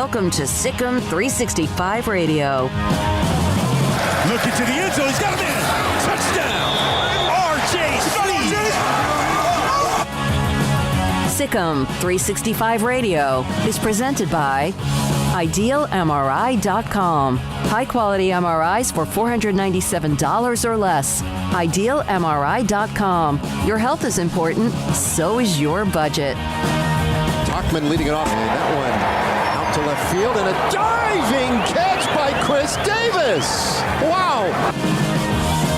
Welcome to SicEm365 Radio. Looking to the end zone. He's got a man. Touchdown. R.J. SicEm365 Radio is presented by IdealMRI.com. High-quality MRIs for $497 or less. IdealMRI.com. Your health is important, so is your budget. Talkman leading it off, and that one out to left field, and a diving catch by Chris Davis. Wow.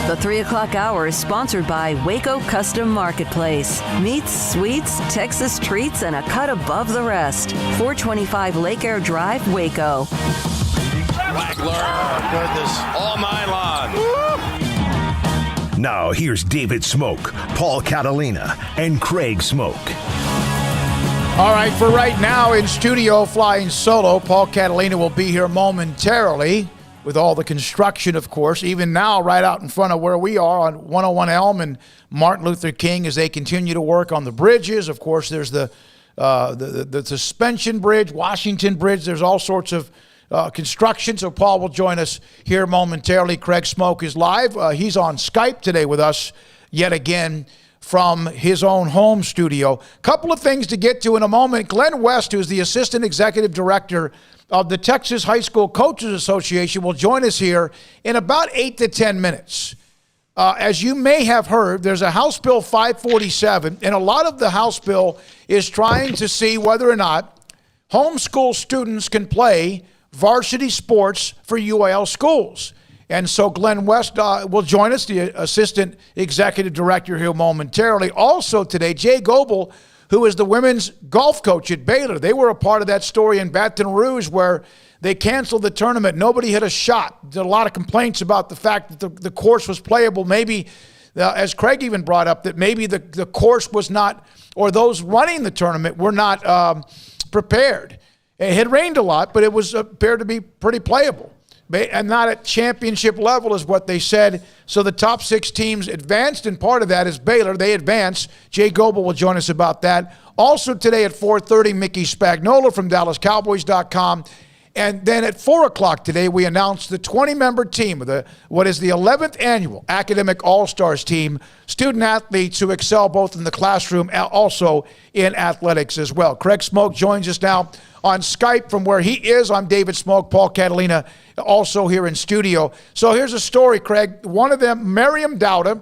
The 3 o'clock hour is sponsored by Waco Custom Marketplace. Meats, sweets, Texas treats, and a cut above the rest. 425 Lake Air Drive, Waco. Wagler, goodness, all night long. Now here's David Smoak, Paul Catalina, and Craig Smoak. All right, for right now in studio flying solo, Paul Catalina will be here momentarily with all the construction, of course, even now right out in front of where we are on 101 Elm and Martin Luther King as they continue to work on the bridges. Of course, there's the suspension bridge, Washington Bridge. There's all sorts of construction, so Paul will join us here momentarily. Craig Smoak is live. He's on Skype today with us yet again from his own home studio. Couple of things to get to in a moment. Glenn West, who's the Assistant Executive Director of the Texas High School Coaches Association, will join us here in about 8 to 10 minutes. As you may have heard, there's a House Bill 547, and a lot of the House bill is trying to see whether or not homeschool students can play varsity sports for UIL schools. And so Glenn West will join us, the Assistant Executive Director, here momentarily. Also today, Jay Gobbel, who is the women's golf coach at Baylor. They were a part of that story in Baton Rouge where they canceled the tournament. Nobody hit a shot. There were a lot of complaints about the fact that the course was playable. Maybe, as Craig even brought up, that maybe the course was not, or those running the tournament were not prepared. It had rained a lot, but it was appeared to be pretty playable. And not at championship level is what they said. So the top 6 teams advanced, and part of that is Baylor. They advanced. Jay Gobbel will join us about that. Also today at 4:30, Mickey Spagnola from DallasCowboys.com. And then at 4 o'clock today, we announced the 20-member team of what is the 11th annual Academic All-Stars team, student athletes who excel both in the classroom and also in athletics as well. Craig Smoak joins us now on Skype from where he is. I'm David Smoak, Paul Catalina, also here in studio. So here's a story, Craig. One of them, Miriam Dowda,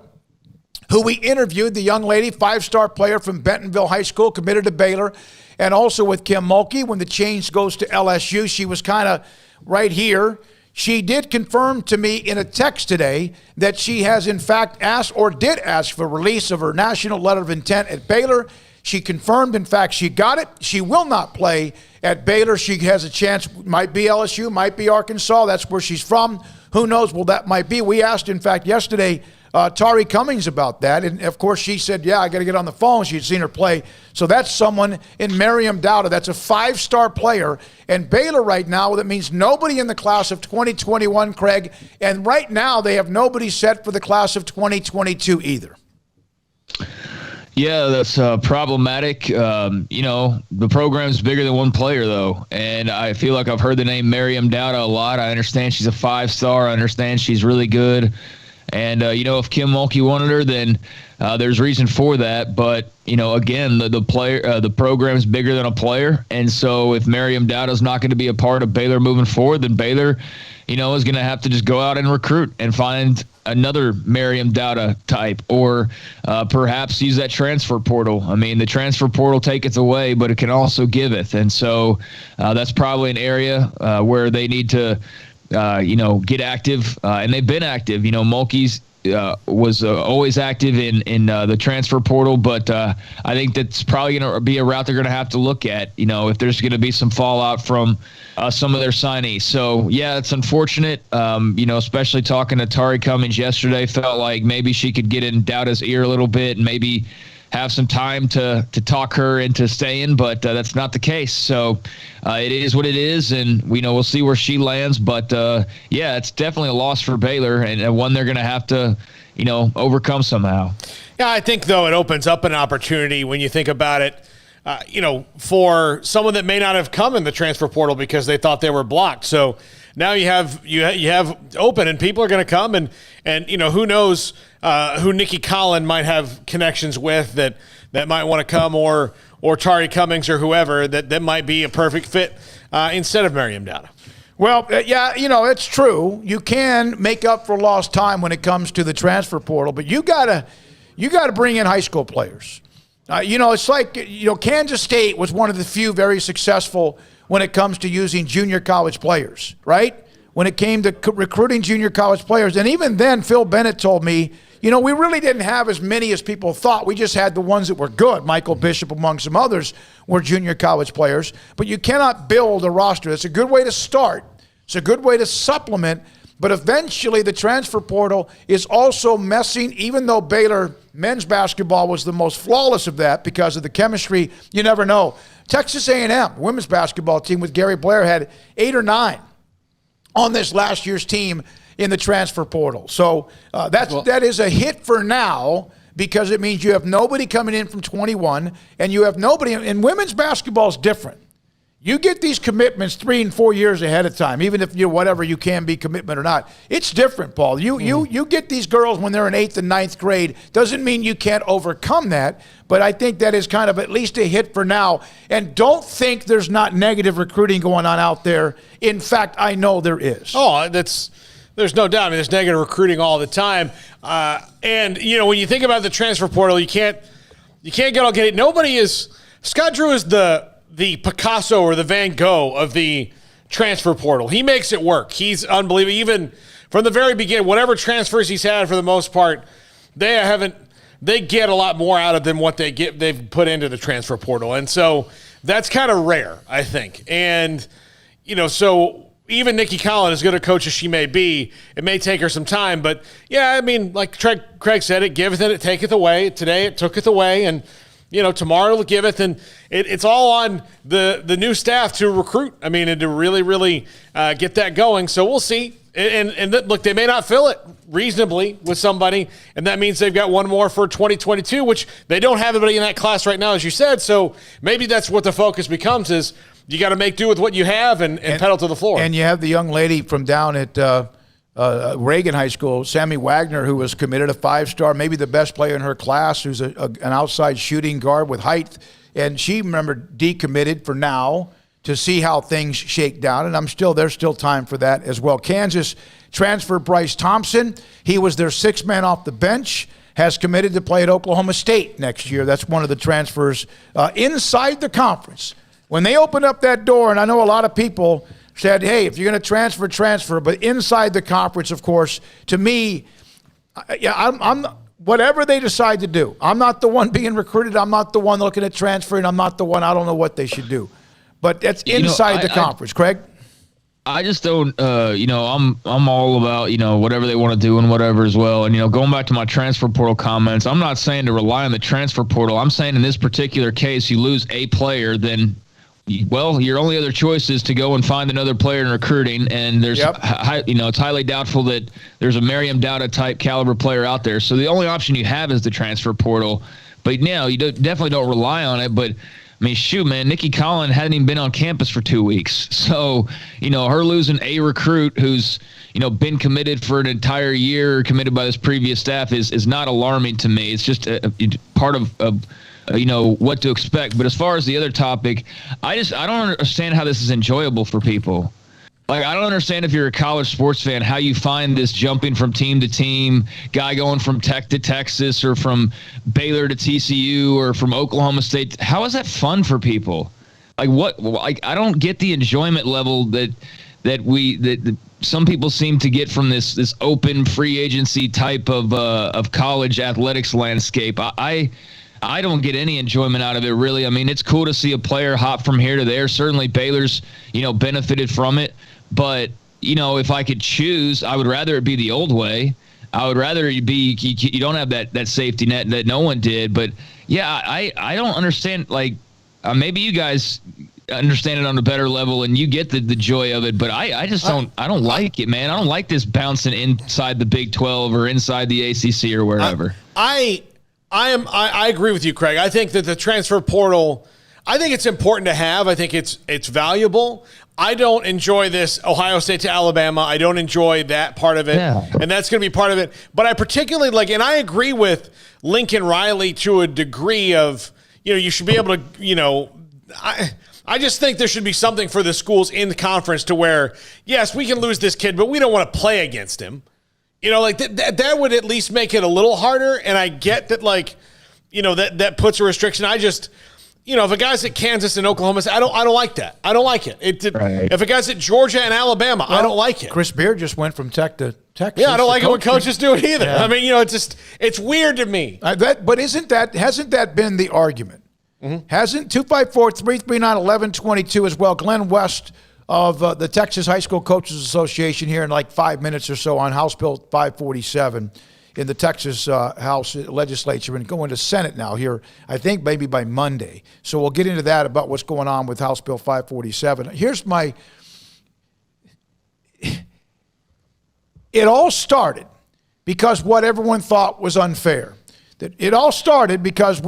who we interviewed, the young lady, 5-star player from Bentonville High School, committed to Baylor, and also with Kim Mulkey. When the change goes to LSU, she was kind of right here. She did confirm to me in a text today that she has in fact asked or did ask for release of her national letter of intent at Baylor. She confirmed, in fact, she got it. She will not play at Baylor. She has a chance, might be LSU, might be Arkansas. That's where she's from. Who knows? Well, that might be. We asked, in fact, yesterday, Tari Cummings about that. And, of course, she said, yeah, I got to get on the phone. She had seen her play. So that's someone in Miriam Dowda. That's a 5-star player. And Baylor right now, that means nobody in the class of 2021, Craig. And right now, they have nobody set for the class of 2022 either. Yeah, that's problematic. The program's bigger than one player, though. And I feel like I've heard the name Miriam Dowda a lot. I understand she's a 5-star. I understand she's really good. And, if Kim Mulkey wanted her, then there's reason for that. But, again, the program's bigger than a player. And so if Miriam Dowda's not going to be a part of Baylor moving forward, then Baylor, is going to have to just go out and recruit and find another Miriam Dowda type, or perhaps use that transfer portal. I mean, the transfer portal taketh away, but it can also giveth. And so that's probably an area where they need to, get active. And they've been active. Mulkey's was always active in the transfer portal, but I think that's probably going to be a route they're going to have to look at, if there's going to be some fallout from some of their signees. So, yeah, it's unfortunate, especially talking to Tari Cummings yesterday. Felt like maybe she could get in Dowda's ear a little bit and maybe have some time to talk her into staying, but that's not the case. So it is what it is, and we'll see where she lands. But, yeah, it's definitely a loss for Baylor, and one they're going to have to, overcome somehow. Yeah, I think, though, it opens up an opportunity when you think about it. for someone that may not have come in the transfer portal because they thought they were blocked. So now you have open, and people are going to come, and who knows who Nikki Collin might have connections with that might want to come, or Tari Cummings or whoever that might be a perfect fit instead of Miriam Dowda. Well, yeah, it's true. You can make up for lost time when it comes to the transfer portal, but you gotta bring in high school players. It's like Kansas State was one of the few very successful when it comes to using junior college players, right? When it came to recruiting junior college players, and even then, Phil Bennett told me, we really didn't have as many as people thought. We just had the ones that were good. Michael Bishop, among some others, were junior college players. But you cannot build a roster. It's a good way to start. It's a good way to supplement. But eventually, the transfer portal is also messing, even though Baylor men's basketball was the most flawless of that because of the chemistry. You never know. Texas A&M women's basketball team with Gary Blair had 8 or 9 on this last year's team in the transfer portal. So that is a hit for now, because it means you have nobody coming in from 21, and you have nobody. And women's basketball is different. You get these commitments 3 and 4 years ahead of time, even if whatever you can be commitment or not. It's different, Paul. You get these girls when they're in 8th and 9th grade. Doesn't mean you can't overcome that, but I think that is kind of at least a hit for now. And don't think there's not negative recruiting going on out there. In fact, I know there is. Oh, there's no doubt. I mean, there's negative recruiting all the time. And when you think about the transfer portal, you can't get it. Nobody is. Scott Drew is the Picasso or the Van Gogh of the transfer portal. He makes it work. He's unbelievable. Even from the very beginning, whatever transfers he's had, for the most part, they get a lot more out of them what they've put into the transfer portal. And so that's kind of rare, I think. And, so even Nikki Collin, as good a coach as she may be, it may take her some time. But, yeah, I mean, like Craig said, it giveth and it taketh away. Today it tooketh away, and tomorrow it'll giveth, and it's all on the new staff to recruit. I mean, and to really, really get that going. So we'll see. And look, they may not fill it reasonably with somebody, and that means they've got one more for 2022, which they don't have anybody in that class right now, as you said. So maybe that's what the focus becomes, is you got to make do with what you have and pedal to the floor. And you have the young lady from down at Reagan High School, Sammy Wagner, who was committed, a 5-star, maybe the best player in her class, who's an outside shooting guard with height. And she, remember, decommitted for now to see how things shake down. And there's still time for that as well. Kansas transfer Bryce Thompson. He was their 6th man off the bench, has committed to play at Oklahoma State next year. That's one of the transfers inside the conference. When they opened up that door, and I know a lot of people said, hey, if you're going to transfer, but inside the conference, of course, to me, I'm whatever they decide to do. I'm not the one being recruited. I'm not the one looking at transferring. I'm not the one. I don't know what they should do. But that's inside the conference. Craig? I just don't, I'm all about, whatever they want to do and whatever as well. And, going back to my transfer portal comments, I'm not saying to rely on the transfer portal. I'm saying in this particular case, you lose a player, then your only other choice is to go and find another player in recruiting, and there's, it's highly doubtful that there's a Miriam Dowda type caliber player out there. So the only option you have is the transfer portal. But you definitely don't rely on it. But I mean, shoot, man, Nikki Collin hadn't even been on campus for 2 weeks. So her losing a recruit who's been committed for an entire year, committed by this previous staff, is not alarming to me. It's just a part of what to expect. But as far as the other topic, I don't understand how this is enjoyable for people. Like, I don't understand, if you're a college sports fan, how you find this jumping from team to team, guy going from Tech to Texas, or from Baylor to TCU, or from Oklahoma State. How is that fun for people? Like, what? Like, I don't get the enjoyment level that some people seem to get from this open free agency type of college athletics landscape. I don't get any enjoyment out of it, really. I mean, it's cool to see a player hop from here to there. Certainly Baylor's, benefited from it. But, if I could choose, I would rather it be the old way. I would rather you don't have that safety net that no one did. But, yeah, I don't understand. Like, maybe you guys understand it on a better level and you get the joy of it. But I just don't like it, man. I don't like this bouncing inside the Big 12 or inside the ACC or wherever. I agree with you, Craig. I think that the transfer portal, I think it's important to have. I think it's valuable. I don't enjoy this Ohio State to Alabama. I don't enjoy that part of it, and that's going to be part of it. But I particularly like, and I agree with Lincoln Riley to a degree of, you should be able to, I just think there should be something for the schools in the conference to where, yes, we can lose this kid, but we don't want to play against him. That would at least make it a little harder. And I get that, that puts a restriction. I just, if a guy's at Kansas and Oklahoma, I don't like that. I don't like it. If a guy's at Georgia and Alabama, I don't like it. Chris Beard just went from Tech to Texas. Yeah, I don't like it when coaches do it either. Yeah. I mean, it's weird to me. But hasn't that been the argument? Mm-hmm. Hasn't 254-339-1122 as well? Glenn West of the Texas High School Coaches Association here in like 5 minutes or so on House Bill 547 in the Texas House legislature and going to Senate now here, I think maybe by Monday. So we'll get into that about what's going on with House Bill 547. Here's it all started because what everyone thought was unfair. It all started because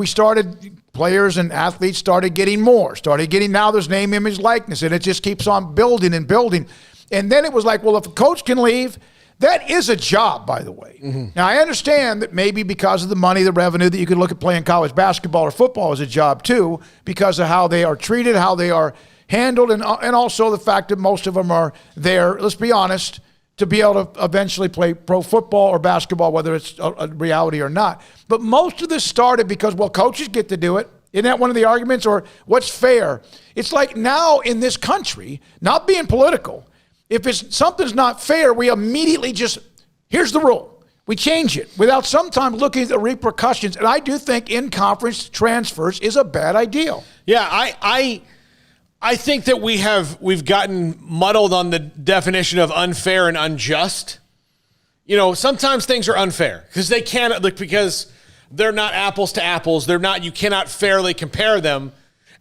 players and athletes started getting now there's name, image, likeness, and it just keeps on building and building. And then it was like, well, if a coach can leave, that is a job, by the way. Mm-hmm. Now, I understand that maybe because of the money, the revenue, that you could look at playing college basketball or football as a job too, because of how they are treated, how they are handled, and also the fact that most of them are there, let's be honest, to be able to eventually play pro football or basketball, whether it's a reality or not. But most of this started because, well, coaches get to do it. Isn't that one of the arguments? Or what's fair? It's like now in this country, not being political, if something's not fair, we immediately here's the rule. We change it without sometimes looking at the repercussions. And I do think in-conference transfers is a bad idea. Yeah, I think that we've gotten muddled on the definition of unfair and unjust. Sometimes things are unfair because because they're not apples to apples. You cannot fairly compare them.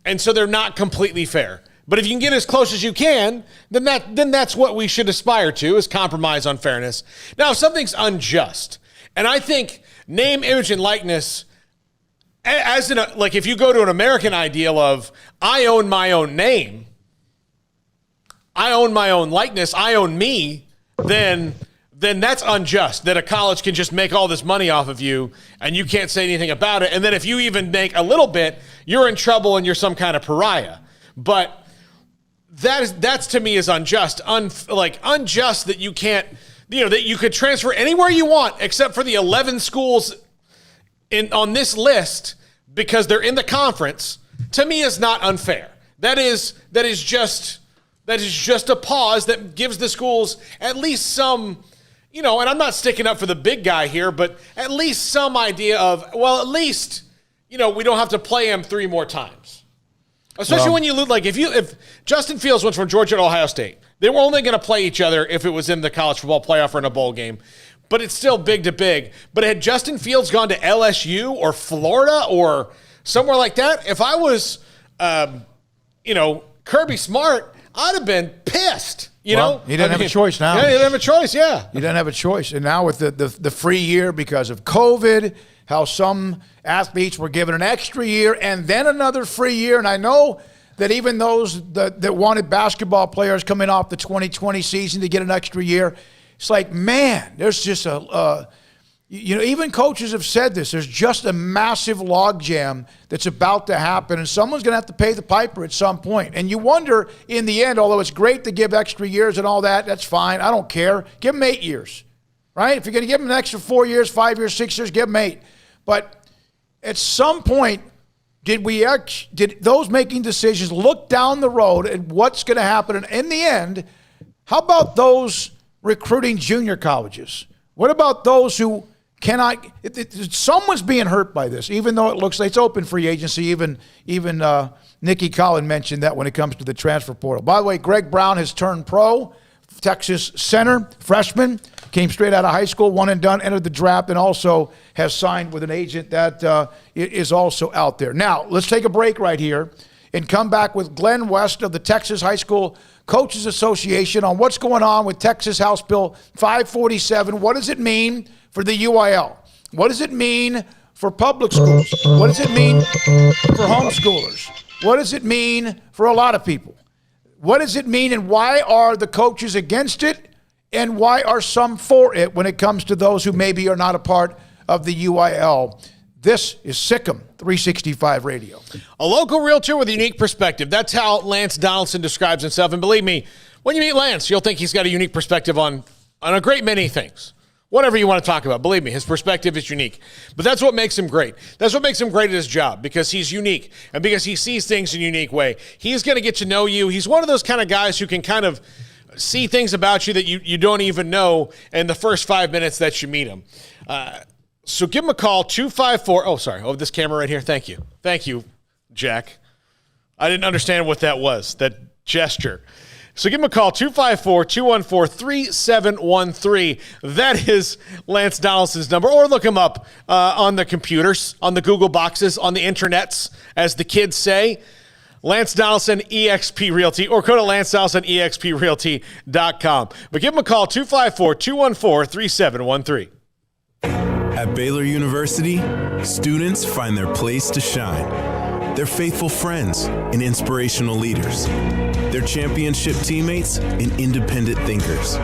And so they're not completely fair. But if you can get as close as you can, then that's what we should aspire to, is compromise on fairness. Now, if something's unjust, and I think name, image, and likeness, if you go to an American ideal of I own my own name, I own my own likeness, I own me, then that's unjust, that a college can just make all this money off of you and you can't say anything about it. And then if you even make a little bit, you're in trouble and you're some kind of pariah. But that's to me is unjust. Unjust that you can't, that you could transfer anywhere you want except for the 11 schools on this list because they're in the conference, to me is not unfair. That is just a pause that gives the schools at least some, and I'm not sticking up for the big guy here, but at least some idea of, well, at least, we don't have to play him 3 more times. Especially when you lose, if Justin Fields went from Georgia to Ohio State, they were only going to play each other if it was in the college football playoff or in a bowl game. But it's still big to big. But had Justin Fields gone to LSU or Florida or somewhere like that, if I was, Kirby Smart, I'd have been pissed. He doesn't have a choice now. Yeah, he doesn't have a choice, yeah. He doesn't have a choice. And now with the free year because of COVID, how some athletes were given an extra year and then another free year. And I know that even those that wanted basketball players coming off the 2020 season to get an extra year, it's like, man, there's just even coaches have said this. There's just a massive logjam that's about to happen, and someone's going to have to pay the piper at some point. And you wonder in the end, although it's great to give extra years and all that, that's fine. I don't care. Give them 8 years, right? If you're going to give them an extra 4 years, 5 years, 6 years, give them 8. But at some point, did those making decisions look down the road at what's going to happen? And in the end, how about those recruiting junior colleges? What about those who cannot? Someone's being hurt by this, even though it looks like it's open free agency. Even Nikki Collin mentioned that when it comes to the transfer portal. By the way, Greg Brown has turned pro. Texas center, freshman, came straight out of high school, one and done, entered the draft, and also has signed with an agent that is also out there. Now, let's take a break right here and come back with Glenn West of the Texas High School Coaches Association on what's going on with Texas House Bill 547. What does it mean for the UIL? What does it mean for public schools? What does it mean for homeschoolers? What does it mean for a lot of people? What does it mean, and why are the coaches against it, and why are some for it when it comes to those who maybe are not a part of the UIL? This is SicEm365 Radio. A local realtor with a unique perspective. That's how Lance Donaldson describes himself. And believe me, when you meet Lance, you'll think he's got a unique perspective on a great many things. Whatever you want to talk about, believe me, his perspective is unique. But that's what makes him great. That's what makes him great at his job, because he's unique and because he sees things in a unique way. He's going to get to know you. He's one of those kind of guys who can kind of see things about you that you don't even know in the first 5 minutes that you meet him. So give him a call, 254. This camera right here. Thank you. Thank you, Jack. I didn't understand what that was, that gesture. So give him a call, 254-214-3713. That is Lance Donaldson's number. Or look him up on the computers, on the Google boxes, on the internets, as the kids say. Lance Donaldson, eXp Realty, or go to LanceDonaldson, exprealty.com. But give him a call, 254-214-3713. At Baylor University, students find their place to shine. They're faithful friends and inspirational leaders. They're championship teammates and independent thinkers.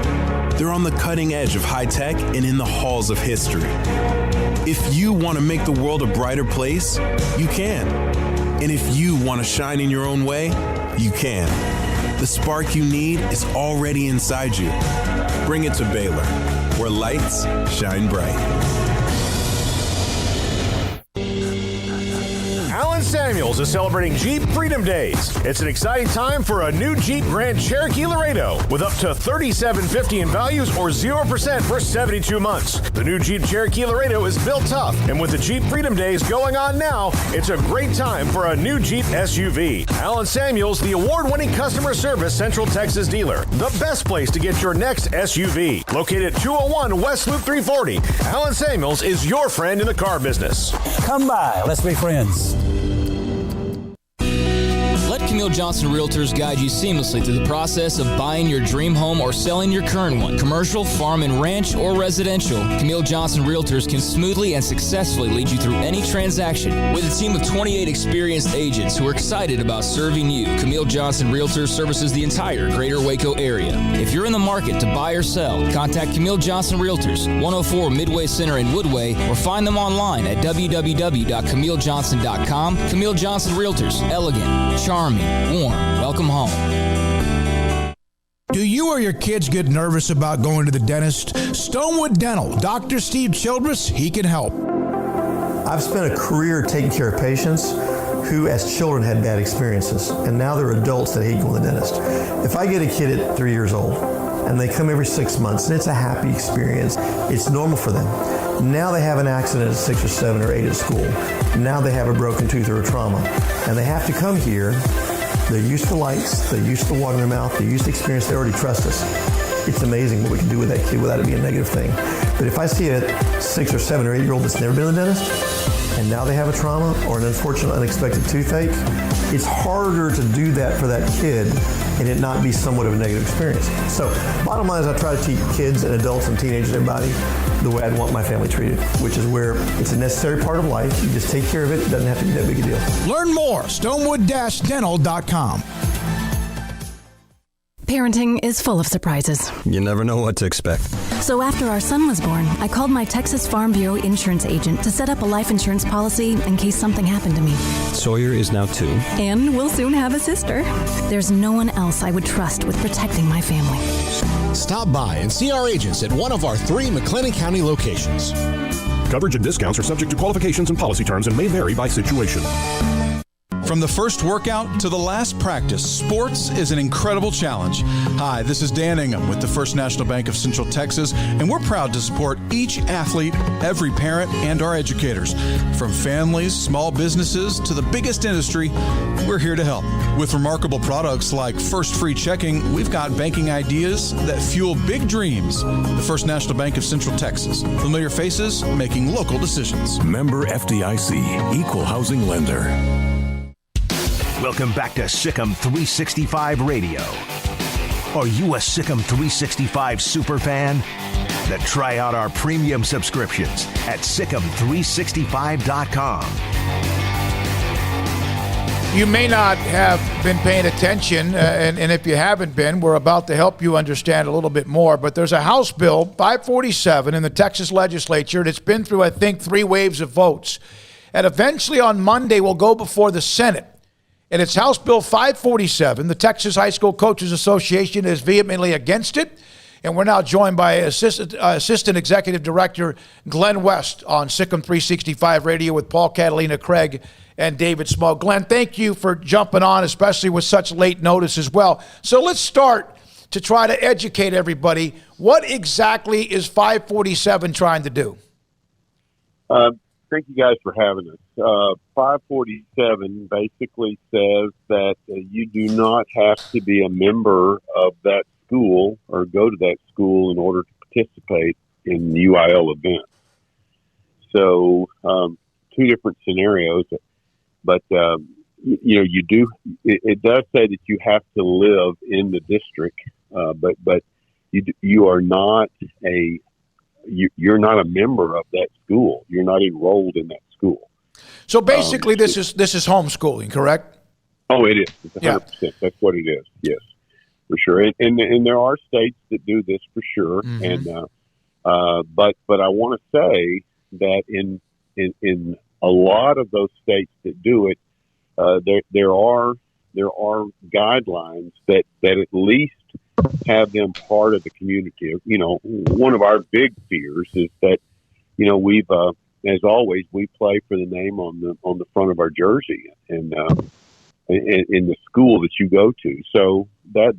They're on the cutting edge of high tech and in the halls of history. If you want to make the world a brighter place, you can. And if you want to shine in your own way, you can. The spark you need is already inside you. Bring it to Baylor, where lights shine bright. Samuels is celebrating Jeep Freedom Days. It's an exciting time for a new Jeep Grand Cherokee Laredo with up to $3,750 in values or 0% for 72 months. The new Jeep Cherokee Laredo is built tough, and with the Jeep Freedom Days going on now, it's a great time for a new Jeep SUV. Alan Samuels, the award-winning customer service Central Texas dealer. The best place to get your next SUV. Located at 201 West Loop 340, Alan Samuels is your friend in the car business. Come by, let's be friends. Let Camille Johnson Realtors guide you seamlessly through the process of buying your dream home or selling your current one. Commercial, farm and ranch, or residential, Camille Johnson Realtors can smoothly and successfully lead you through any transaction. With a team of 28 experienced agents who are excited about serving you, Camille Johnson Realtors services the entire greater Waco area. If you're in the market to buy or sell, contact Camille Johnson Realtors, 104 Midway Center in Woodway, or find them online at www.camillejohnson.com. Camille Johnson Realtors, elegant, charming, warm. Welcome home. Do you or your kids get nervous about going to the dentist? Stonewood Dental, Dr. Steve Childress, he can help. I've spent a career taking care of patients who as children had bad experiences, and now they're adults that hate going to the dentist. If I get a kid at 3 years old and they come every 6 months and it's a happy experience, it's normal for them. Now they have an accident at 6 or 7 or 8 at school. Now they have a broken tooth or a trauma, and they have to come here. They're used to lights, they're used to water in their mouth, they're used to experience, they already trust us. It's amazing what we can do with that kid without it being a negative thing. But if I see a 6 or 7 or 8 year old that's never been to the dentist, and now they have a trauma or an unfortunate unexpected toothache, it's harder to do that for that kid and it not be somewhat of a negative experience. So bottom line is I try to teach kids and adults and teenagers and everybody the way I'd want my family treated, which is where it's a necessary part of life. You just take care of it. It doesn't have to be that big a deal. Learn more, stonewood-dental.com. Parenting is full of surprises. You never know what to expect. So after our son was born, I called my Texas Farm Bureau insurance agent to set up a life insurance policy in case something happened to me. Sawyer is now 2. And we'll soon have a sister. There's no one else I would trust with protecting my family. Stop by and see our agents at one of our 3 McLennan County locations. Coverage and discounts are subject to qualifications and policy terms and may vary by situation. From the first workout to the last practice, sports is an incredible challenge. Hi, this is Dan Ingham with the First National Bank of Central Texas, and we're proud to support each athlete, every parent, and our educators. From families, small businesses, to the biggest industry, we're here to help. With remarkable products like First Free Checking, we've got banking ideas that fuel big dreams. The First National Bank of Central Texas. Familiar faces making local decisions. Member FDIC, Equal Housing Lender. Welcome back to SicEm365 Radio. Are you a SicEm365 superfan? Then try out our premium subscriptions at SicEm365.com. You may not have been paying attention, and if you haven't been, we're about to help you understand a little bit more. But there's a House Bill 547 in the Texas legislature, and it's been through, I think, 3 waves of votes. And eventually on Monday will go before the Senate. And it's House Bill 547. The Texas High School Coaches Association is vehemently against it. And we're now joined by Assistant Executive Director Glenn West on SicEm365 Radio with Paul, Catalina, Craig, and David Smoak. Glenn, thank you for jumping on, especially with such late notice as well. So let's start to try to educate everybody. What exactly is 547 trying to do? Thank you guys for having us. 547 basically says that you do not have to be a member of that school or go to that school in order to participate in UIL events. So 2 different scenarios, but you do. It does say that you have to live in the district, but you are not you're not a member of that school. You're not enrolled in that school. So basically, this is homeschooling, correct? Oh, it is. It's 100%. Yeah. That's what it is. Yes. For sure, and there are states that do this for sure, and but I want to say that in a lot of those states that do it, there are guidelines that at least have them part of the community. You know, one of our big fears is that we've as always we play for the name on the front of our jersey and in the school that you go to. So that's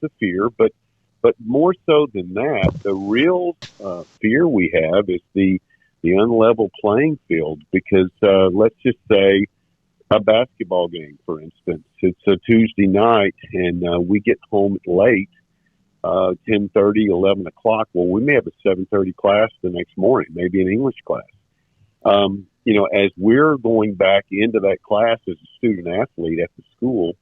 a fear, but more so than that, the real fear we have is the unlevel playing field, because let's just say a basketball game, for instance. It's a Tuesday night and we get home late, 10:30, 11 o'clock. Well, we may have a 7:30 class the next morning, maybe an English class. As we're going back into that class as a student athlete at the school,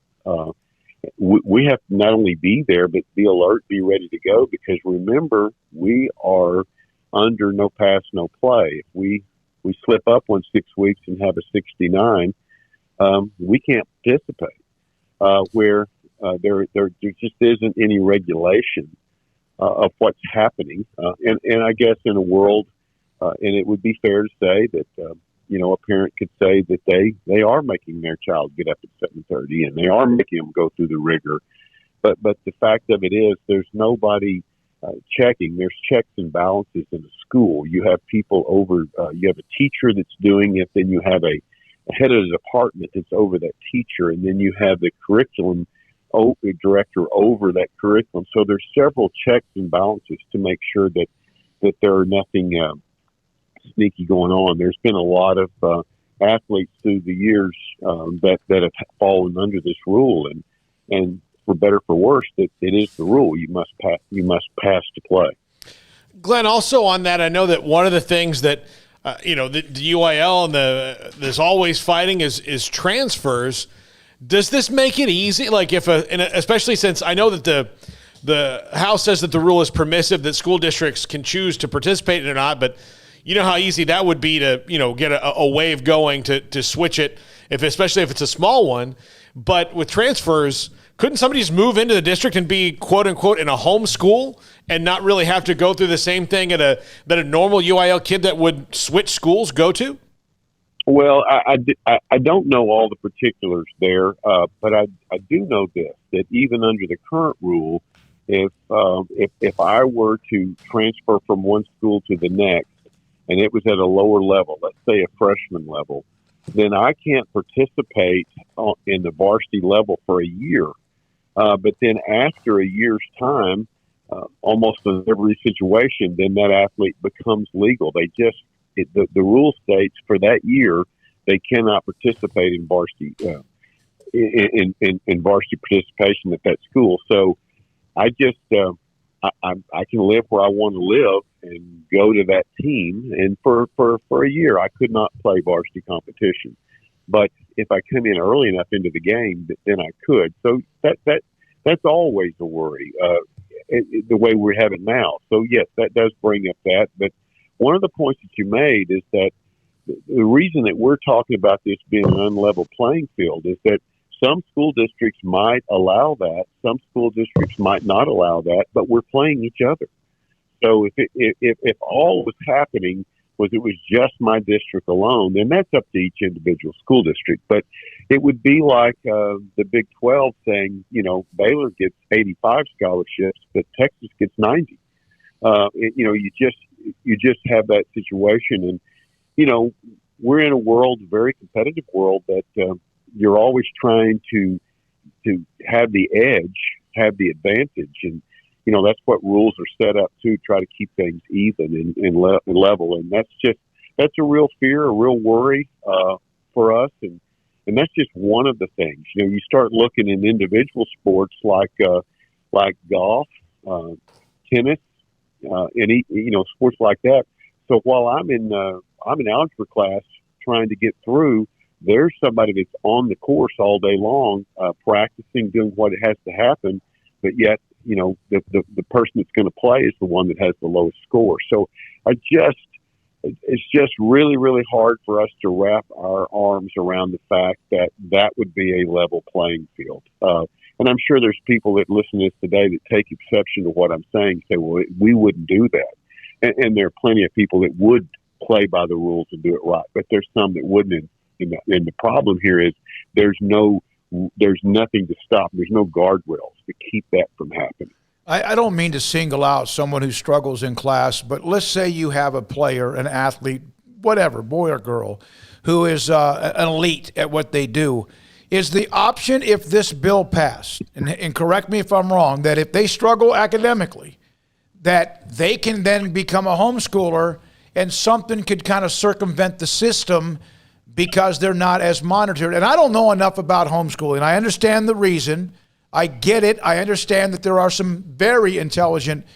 we have to not only be there, but be alert, be ready to go, because remember, we are under no pass, no play. If we slip up 6 weeks and have a 69, we can't participate, where there just isn't any regulation of what's happening. And I guess in a world, and it would be fair to say that, a parent could say that they are making their child get up at 7:30 and they are making them go through the rigor. But the fact of it is, there's nobody checking. There's checks and balances in the school. You have people over, you have a teacher that's doing it, then you have a head of the department that's over that teacher, and then you have the curriculum director over that curriculum. So there's several checks and balances to make sure that there are nothing sneaky going on. There's been a lot of athletes through the years that have fallen under this rule, and for better for worse, that it is the rule. You must pass to play. Glenn, also on that, I know that one of the things that the UIL and there's always fighting is transfers. Does this make it easy? Like especially since I know that the House says that the rule is permissive, that school districts can choose to participate in it or not, but you know how easy that would be to, get a wave going to switch it, especially if it's a small one. But with transfers, couldn't somebody just move into the district and be, quote unquote, in a home school and not really have to go through the same thing that a normal UIL kid that would switch schools go to? Well, I don't know all the particulars there, but I do know this, that even under the current rule, if I were to transfer from one school to the next, and it was at a lower level, let's say a freshman level, then I can't participate in the varsity level for a year. But then after a year's time, almost in every situation, then that athlete becomes legal. The rule states for that year they cannot participate in varsity in varsity participation at that school. So I just I can live where I want to live and go to that team. And for a year, I could not play varsity competition. But if I come in early enough into the game, then I could. So that's always a worry, the way we have it now. So yes, that does bring up that. But one of the points that you made is that the reason that we're talking about this being an unlevel playing field is that some school districts might allow that, some school districts might not allow that, but we're playing each other. So if all was happening was it was just my district alone, then that's up to each individual school district. But it would be like the Big 12 saying, Baylor gets 85 scholarships, but Texas gets 90. You just have that situation, and we're in a very competitive world that you're always trying to have the edge, have the advantage, and that's what rules are set up to try to keep things even and level. And that's a real fear, a real worry for us. And that's just one of the things. You start looking in individual sports like golf, tennis, and sports like that. So while I'm in algebra class trying to get through, there's somebody that's on the course all day long, practicing, doing what it has to happen, but yet the person that's going to play is the one that has the lowest score. So it's just really, really hard for us to wrap our arms around the fact that would be a level playing field. And I'm sure there's people that listen to this today that take exception to what I'm saying, say, well, we wouldn't do that. And there are plenty of people that would play by the rules and do it right, but there's some that wouldn't. And the problem here is there's nothing to stop. There's no guardrails to keep that from happening. I don't mean to single out someone who struggles in class, but let's say you have a player, an athlete, whatever, boy or girl, who is an elite at what they do. Is the option, if this bill passed, and correct me if I'm wrong, that if they struggle academically, that they can then become a homeschooler and something could kind of circumvent the system because they're not as monitored? And I don't know enough about homeschooling. I understand the reason. I get it. I understand that there are some very intelligent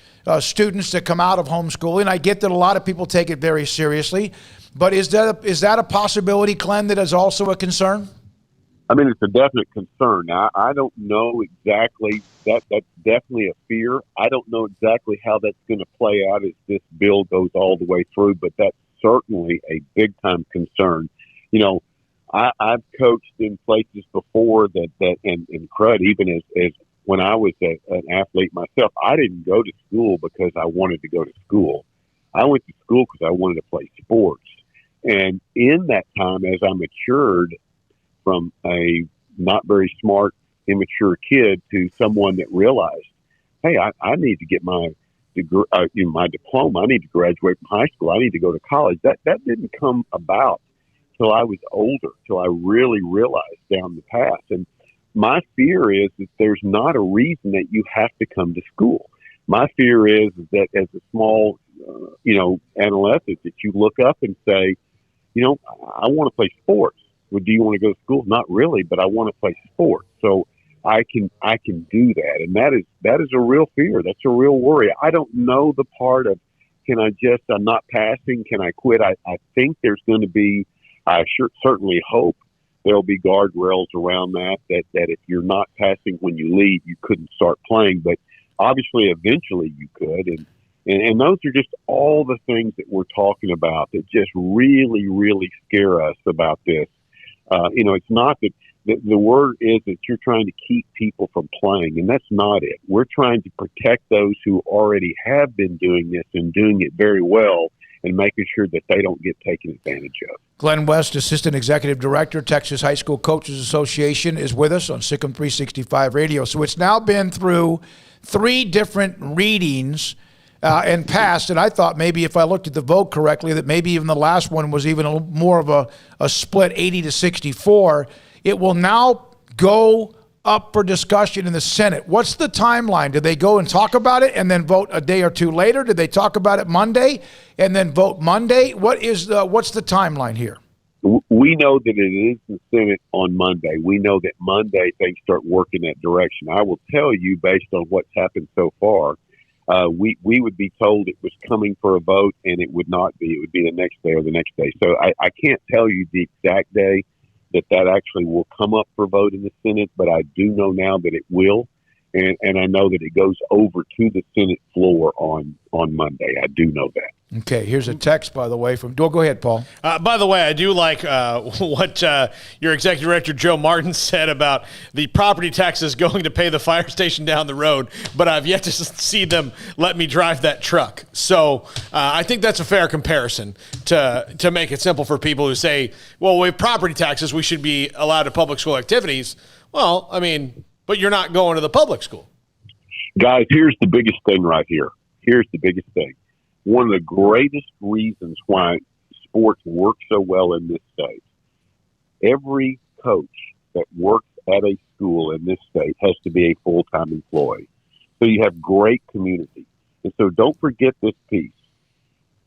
students that come out of homeschooling. I get that a lot of people take it very seriously. But is that a possibility, Glenn, that is also a concern? I mean, it's a definite concern. I don't know exactly. That's definitely a fear. I don't know exactly how that's going to play out as this bill goes all the way through, but that's certainly a big-time concern. I've coached in places before that and crud, even as when I was an athlete myself, I didn't go to school because I wanted to go to school. I went to school because I wanted to play sports. And in that time, as I matured from a not very smart, immature kid to someone that realized, hey, I need to get my degree, my diploma. I need to graduate from high school. I need to go to college. That didn't come about till I was older, till I really realized down the path. And my fear is that there's not a reason that you have to come to school. My fear is that as a small, adolescent, that you look up and say, I want to play sports. Well, do you want to go to school? Not really, but I want to play sports. So I can do that. And that is a real fear. That's a real worry. I don't know the part of, I'm not passing. Can I quit? I think there's going to be, I certainly hope there'll be guardrails around that if you're not passing when you leave, you couldn't start playing. But obviously, eventually you could. And those are just all the things that we're talking about that just really, really scare us about this. It's not that the word is that you're trying to keep people from playing, and that's not it. We're trying to protect those who already have been doing this and doing it very well, and making sure that they don't get taken advantage of. Glenn West, Assistant Executive Director, Texas High School Coaches Association, is with us on SicEm365 Radio. So it's now been through 3 different readings and passed, and I thought maybe if I looked at the vote correctly that maybe even the last one was even more of a split 80-64. It will now go up for discussion in the Senate. What's the timeline? Do they go and talk about it and then vote a day or two later? Do they talk about it Monday and then vote Monday? What's the timeline here? We know that it is the Senate on Monday. We know that Monday things start working that direction. I will tell you, based on what's happened so far, we would be told it was coming for a vote, and it would not be. It would be the next day or the next day. So I can't tell you the exact day that actually will come up for vote in the Senate, but I do know now that it will. And I know that it goes over to the Senate floor on Monday. I do know that. Okay, here's a text, by the way, from – go ahead, Paul. By the way, I do like what your executive director, Joe Martin, said about the property taxes going to pay the fire station down the road, but I've yet to see them let me drive that truck. So I think that's a fair comparison to make it simple for people who say, well, with property taxes, we should be allowed to public school activities. Well, I mean, but you're not going to the public school. Guys, here's the biggest thing right here. Here's the biggest thing. One of the greatest reasons why sports work so well in this state, every coach that works at a school in this state has to be a full-time employee. So you have great community. And so don't forget this piece.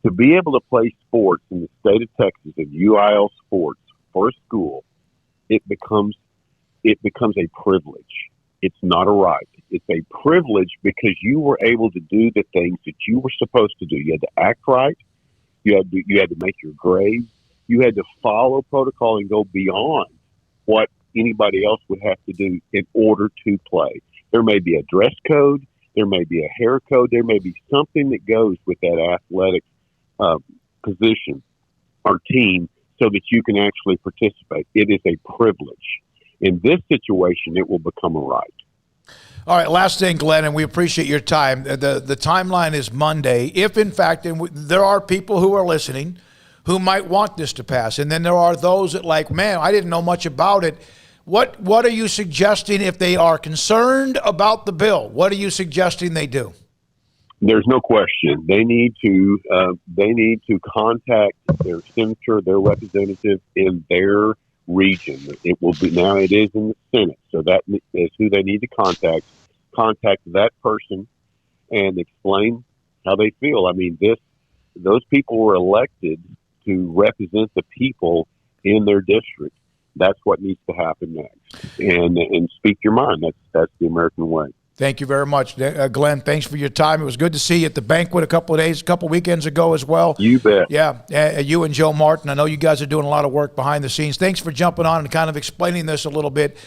To be able to play sports in the state of Texas and UIL sports for a school, it becomes a privilege. It's not a right. It's a privilege because you were able to do the things that you were supposed to do. You had to act right. You had to make your grades. You had to follow protocol and go beyond what anybody else would have to do in order to play. There may be a dress code. There may be a hair code. There may be something that goes with that athletic position or team so that you can actually participate. It is a privilege. In this situation, it will become a right. All right, last thing, Glenn, and we appreciate your time. The timeline is Monday. If, in fact, there are people who are listening who might want this to pass, and then there are those that like, man, I didn't know much about it. What are you suggesting if they are concerned about the bill? What are you suggesting they do? There's no question. They need to contact their senator, their representative in their region. It will be now. It is in the Senate, so that is who they need to contact. Contact that person and explain how they feel. I mean, those people were elected to represent the people in their district. That's what needs to happen next. And speak your mind. That's the American way. Thank you very much, Glenn. Thanks for your time. It was good to see you at the banquet a couple weekends ago as well. You bet. Yeah, you and Joe Martin. I know you guys are doing a lot of work behind the scenes. Thanks for jumping on and kind of explaining this a little bit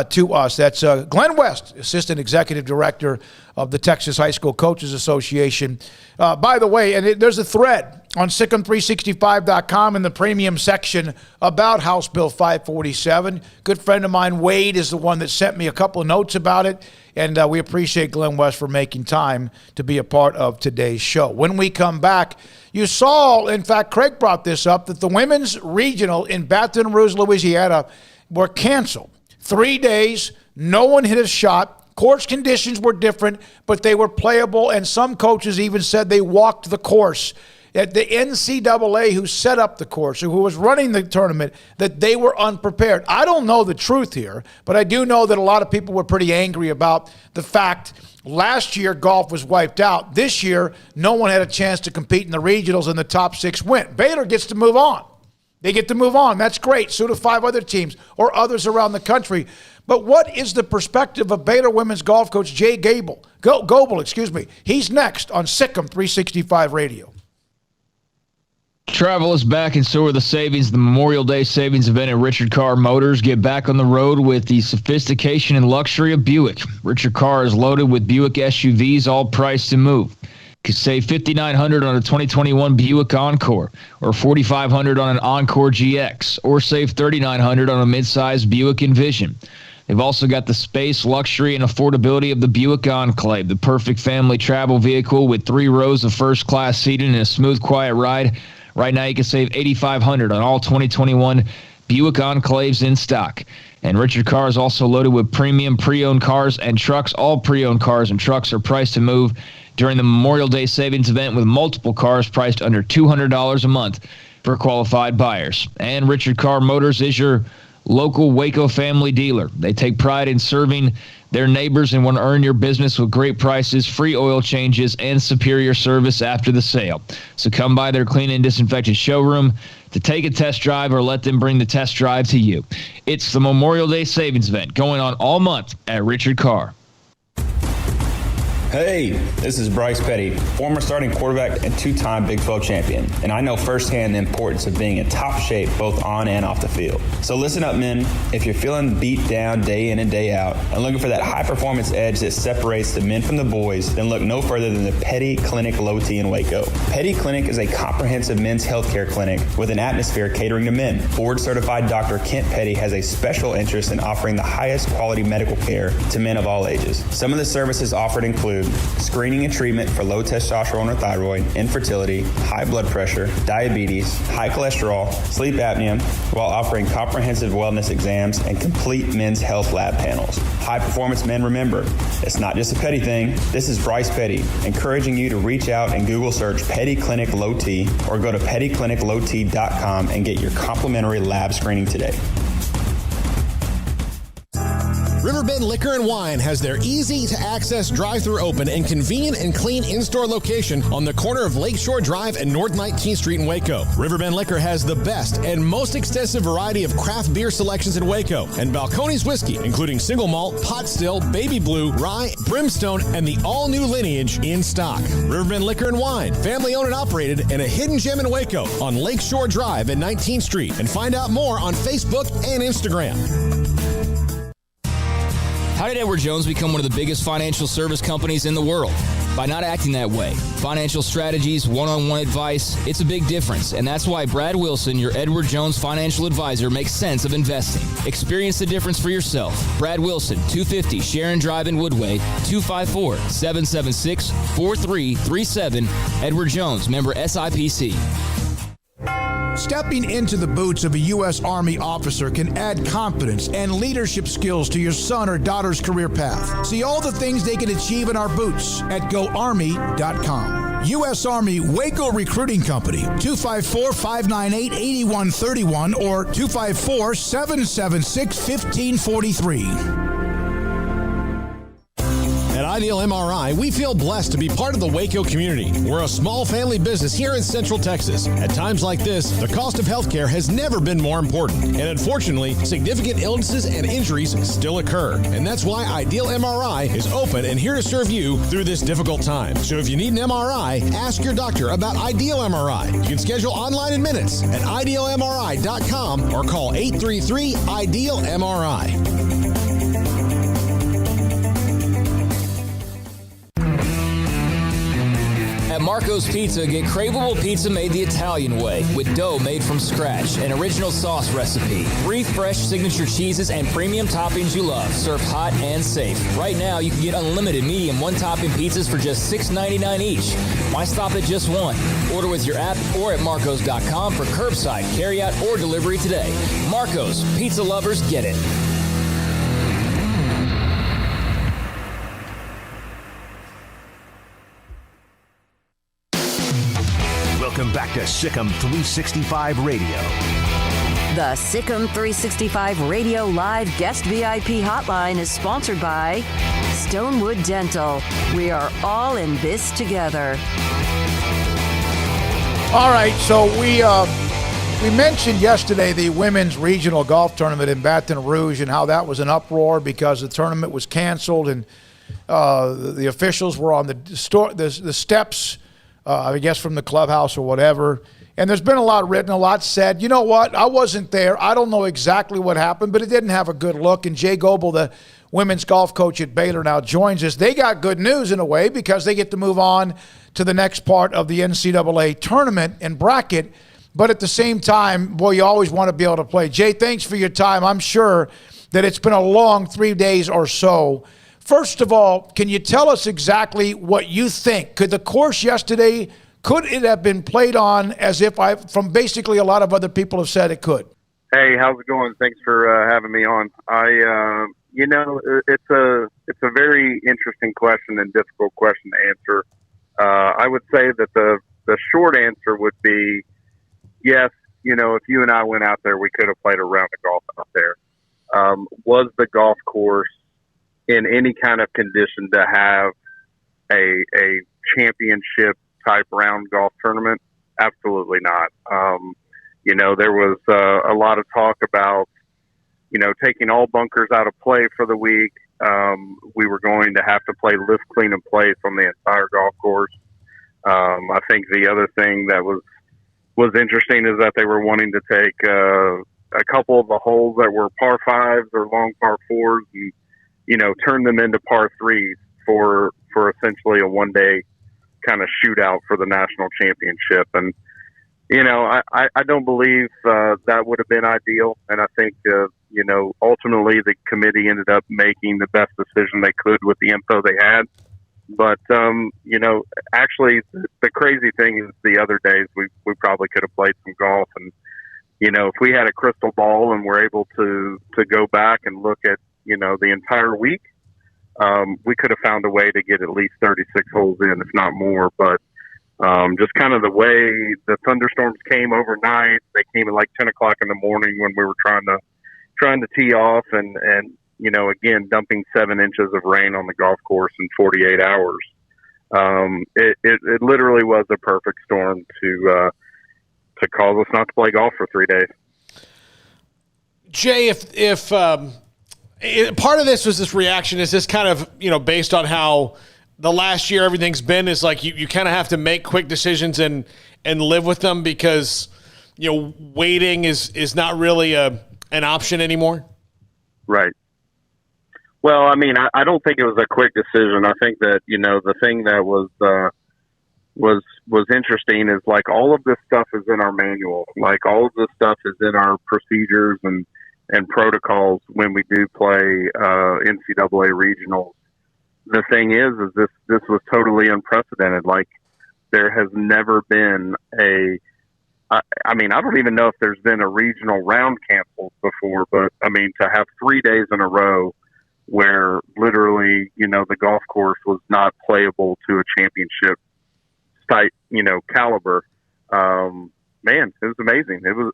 to us. That's Glenn West, Assistant Executive Director of the Texas High School Coaches Association. By the way, and there's a thread on SicEm365.com in the premium section about House Bill 547. Good friend of mine, Wade, is the one that sent me a couple of notes about it. And we appreciate Glenn West for making time to be a part of today's show. When we come back, you saw, in fact, Craig brought this up, that the women's regional in Baton Rouge, Louisiana, were canceled. 3 days, no one hit a shot. Course conditions were different, but they were playable, and some coaches even said they walked the course. At the NCAA, who set up the course, who was running the tournament, that they were unprepared. I don't know the truth here, but I do know that a lot of people were pretty angry about the fact last year golf was wiped out. This year, no one had a chance to compete in the regionals, and the top 6 went. Baylor gets to move on. They get to move on. That's great. So do 5 other teams or others around the country. But what is the perspective of Baylor women's golf coach Jay Gobbel? He's next on SicEm365 Radio. Travel is back, and so are the savings. The Memorial Day savings event at Richard Carr Motors. Get back on the road with the sophistication and luxury of Buick. Richard Carr is loaded with Buick SUVs, all priced to move. You could save $5,900 on a 2021 Buick Encore, or $4,500 on an Encore GX, or save $3,900 on a midsize Buick Envision. They've also got the space, luxury, and affordability of the Buick Enclave, the perfect family travel vehicle with 3 rows of first-class seating and a smooth, quiet ride. Right now, you can save $8,500 on all 2021 Buick Enclaves in stock. And Richard Carr is also loaded with premium pre-owned cars and trucks. All pre-owned cars and trucks are priced to move during the Memorial Day savings event, with multiple cars priced under $200 a month for qualified buyers. And Richard Carr Motors is your local Waco family dealer. They take pride in serving their neighbors and want to earn your business with great prices, free oil changes, and superior service after the sale. So come by their clean and disinfected showroom to take a test drive, or let them bring the test drive to you. It's the Memorial Day savings event going on all month at Richard Carr. Hey, this is Bryce Petty, former starting quarterback and two-time Big 12 champion, and I know firsthand the importance of being in top shape both on and off the field. So listen up, men. If you're feeling beat down day in and day out and looking for that high-performance edge that separates the men from the boys, then look no further than the Petty Clinic Low T in Waco. Petty Clinic is a comprehensive men's healthcare clinic with an atmosphere catering to men. Board-certified Dr. Kent Petty has a special interest in offering the highest quality medical care to men of all ages. Some of the services offered include screening and treatment for low testosterone or thyroid, infertility, high blood pressure, diabetes, high cholesterol, sleep apnea, while offering comprehensive wellness exams and complete men's health lab panels. High performance men, remember, it's not just a Petty thing. This is Bryce Petty, encouraging you to reach out and Google search Petty Clinic Low T or go to pettycliniclowt.com and get your complimentary lab screening today. Riverbend Liquor and Wine has their easy-to-access drive-thru open and convenient and clean in-store location on the corner of Lakeshore Drive and North 19th Street in Waco. Riverbend Liquor has the best and most extensive variety of craft beer selections in Waco, and Balcones whiskey, including single malt, pot still, baby blue, rye, brimstone, and the all-new lineage in stock. Riverbend Liquor and Wine, family-owned and operated, and a hidden gem in Waco on Lakeshore Drive and 19th Street. And find out more on Facebook and Instagram. How did Edward Jones become one of the biggest financial service companies in the world? By not acting that way. Financial strategies, one-on-one advice, it's a big difference. And that's why Brad Wilson, your Edward Jones financial advisor, makes sense of investing. Experience the difference for yourself. Brad Wilson, 250 Sharon Drive in Woodway, 254-776-4337. Edward Jones, member SIPC. Stepping into the boots of a U.S. Army officer can add confidence and leadership skills to your son or daughter's career path. See all the things they can achieve in our boots at GoArmy.com. U.S. Army Waco Recruiting Company, 254-598-8131 or 254-776-1543. At Ideal MRI, we feel blessed to be part of the Waco community. We're a small family business here in Central Texas. At times like this, the cost of healthcare has never been more important. And unfortunately, significant illnesses and injuries still occur. And that's why Ideal MRI is open and here to serve you through this difficult time. So if you need an MRI, ask your doctor about Ideal MRI. You can schedule online in minutes at idealmri.com or call 833-IDEAL-MRI. At Marco's Pizza, get craveable pizza made the Italian way with dough made from scratch, an original sauce recipe, 3 fresh signature cheeses, and premium toppings you love, served hot and safe. Right now, you can get unlimited medium one-topping pizzas for just $6.99 each. Why stop at just one? Order with your app or at marcos.com for curbside, carryout, or delivery today. Marco's, pizza lovers get it. Welcome back to SicEm365 Radio. The SicEm365 Radio Live Guest VIP Hotline is sponsored by Stonewood Dental. We are all in this together. All right, so we mentioned yesterday the women's regional golf tournament in Baton Rouge and how that was an uproar because the tournament was canceled and the officials were on the steps, I guess from the clubhouse or whatever. And there's been a lot written, a lot said. You know what? I wasn't there. I don't know exactly what happened, but it didn't have a good look. And Jay Gobbel, the women's golf coach at Baylor, now joins us. They got good news in a way because they get to move on to the next part of the NCAA tournament and bracket. But at the same time, boy, you always want to be able to play. Jay, thanks for your time. I'm sure that it's been a long 3 days or so. First of all, can you tell us exactly what you think? Could the course yesterday, could it have been played on as if from basically a lot of other people have said it could? Hey, how's it going? Thanks for having me on. It's a very interesting question and difficult question to answer. I would say that the short answer would be yes. If you and I went out there, we could have played a round of golf out there. Was the golf course in any kind of condition to have a championship type round golf tournament? Absolutely not. There was a lot of talk about, taking all bunkers out of play for the week. we were going to have to play lift, clean, and place on the entire golf course. I think the other thing that was interesting is that they were wanting to take a couple of the holes that were par fives or long par fours and, turn them into par threes for essentially a one-day kind of shootout for the national championship. And, I don't believe that would have been ideal. And I think, ultimately the committee ended up making the best decision they could with the info they had. But, actually the crazy thing is the other days we probably could have played some golf. And, if we had a crystal ball and were able to go back and look at, the entire week, we could have found a way to get at least 36 holes in, if not more. But just kind of the way the thunderstorms came overnight, they came at like 10 o'clock in the morning when we were trying to tee off and again, dumping 7 inches of rain on the golf course in 48 hours. It literally was a perfect storm to cause us not to play golf for 3 days. Jay, if part of this was this reaction, is this kind of, based on how the last year everything's been, is like you kind of have to make quick decisions and live with them because, waiting is not really an option anymore? Right. Well, I mean, I don't think it was a quick decision. I think that, the thing that was interesting is like all of this stuff is in our manual. Like all of this stuff is in our procedures and protocols when we do play NCAA regionals. The thing is this was totally unprecedented. Like there has never been I don't even know if there's been a regional round canceled before, but I mean, to have 3 days in a row where literally, the golf course was not playable to a championship type, caliber. Man, it was amazing. It was,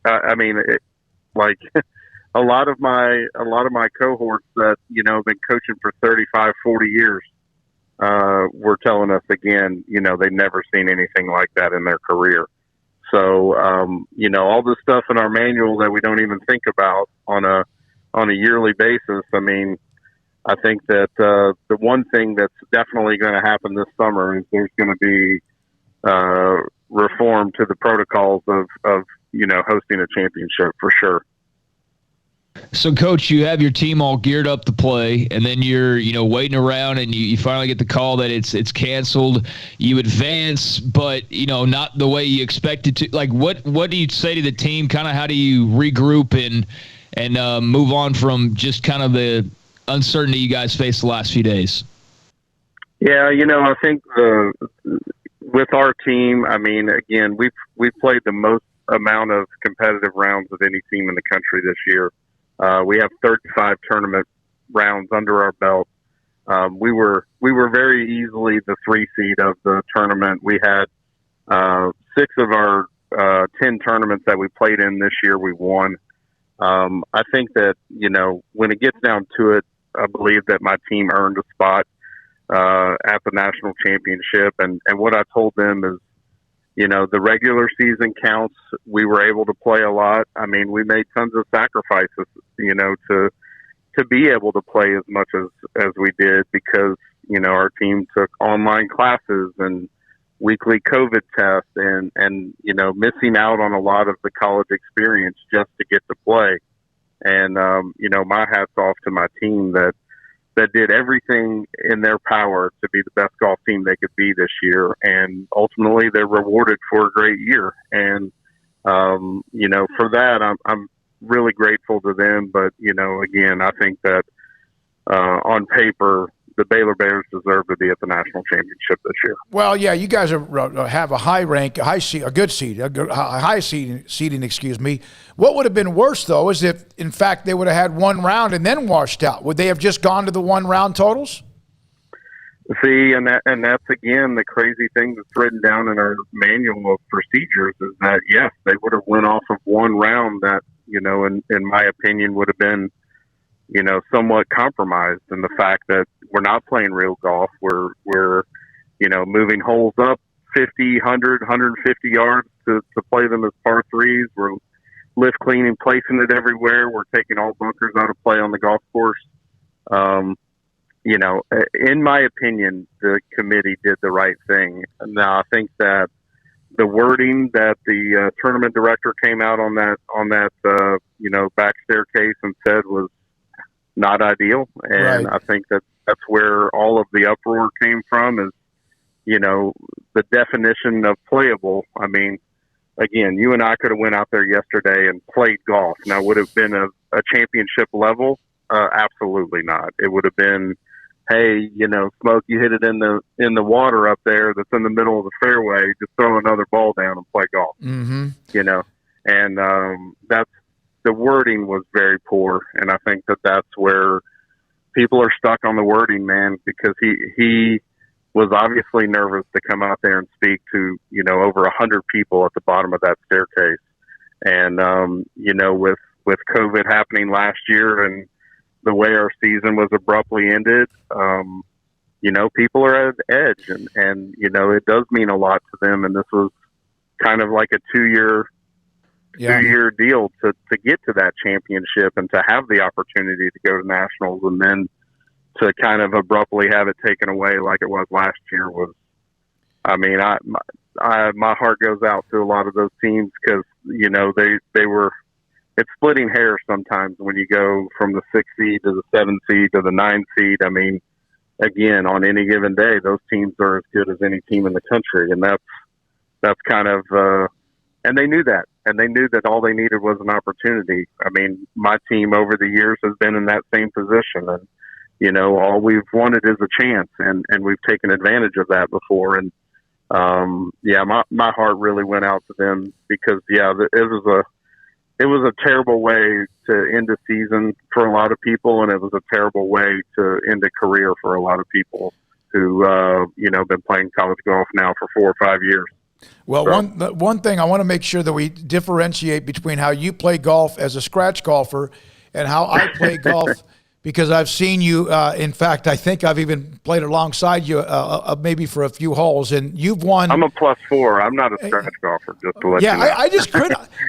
a lot of my cohorts that, have been coaching for 35, 40 years, were telling us again, they'd never seen anything like that in their career. So, all this stuff in our manual that we don't even think about on a yearly basis. I mean, I think that the one thing that's definitely going to happen this summer is there's going to be reform to the protocols of hosting a championship for sure. So, Coach, you have your team all geared up to play, and then you're, waiting around, and you finally get the call that it's canceled. You advance, but, not the way you expected to. Like, what do you say to the team? Kind of how do you regroup and move on from just kind of the uncertainty you guys faced the last few days? Yeah, I think with our team, I mean, again, we've played the most amount of competitive rounds of any team in the country this year. We have 35 tournament rounds under our belt. We were very easily the 3 seed of the tournament. We had 6 of our 10 tournaments that we played in this year, we won. I think that, when it gets down to it, I believe that my team earned a spot at the national championship. And what I told them is, the regular season counts. We were able to play a lot. I mean, we made tons of sacrifices, to be able to play as much as we did because, our team took online classes and weekly COVID tests and missing out on a lot of the college experience just to get to play. And, my hat's off to my team that did everything in their power to be the best golf team they could be this year. And ultimately they're rewarded for a great year. And, for that, I'm really grateful to them. But, again, I think that on paper, the Baylor Bears deserve to be at the national championship this year. Well, yeah, you guys have a high rank, a high seed, a good seed, a high seeding. Excuse me. What would have been worse though is if, in fact, they would have had one round and then washed out. Would they have just gone to the one round totals? See, and that's again the crazy thing that's written down in our manual of procedures is that yes, they would have went off of one round that in my opinion would have been somewhat compromised in the fact that we're not playing real golf. We're moving holes up 50, 100, 150 yards to play them as par threes. We're lift cleaning, placing it everywhere. We're taking all bunkers out of play on the golf course. in my opinion, the committee did the right thing. Now, I think that the wording that the tournament director came out on that back staircase and said was not ideal. And Right. I think that's where all of the uproar came from is, the definition of playable. I mean, again, you and I could have went out there yesterday and played golf. Now, would it have been a championship level? Absolutely not. It would have been, hey, Smoak, you hit it in the water up there that's in the middle of the fairway. Just throw another ball down and play golf. Mm-hmm. And that's the wording was very poor, and I think that's where people are stuck on the wording, man, because he was obviously nervous to come out there and speak to over 100 people at the bottom of that staircase, and with COVID happening last year and the way our season was abruptly ended, people are at edge, and it does mean a lot to them. And this was kind of like a two-year deal to get to that championship and to have the opportunity to go to nationals, and then to kind of abruptly have it taken away like it was last year was, I mean, my heart goes out to a lot of those teams because, they were, it's splitting hairs sometimes when you go from the 6th seed to the 7th seed to the 9th seed. I mean, again, on any given day, those teams are as good as any team in the country. And that's kind of, and they knew that. And they knew that all they needed was an opportunity. I mean, my team over the years has been in that same position. And, all we've wanted is a chance. And we've taken advantage of that before. And, my heart really went out to them because, it was a terrible way to end a season for a lot of people, and it was a terrible way to end a career for a lot of people who, been playing college golf now for 4 or 5 years. Well, So- one thing I want to make sure that we differentiate between how you play golf as a scratch golfer and how I play golf, because I've seen you. In fact, I think I've even played alongside you, maybe for a few holes, and you've won. I'm a +4. I'm not a scratch golfer, just to let you know.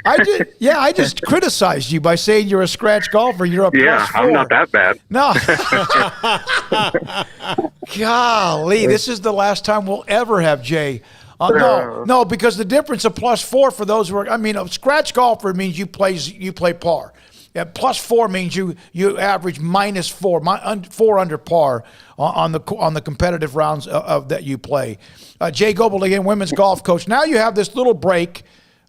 I just criticized you by saying you're a scratch golfer. You're a +4. I'm not that bad. No. Golly, this is the last time we'll ever have Jay. No, because the difference of +4 for those who are, a scratch golfer means you play par. Yeah, +4 means you average -4, 4 under par on the competitive rounds that you play. Jay Gobbel, again, women's golf coach. Now you have this little break.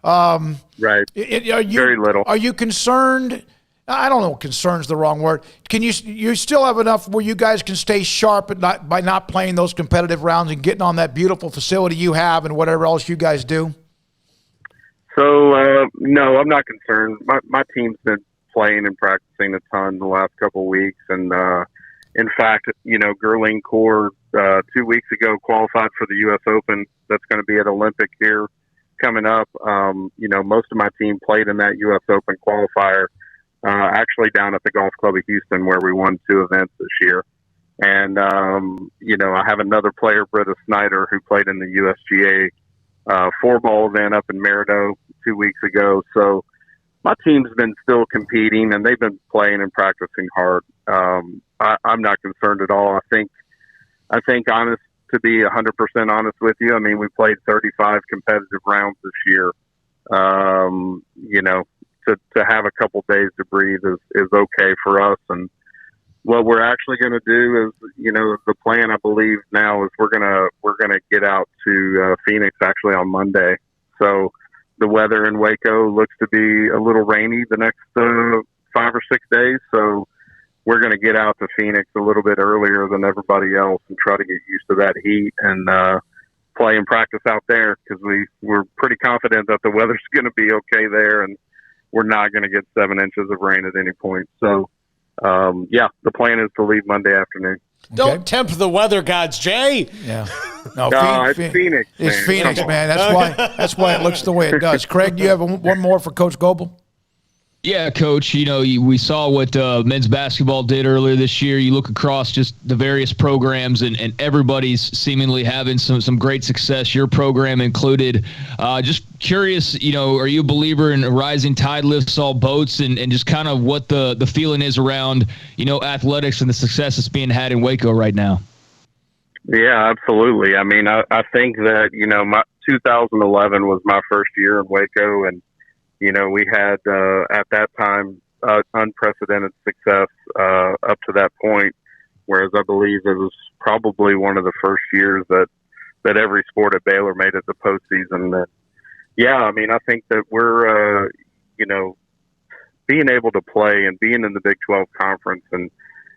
Right. Very little. Are you concerned? I don't know. Concern's the wrong word. Can you still have enough where you guys can stay sharp by not playing those competitive rounds and getting on that beautiful facility you have and whatever else you guys do? So no, I'm not concerned. My team's been playing and practicing a ton the last couple of weeks, and in fact, Gerling Core 2 weeks ago qualified for the U.S. Open. That's going to be at Olympic here coming up. Most of my team played in that U.S. Open qualifier, actually down at the Golf Club of Houston, where we won 2 events this year. And I have another player, Britta Snyder, who played in the USGA 4-ball event up in Merido 2 weeks ago. So my team's been still competing, and they've been playing and practicing hard. I'm not concerned at all. I think honest, to be 100% honest with you, I mean, we played 35 competitive rounds this year. To have a couple days to breathe is okay for us. And what we're actually going to do is, the plan, I believe now, is we're gonna get out to Phoenix actually on Monday. So the weather in Waco looks to be a little rainy the next 5 or 6 days. So we're going to get out to Phoenix a little bit earlier than everybody else and try to get used to that heat and play and practice out there, because we're pretty confident that the weather's going to be okay there, and we're not going to get 7 inches of rain at any point. So, the plan is to leave Monday afternoon. Don't tempt the weather gods, Jay. Yeah. No, it's Phoenix. It's Phoenix, man. That's why it looks the way it does. Craig, do you have one more for Coach Gobbel? Yeah, Coach, we saw what men's basketball did earlier this year. You look across just the various programs, and everybody's seemingly having some great success, your program included. Just curious, are you a believer in a rising tide lifts all boats, and just kind of what the feeling is around, athletics and the success that's being had in Waco right now? Yeah, absolutely. I mean, I think that, my 2011 was my first year in Waco, and we had, at that time, unprecedented success up to that point, whereas I believe it was probably one of the first years that every sport at Baylor made it to postseason. Yeah, I mean, I think that we're, being able to play and being in the Big 12 Conference and,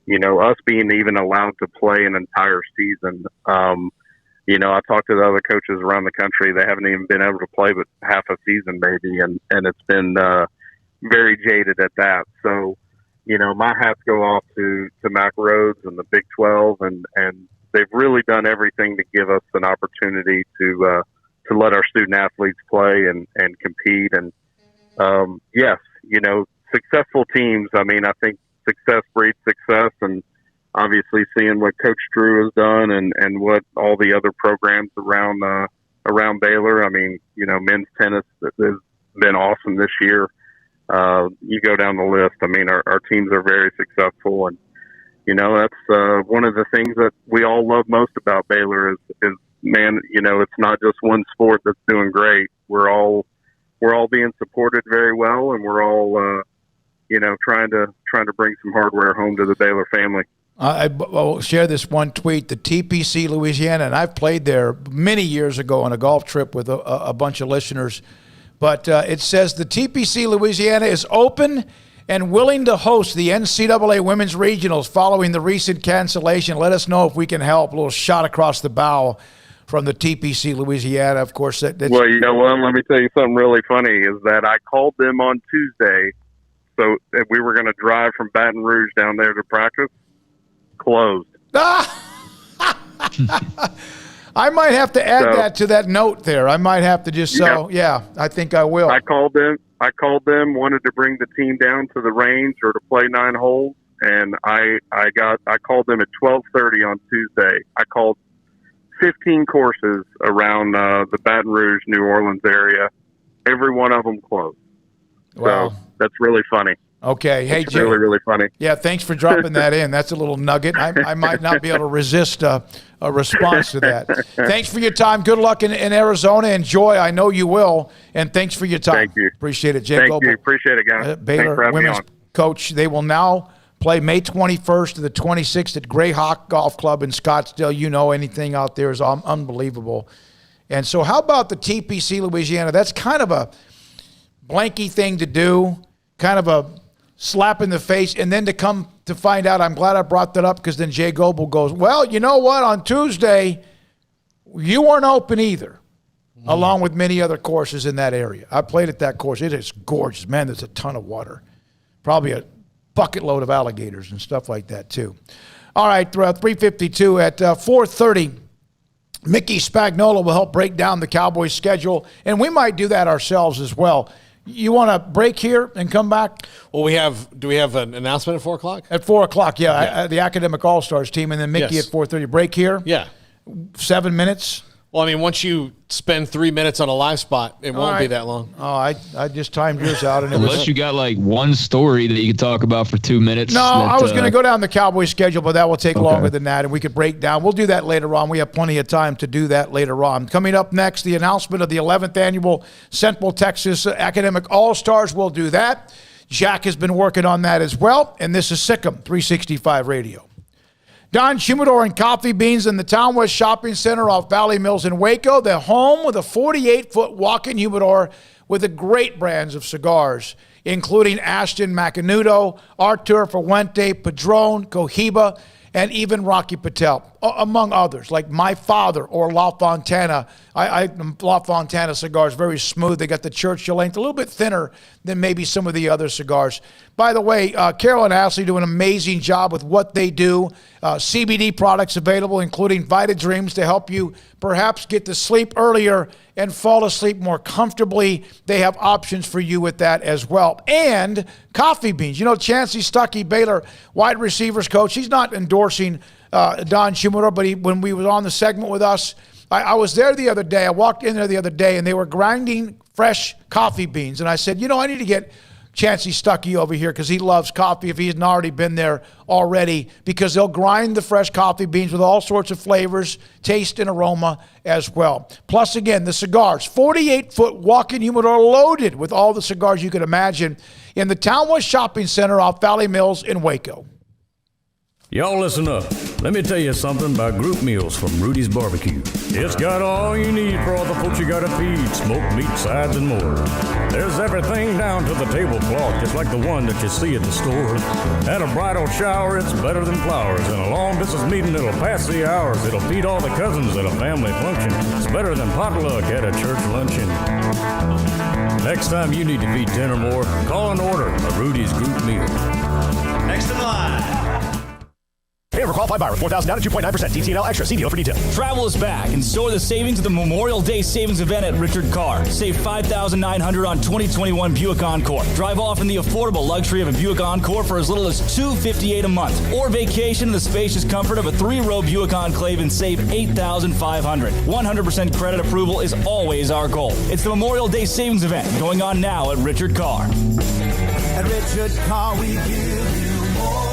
us being even allowed to play an entire season. I talked to the other coaches around the country. They haven't even been able to play but half a season maybe, and it's been very jaded at that. So, my hats go off to Mac Rhodes and the Big 12, and they've really done everything to give us an opportunity to let our student athletes play and compete. And yes, successful teams. I mean, I think success breeds success, and obviously seeing what Coach Drew has done and what all the other programs around Baylor. I mean, men's tennis has been awesome this year. You go down the list. I mean, our teams are very successful, and that's one of the things that we all love most about Baylor is man, it's not just one sport that's doing great. We're all being supported very well, and we're all trying to bring some hardware home to the Baylor family. I will share this one tweet. The TPC Louisiana, and I've played there many years ago on a golf trip with a bunch of listeners, but it says the TPC Louisiana is open and willing to host the NCAA Women's Regionals following the recent cancellation. Let us know if we can help. A little shot across the bow from the TPC Louisiana. Of course, well, you know what? Let me tell you something really funny is that I called them on Tuesday, so that we were going to drive from Baton Rouge down there to practice. Closed. I might have to add that to that note there. I might have to just I think I will. I called them, wanted to bring the team down to the range or to play 9 holes, and I called them at 12:30 on Tuesday. I called 15 courses around the Baton Rouge, New Orleans area. Every one of them closed. Wow. So that's really funny. Okay. Hey, Jay. Really, really funny. Yeah, thanks for dropping that in. That's a little nugget. I might not be able to resist a response to that. Thanks for your time. Good luck in Arizona. Enjoy. I know you will. And thanks for your time. Thank you. Appreciate it, Jay Thank Gobbel. you. Appreciate it, guys. Baylor women's coach. They will now play May 21st to the 26th at Greyhawk Golf Club in Scottsdale. Anything out there is unbelievable. And so how about the TPC Louisiana? That's kind of a blanky thing to do, kind of a slap in the face, and then to come to find out, I'm glad I brought that up because then Jay Gobbel goes, well, you know what? On Tuesday, you weren't open either, along with many other courses in that area. I played at that course. It is gorgeous. Man, there's a ton of water. Probably a bucket load of alligators and stuff like that, too. All right, 3:52 at 4:30. Mickey Spagnola will help break down the Cowboys schedule, and we might do that ourselves as well. You want to break here and come back? Well, do we have an announcement at 4 o'clock? At 4 o'clock, yeah. The Academic All-Stars team, and then Mickey at 4:30. Break here? Yeah. 7 minutes? Well, I mean, once you spend 3 minutes on a live spot, it won't be that long. Oh, I just timed yours out. And Unless you got like one story that you could talk about for 2 minutes. No, I was going to go down the Cowboys schedule, but that will take longer than that, and we could break down. We'll do that later on. We have plenty of time to do that later on. Coming up next, the announcement of the 11th Annual Central Texas Academic All-Stars. We'll do that. Jack has been working on that as well, and this is SicEm365 Radio. Don's Humidor and Coffee Beans in the Town West Shopping Center off Valley Mills in Waco. They're home with a 48-foot walk-in humidor with the great brands of cigars, including Ashton Macanudo, Artur Fuente, Padron, Cohiba, and even Rocky Patel, among others, like my father or La Fontana. La Fontana cigars, very smooth. They got the Churchill length, a little bit thinner than maybe some of the other cigars. By the way, Carol and Ashley do an amazing job with what they do. CBD products available, including Vita Dreams, to help you perhaps get to sleep earlier and fall asleep more comfortably. They have options for you with that as well. And coffee beans. You know, Chancey Stuckey, Baylor wide receivers coach, he's not endorsing Don Shimura, but when we was on the segment with us, I was there the other day. I walked in there the other day, and they were grinding fresh coffee beans. And I said, you know, I need to get Chancey Stuckey over here because he loves coffee if he hasn't already been there already, because they'll grind the fresh coffee beans with all sorts of flavors, taste, and aroma as well. Plus, again, the cigars, 48-foot walk-in humidor loaded with all the cigars you could imagine in the Town West Shopping Center off Valley Mills in Waco. Y'all listen up. Let me tell you something about group meals from Rudy's Barbecue. It's got all you need for all the folks you gotta feed, smoked meat, sides, and more. There's everything down to the tablecloth, just like the one that you see at the store. At a bridal shower, it's better than flowers. In a long-distance meeting, it'll pass the hours. It'll feed all the cousins at a family function. It's better than potluck at a church luncheon. Next time you need to feed 10 or more, call and order a Rudy's group meal. Next in line. Pay over qualified buyer with $4,000 down at 2.9% DTNL extra. See deal for detail. Travel is back, and so are the savings of the Memorial Day Savings Event at Richard Carr. Save $5,900 on 2021 Buick Encore. Drive off in the affordable luxury of a Buick Encore for as little as $258 a month. Or vacation in the spacious comfort of a 3-row Buick Enclave and save $8,500. 100% credit approval is always our goal. It's the Memorial Day Savings Event going on now at Richard Carr. At Richard Carr, we give you more.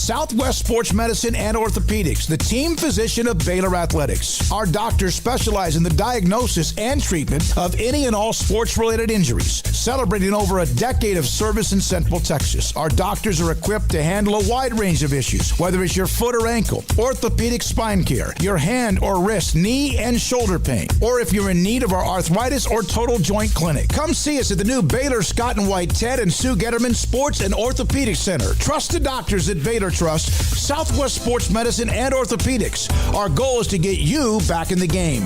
Southwest Sports Medicine and Orthopedics, the team physician of Baylor Athletics. Our doctors specialize in the diagnosis and treatment of any and all sports-related injuries. Celebrating over a decade of service in Central Texas, our doctors are equipped to handle a wide range of issues, whether it's your foot or ankle, orthopedic spine care, your hand or wrist, knee and shoulder pain, or if you're in need of our arthritis or total joint clinic. Come see us at the new Baylor Scott and White Ted and Sue Getterman Sports and Orthopedic Center. Trusted doctors at Baylor Trust, Southwest Sports Medicine and Orthopedics. Our goal is to get you back in the game.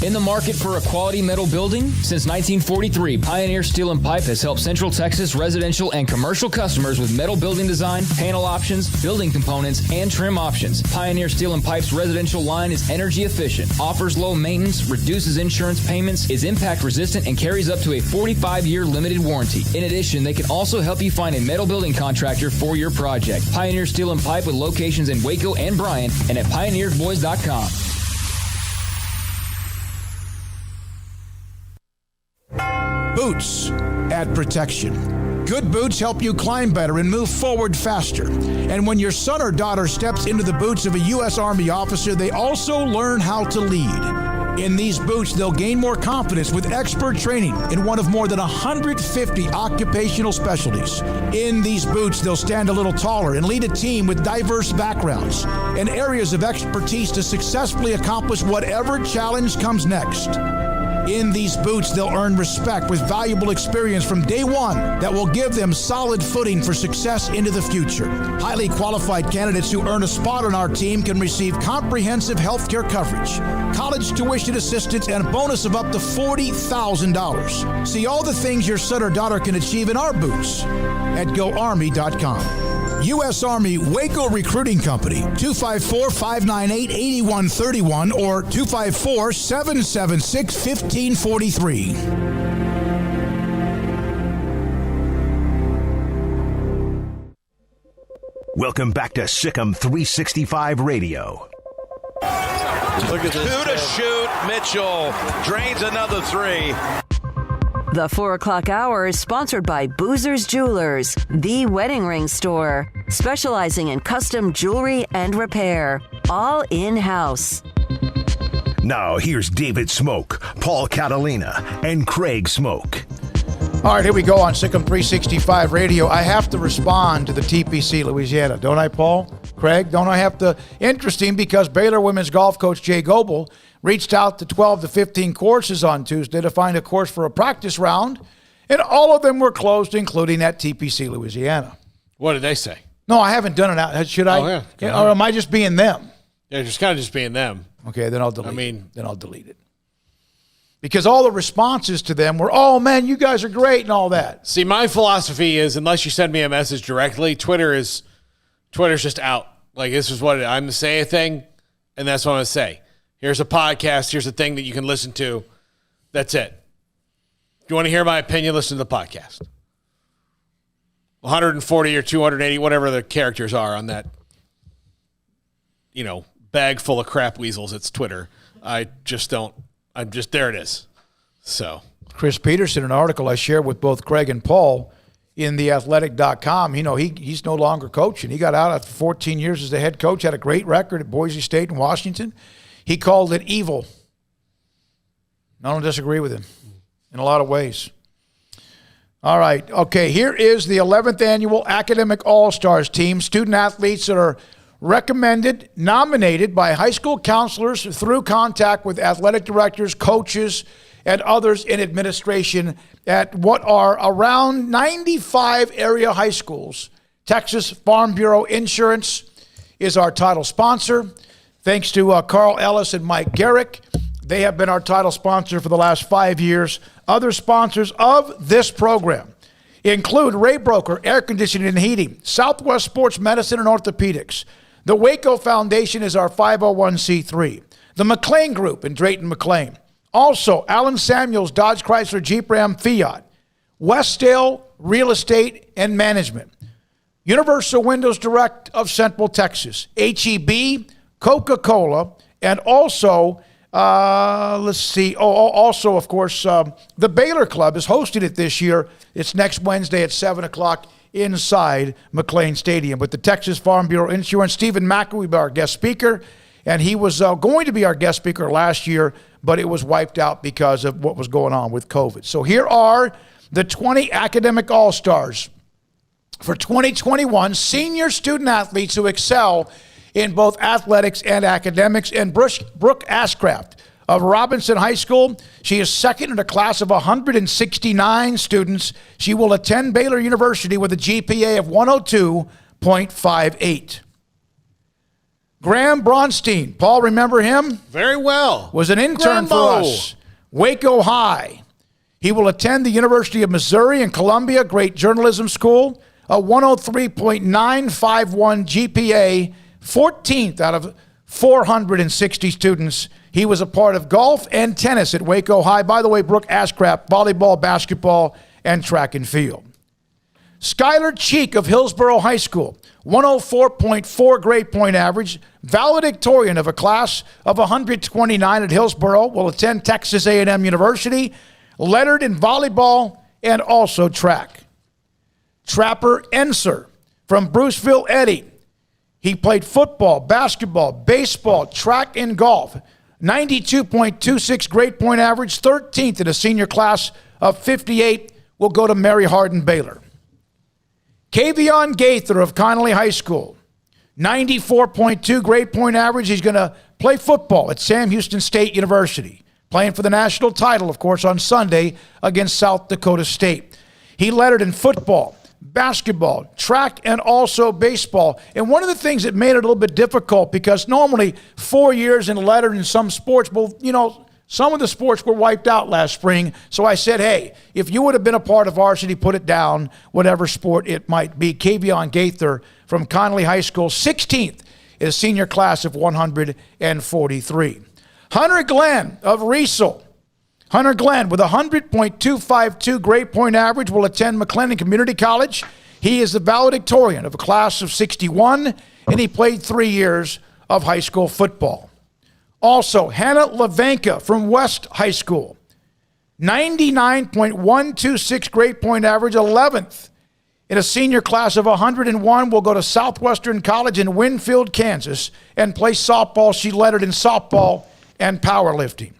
In the market for a quality metal building? Since 1943, Pioneer Steel and Pipe has helped Central Texas residential and commercial customers with metal building design, panel options, building components, and trim options. Pioneer Steel and Pipe's residential line is energy efficient, offers low maintenance, reduces insurance payments, is impact resistant, and carries up to a 45-year limited warranty. In addition, they can also help you find a metal building contractor for your project. Pioneer Steel and Pipe with locations in Waco and Bryan and at pioneersboys.com. Boots add protection. Good boots help you climb better and move forward faster. And when your son or daughter steps into the boots of a U.S. Army officer, they also learn how to lead. In these boots, they'll gain more confidence with expert training in one of more than 150 occupational specialties. In these boots, they'll stand a little taller and lead a team with diverse backgrounds and areas of expertise to successfully accomplish whatever challenge comes next. In these boots, they'll earn respect with valuable experience from day one that will give them solid footing for success into the future. Highly qualified candidates who earn a spot on our team can receive comprehensive health care coverage, college tuition assistance, and a bonus of up to $40,000. See all the things your son or daughter can achieve in our boots at GoArmy.com. U.S. Army Waco Recruiting Company, 254-598-8131 or 254-776-1543. Welcome back to SicEm365 Radio. Look at this. 2 to shoot. Mitchell drains another 3. The 4 o'clock hour is sponsored by Boozer's Jewelers, the wedding ring store, specializing in custom jewelry and repair, all in-house. Now here's David Smoak, Paul Catalina, and Craig Smoak. All right, here we go on SicEm365 Radio. I have to respond to the TPC Louisiana, don't I, Paul? Craig, don't I have to? Interesting, because Baylor women's golf coach Jay Gobbel reached out to 12 to 15 courses on Tuesday to find a course for a practice round And all of them were closed, including at TPC Louisiana. What did they say? No, I haven't done it out. Should I? Oh, yeah. Or am I just being them? Yeah, just kind of just being them. Okay, then I'll delete it. Then I'll delete it. Because all the responses to them were, oh, man, you guys are great and all that. See, my philosophy is unless you send me a message directly, Twitter's just out. Like, this is what I'm going to say a thing, and that's what I'm going to say. Here's a podcast. Here's a thing that you can listen to. That's it. If you want to hear my opinion, listen to the podcast. 140 or 280, whatever the characters are on that, bag full of crap weasels. It's Twitter. There it is. So Chris Peterson, an article I shared with both Craig and Paul in theathletic.com, he's no longer coaching. He got out after 14 years as the head coach, had a great record at Boise State and Washington. He called it evil. I don't disagree with him in a lot of ways. All right. Okay, here is the 11th annual Academic All-Stars team. Student athletes that are recommended, nominated by high school counselors through contact with athletic directors, coaches, and others in administration at what are around 95 area high schools. Texas Farm Bureau Insurance is our title sponsor. Thanks to Carl Ellis and Mike Garrick. They have been our title sponsor for the last 5 years. Other sponsors of this program include Ray Broker, Air Conditioning and Heating, Southwest Sports Medicine and Orthopedics. The Waco Foundation is our 501c3. The McLean Group in Drayton McLean. Also, Alan Samuels, Dodge Chrysler Jeep Ram Fiat. Westdale Real Estate and Management. Universal Windows Direct of Central Texas. HEB, Coca-Cola, and also... Also, of course, the Baylor Club is hosting it this year. It's next Wednesday at 7 o'clock inside McLean Stadium. With the Texas Farm Bureau Insurance, Stephen Macker will be our guest speaker. And he was going to be our guest speaker last year, but it was wiped out because of what was going on with COVID. So here are the 20 academic all-stars for 2021, senior student athletes who excel in both athletics and academics. And Brooke Ashcraft of Robinson High School, she is second in a class of 169 students. She will attend Baylor University with a GPA of 102.58. Graham Bronstein, Paul, remember him? Very well. Was an intern for us. Waco High. He will attend the University of Missouri and Columbia, great journalism school, a 103.951 GPA, 14th out of 460 students. He was a part of golf and tennis at Waco High. By the way, Brooke Ashcraft, volleyball, basketball, and track and field. Skylar Cheek of Hillsborough High School, 104.4 grade point average, valedictorian of a class of 129 at Hillsborough, will attend Texas A&M University, lettered in volleyball and also track. Trapper Enser from Bruceville Eddy. He played football, basketball, baseball, track, and golf. 92.26 grade point average, 13th in a senior class of 58, will go to Mary Hardin Baylor. Kavion Gaither of Connolly High School, 94.2 grade point average. He's going to play football at Sam Houston State University, playing for the national title, of course, on Sunday against South Dakota State. He lettered in football, basketball, track, and also baseball. And one of the things that made it a little bit difficult, because normally 4 years in lettered in some sports, well, some of the sports were wiped out last spring. So I said, hey, if you would have been a part of varsity, put it down, whatever sport it might be. Kavion Gaither from Connolly High School, 16th in a senior class of 143. Hunter Glenn of Riesel. Hunter Glenn, with a 100.252 grade point average, will attend McLennan Community College. He is the valedictorian of a class of 61, and he played 3 years of high school football. Also, Hannah Levanka from West High School, 99.126 grade point average, 11th in a senior class of 101, will go to Southwestern College in Winfield, Kansas, and play softball. She lettered in softball and powerlifting.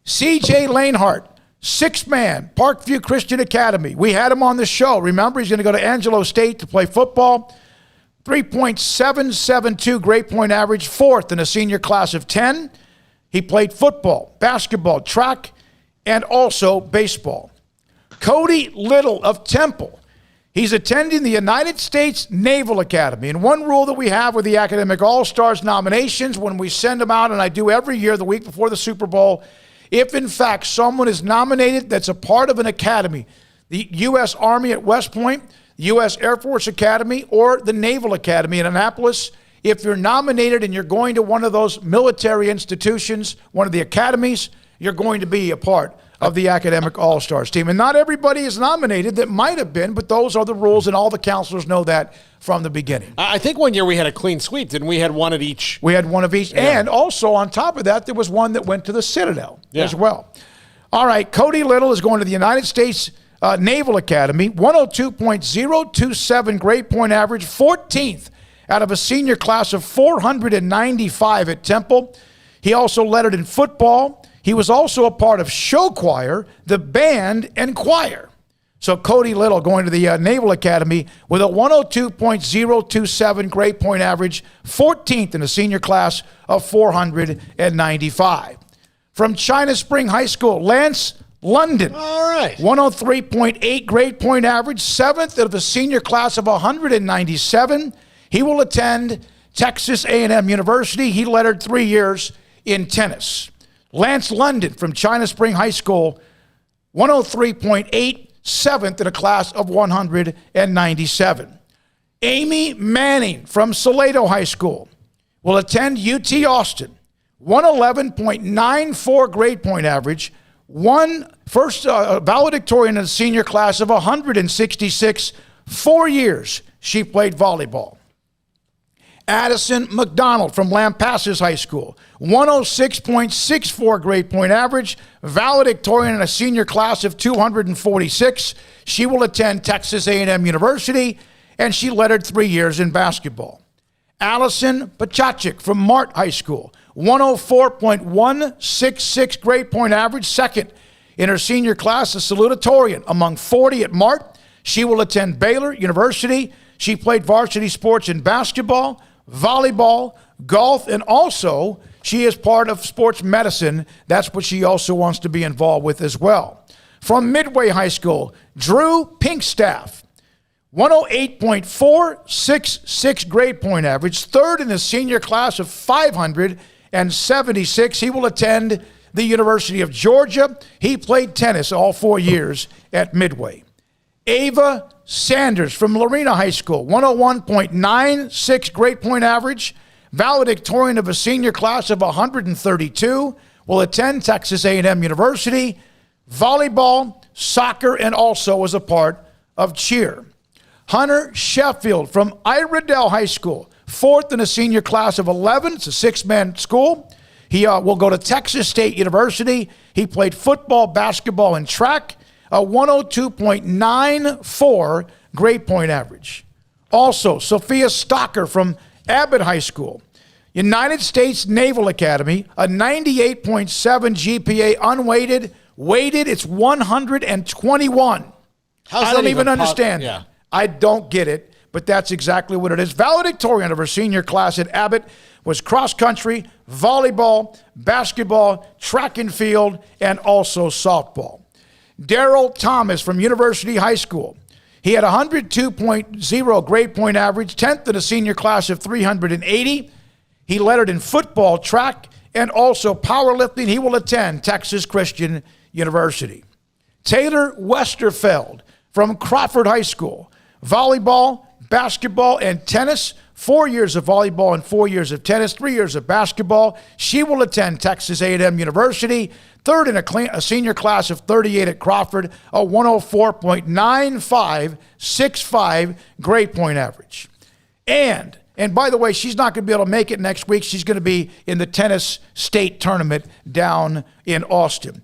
C.J. Lanehart, six-man, Parkview Christian Academy. We had him on the show. Remember, he's going to go to Angelo State to play football. 3.772 grade point average, 4th in a senior class of 10. He played football, basketball, track, and also baseball. Cody Little of Temple. He's attending the United States Naval Academy. And one rule that we have with the Academic All-Stars nominations, when we send them out, and I do every year the week before the Super Bowl, if in fact someone is nominated that's a part of an academy, the U.S. Army at West Point, the U.S. Air Force Academy, or the Naval Academy in Annapolis, if you're nominated and you're going to one of those military institutions, one of the academies, you're going to be a part of the Academic All-Stars team. And not everybody is nominated that might have been, but those are the rules, and all the counselors know that from the beginning. I think one year we had a clean sweep, didn't we? Had one at each. We had one of each. Yeah. And also on top of that, there was one that went to the Citadel as well. All right, Cody Little is going to the United States Naval Academy, 102.027 grade point average, 14th out of a senior class of 495 at Temple. He also lettered in football. He was also a part of show choir, the band, and choir. So Cody Little going to the Naval Academy with a 102.027 grade point average, 14th in a senior class of 495. From China Spring High School, Lance London. All right. 103.8 grade point average, 7th of a senior class of 197. He will attend Texas A&M University. He lettered 3 years in tennis. Lance London from China Spring High School, 103.8, 7th in a class of 197. Amy Manning from Salado High School will attend UT Austin, 111.94 grade point average, first valedictorian in a senior class of 166, 4 years she played volleyball. Addison McDonald from Lampasas High School, 106.64 grade point average, valedictorian in a senior class of 246. She will attend Texas A&M University, and she lettered 3 years in basketball. Allison Pachachik from Mart High School, 104.166 grade point average, 2nd in her senior class, a salutatorian among 40 at Mart. She will attend Baylor University. She played varsity sports in basketball, volleyball, golf, and also she is part of sports medicine. That's what she also wants to be involved with as well. From Midway High School, Drew Pinkstaff, 108.466 grade point average, 3rd in the senior class of 576. He will attend the University of Georgia. He played tennis all 4 years at Midway. Ava Sanders from Lorena High School, 101.96 grade point average, valedictorian of a senior class of 132, will attend Texas A&M University, volleyball, soccer, and also was a part of cheer. Hunter Sheffield from Iredell High School, 4th in a senior class of 11. It's a 6-man school. He will go to Texas State University. He played football, basketball, and track. A 102.94 grade point average. Also, Sophia Stocker from Abbott High School, United States Naval Academy, a 98.7 GPA unweighted. Weighted, it's 121. I don't even understand. Yeah. I don't get it, but that's exactly what it is. Valedictorian of her senior class at Abbott was cross country, volleyball, basketball, track and field, and also softball. Daryl Thomas from University High School. He had 102.0 grade point average, 10th in a senior class of 380. He lettered in football, track, and also powerlifting. He will attend Texas Christian University. Taylor Westerfeld from Crawford High School. Volleyball, basketball, and tennis. 4 years of volleyball and 4 years of tennis, 3 years of basketball. She will attend Texas A&M University. 3rd in a senior class of 38 at Crawford, a 104.9565 grade point average. And by the way, she's not going to be able to make it next week. She's going to be in the tennis state tournament down in Austin.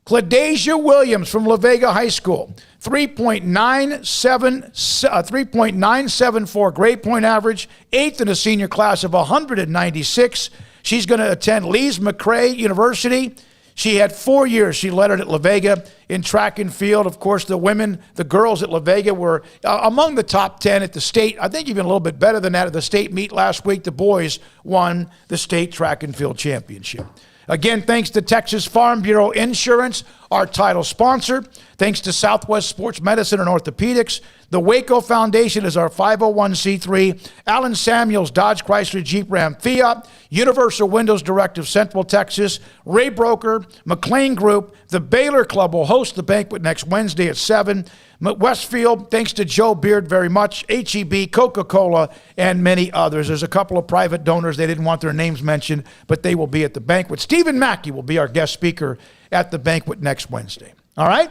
Cladasia Williams from La Vega High School, 3.974 grade point average, 8th in a senior class of 196. She's going to attend Lees McRae University. She had 4 years. She lettered at La Vega, in track and field. Of course, the girls at La Vega were among the top 10 at the state. I think even a little bit better than that at the state meet last week. The boys won the state track and field championship. Again, thanks to Texas Farm Bureau Insurance, our title sponsor. Thanks to Southwest Sports Medicine and Orthopedics. The Waco Foundation is our 501c3. Allen Samuels, Dodge Chrysler Jeep Ram Fiat. Universal Windows Direct of Central Texas. Ray Broker, McLean Group. The Baylor Club will host the banquet next Wednesday at 7. Westfield, thanks to Joe Beard very much, HEB, Coca-Cola, and many others. There's a couple of private donors. They didn't want their names mentioned, but they will be at the banquet. Stephen Mackey will be our guest speaker at the banquet next Wednesday. All right?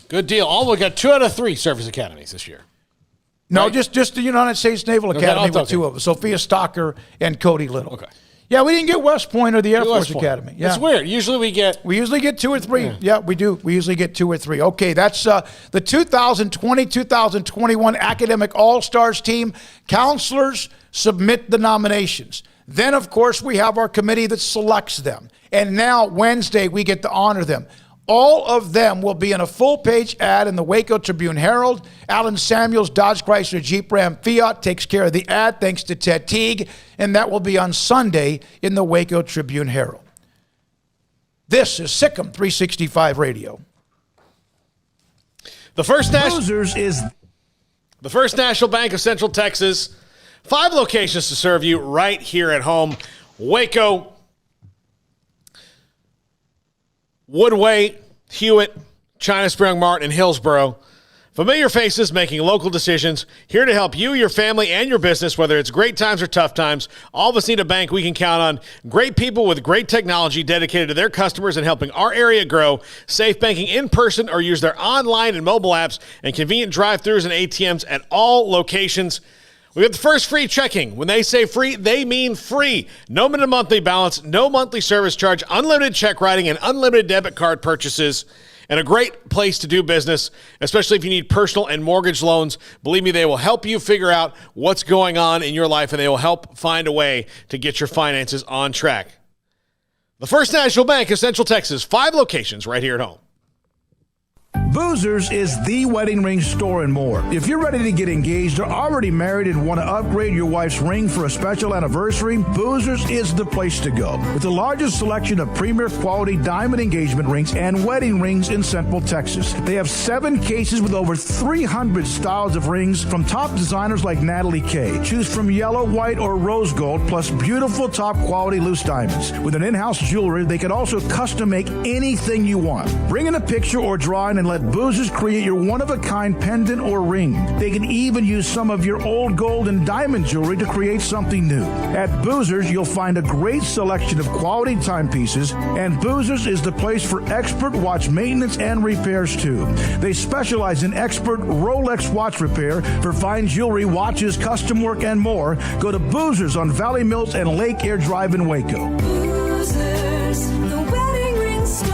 Good deal. We got 2 out of 3 service academies this year. No, right? just the United States Naval Academy with 2 of them, Sophia Stocker and Cody Little. Okay. Yeah, we didn't get West Point or the Air Force Academy. Yeah. It's weird. Usually we get 2 or 3. Yeah, we do. We usually get 2 or 3. Okay, that's the 2020-2021 Academic All-Stars team. Counselors submit the nominations. Then, of course, we have our committee that selects them. And now, Wednesday, we get to honor them. All of them will be in a full-page ad in the Waco Tribune-Herald. Allen Samuels, Dodge Chrysler Jeep Ram Fiat takes care of the ad, thanks to Ted Teague, and that will be on Sunday in the Waco Tribune-Herald. This is SicEm365 Radio. The First National Bank of Central Texas. 5 locations to serve you right here at home. Waco, Woodway, Hewitt, China Spring Mart, and Hillsboro. Familiar faces making local decisions, here to help you, your family, and your business, whether it's great times or tough times. All of us need a bank we can count on. Great people with great technology dedicated to their customers and helping our area grow. Safe banking in person or use their online and mobile apps and convenient drive-thrus and ATMs at all locations. We have the first free checking. When they say free, they mean free. No minimum monthly balance, no monthly service charge, unlimited check writing, and unlimited debit card purchases. And a great place to do business, especially if you need personal and mortgage loans. Believe me, they will help you figure out what's going on in your life, and they will help find a way to get your finances on track. The First National Bank of Central Texas, 5 locations right here at home. Boozers is the wedding ring store and more. If you're ready to get engaged or already married and want to upgrade your wife's ring for a special anniversary, Boozers is the place to go. With the largest selection of premier quality diamond engagement rings and wedding rings in Central Texas. They have 7 cases with over 300 styles of rings from top designers like Natalie Kay. Choose from yellow, white, or rose gold, plus beautiful top quality loose diamonds. With an in-house jeweler, they can also custom make anything you want. Bring in a picture or drawing and let Boozers create your one-of-a-kind pendant or ring. They can even use some of your old gold and diamond jewelry to create something new. At Boozers, you'll find a great selection of quality timepieces, and Boozers is the place for expert watch maintenance and repairs, too. They specialize in expert Rolex watch repair for fine jewelry, watches, custom work, and more. Go to Boozers on Valley Mills and Lake Air Drive in Waco. Boozers, the wedding ring store.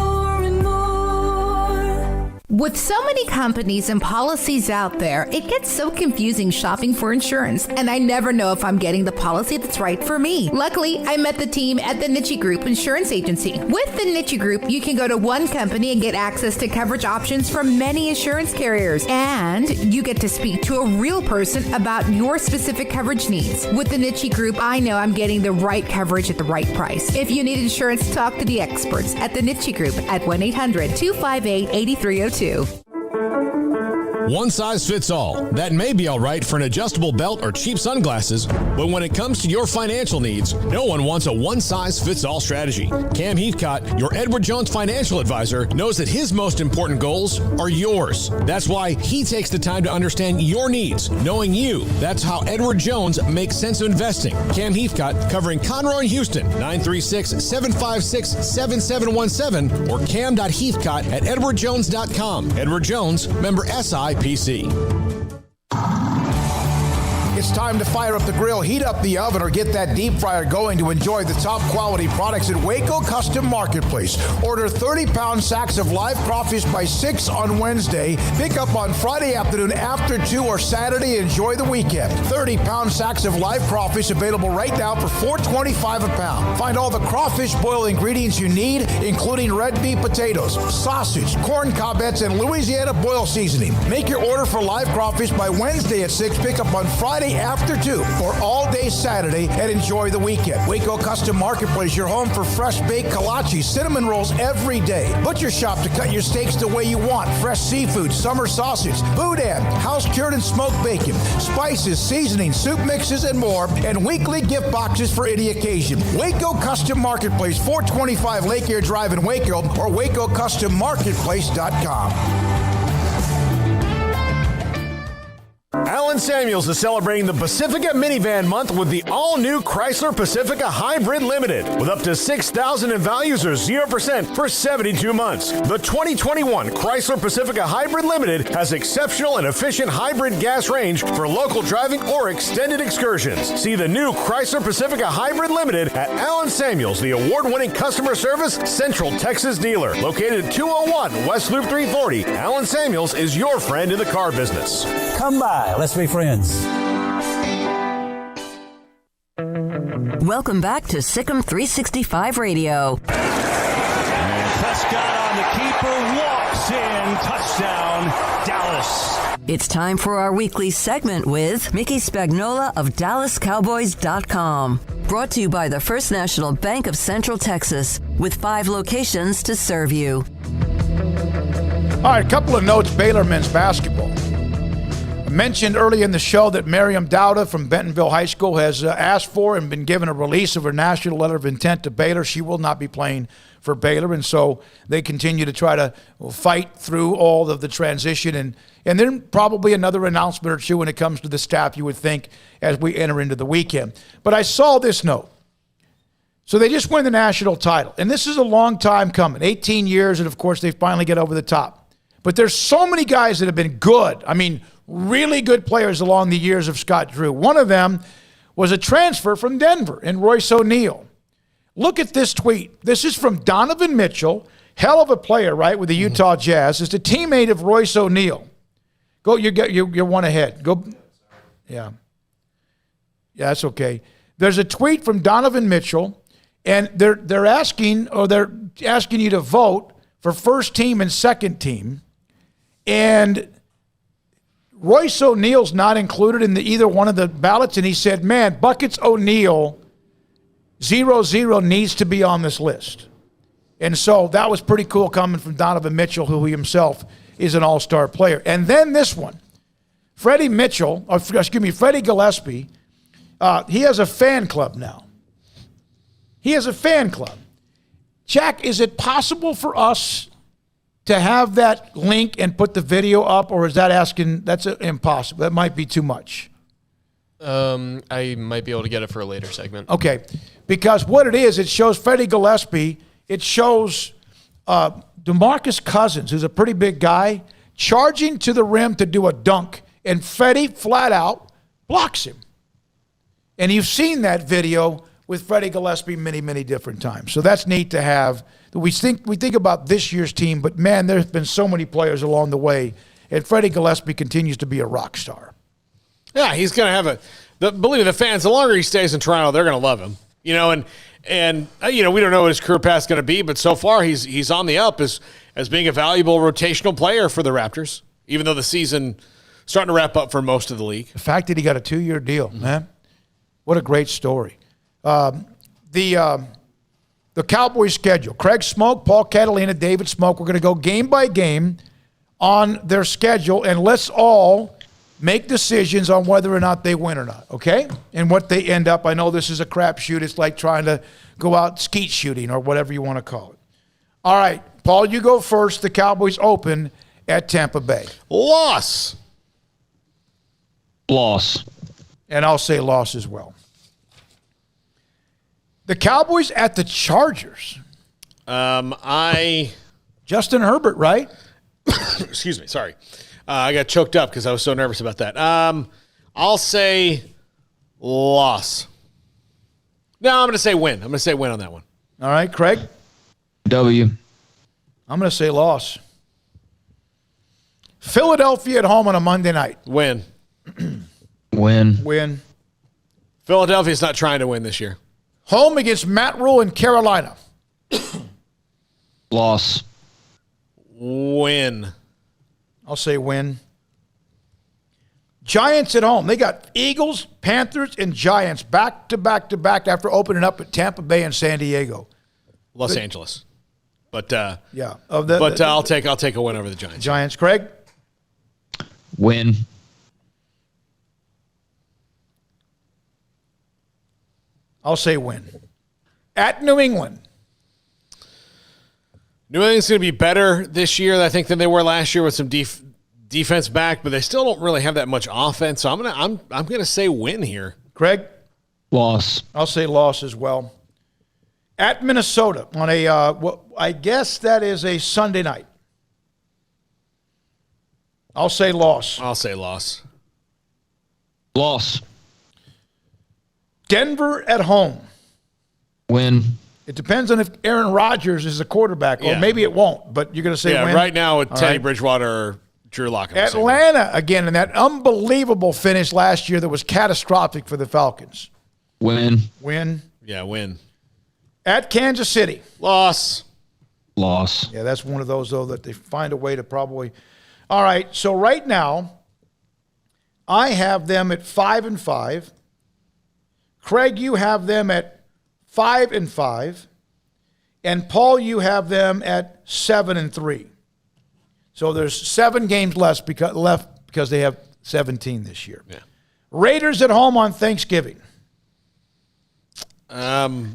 With so many companies and policies out there, it gets so confusing shopping for insurance, and I never know if I'm getting the policy that's right for me. Luckily, I met the team at the Niche Group Insurance Agency. With the Niche Group, you can go to one company and get access to coverage options from many insurance carriers, and you get to speak to a real person about your specific coverage needs. With the Niche Group, I know I'm getting the right coverage at the right price. If you need insurance, talk to the experts at the Niche Group at 1-800-258-8302. One size fits all. That may be all right for an adjustable belt or cheap sunglasses, but when it comes to your financial needs, no one wants a one-size-fits-all strategy. Cam Heathcott, your Edward Jones financial advisor, knows that his most important goals are yours. That's why he takes the time to understand your needs, knowing you. That's how Edward Jones makes sense of investing. Cam Heathcott, covering Conroe and Houston, 936-756-7717 or cam.heathcott@edwardjones.com. Edward Jones, member SIPC. It's it's time to fire up the grill, heat up the oven, or get that deep fryer going to enjoy the top quality products at Waco Custom Marketplace. Order 30-pound sacks of live crawfish by 6 on Wednesday. Pick up on Friday afternoon after 2 or Saturday. Enjoy the weekend. 30-pound sacks of live crawfish available right now for $4.25 a pound. Find all the crawfish boil ingredients you need, including red beef potatoes, sausage, corn cobbettes, and Louisiana boil seasoning. Make your order for live crawfish by Wednesday at 6. Pick up on Friday after 2 or all day Saturday, and enjoy the weekend. Waco Custom Marketplace, your home for fresh baked kolache, cinnamon rolls every day. Butcher shop to cut your steaks the way you want. Fresh seafood, summer sausage, boudin, house-cured and smoked bacon, spices, seasoning, soup mixes, and more, and weekly gift boxes for any occasion. Waco Custom Marketplace, 425 Lake Air Drive in Waco, or WacoCustomMarketplace.com. Allen Samuels is celebrating the Pacifica Minivan Month with the all-new Chrysler Pacifica Hybrid Limited with up to $6,000 in values or 0% for 72 months. The 2021 Chrysler Pacifica Hybrid Limited has exceptional and efficient hybrid gas range for local driving or extended excursions. See the new Chrysler Pacifica Hybrid Limited at Allen Samuels, the award-winning customer service Central Texas dealer. Located at 201 West Loop 340, Allen Samuels is your friend in the car business. Come by. Let's be friends. Welcome back to SicEm365 Radio. And Prescott on the keeper, walks in, touchdown, Dallas. It's time for our weekly segment with Mickey Spagnola of DallasCowboys.com. Brought to you by the First National Bank of Central Texas, with 5 locations to serve you. All right, a couple of notes, Baylor men's basketball. I mentioned early in the show that Miriam Dowda from Bentonville High School has asked for and been given a release of her national letter of intent to Baylor. She will not be playing for Baylor, and so they continue to try to fight through all of the transition. And then probably another announcement or two when it comes to the staff, you would think, as we enter into the weekend. But I saw this note. So they just won the national title, and this is a long time coming, 18 years, and of course they finally get over the top. But there's so many guys that have been good. I mean, really good players along the years of Scott Drew. One of them was a transfer from Denver in Royce O'Neal. Look at this tweet. This is from Donovan Mitchell, hell of a player, right, with the Utah Jazz. It's a teammate of Royce O'Neal. Go, you're one ahead. Go. Yeah, that's okay. There's a tweet from Donovan Mitchell, and they're asking you to vote for first team and second team, and Royce O'Neal's not included in either one of the ballots, and he said, man, Buckets O'Neal 0-0 needs to be on this list. And so that was pretty cool coming from Donovan Mitchell, who himself is an all-star player. And then this one, Freddie Gillespie, he has a fan club now. He has a fan club. Jack, is it possible for us to have that link and put the video up, or is that that's impossible? That might be too much. I might be able to get it for a later segment. Okay, because what it is, it shows Freddie Gillespie, it shows DeMarcus Cousins, who's a pretty big guy, charging to the rim to do a dunk, and Freddie flat out blocks him. And you've seen that video with Freddie Gillespie many, many different times. So that's neat to have. We think about this year's team, but man, there's been so many players along the way, and Freddie Gillespie continues to be a rock star. Yeah, he's going to have believe me, the fans, the longer he stays in Toronto, they're going to love him. We don't know what his career path is going to be, but so far he's on the up as being a valuable rotational player for the Raptors, even though the season starting to wrap up for most of the league. The fact that he got a 2-year deal, man, what a great story. The Cowboys schedule. Craig Smoak, Paul Catalina, David Smoak. We're going to go game by game on their schedule, and let's all make decisions on whether or not they win or not, okay? And what they end up. I know this is a crapshoot. It's like trying to go out skeet shooting or whatever you want to call it. All right, Paul, you go first. The Cowboys open at Tampa Bay. Loss. And I'll say loss as well. The Cowboys at the Chargers. Justin Herbert, right? Excuse me, sorry. I got choked up because I was so nervous about that. I'll say Loss. No, I'm going to say win. I'm going to say win on that one. All right, Craig? W. I'm going to say loss. Philadelphia at home on a Monday night. Win. Win. Philadelphia's not trying to win this year. Home against Matt Rule in Carolina. Loss. Win. I'll say win. Giants at home. They got Eagles, Panthers, and Giants back to back to back after opening up at Tampa Bay and San Diego. Los Angeles. But yeah. I'll take a win over the Giants. Giants. Craig? Win. I'll say win. At New England. New England's going to be better this year, I think, than they were last year with some defense back, but they still don't really have that much offense. So I'm gonna say win here. Craig? Loss. I'll say loss as well. At Minnesota on a I guess that is a Sunday night. I'll say loss. I'll say loss. Loss. Denver at home. Win. It depends on if Aaron Rodgers is the quarterback, or maybe it won't, but you're going to say win? Right now with All Teddy right. Bridgewater or Drew Lock. Atlanta, again, in that unbelievable finish last year that was catastrophic for the Falcons. Win. Win. Yeah, win. At Kansas City. Loss. Loss. Yeah, that's one of those, though, that they find a way to probably. All right, so right now, I have them at 5-5. Craig, you have them at 5-5. And Paul, you have them at 7-3. So there's 7 games left because they have 17 this year. Yeah. Raiders at home on Thanksgiving. I'll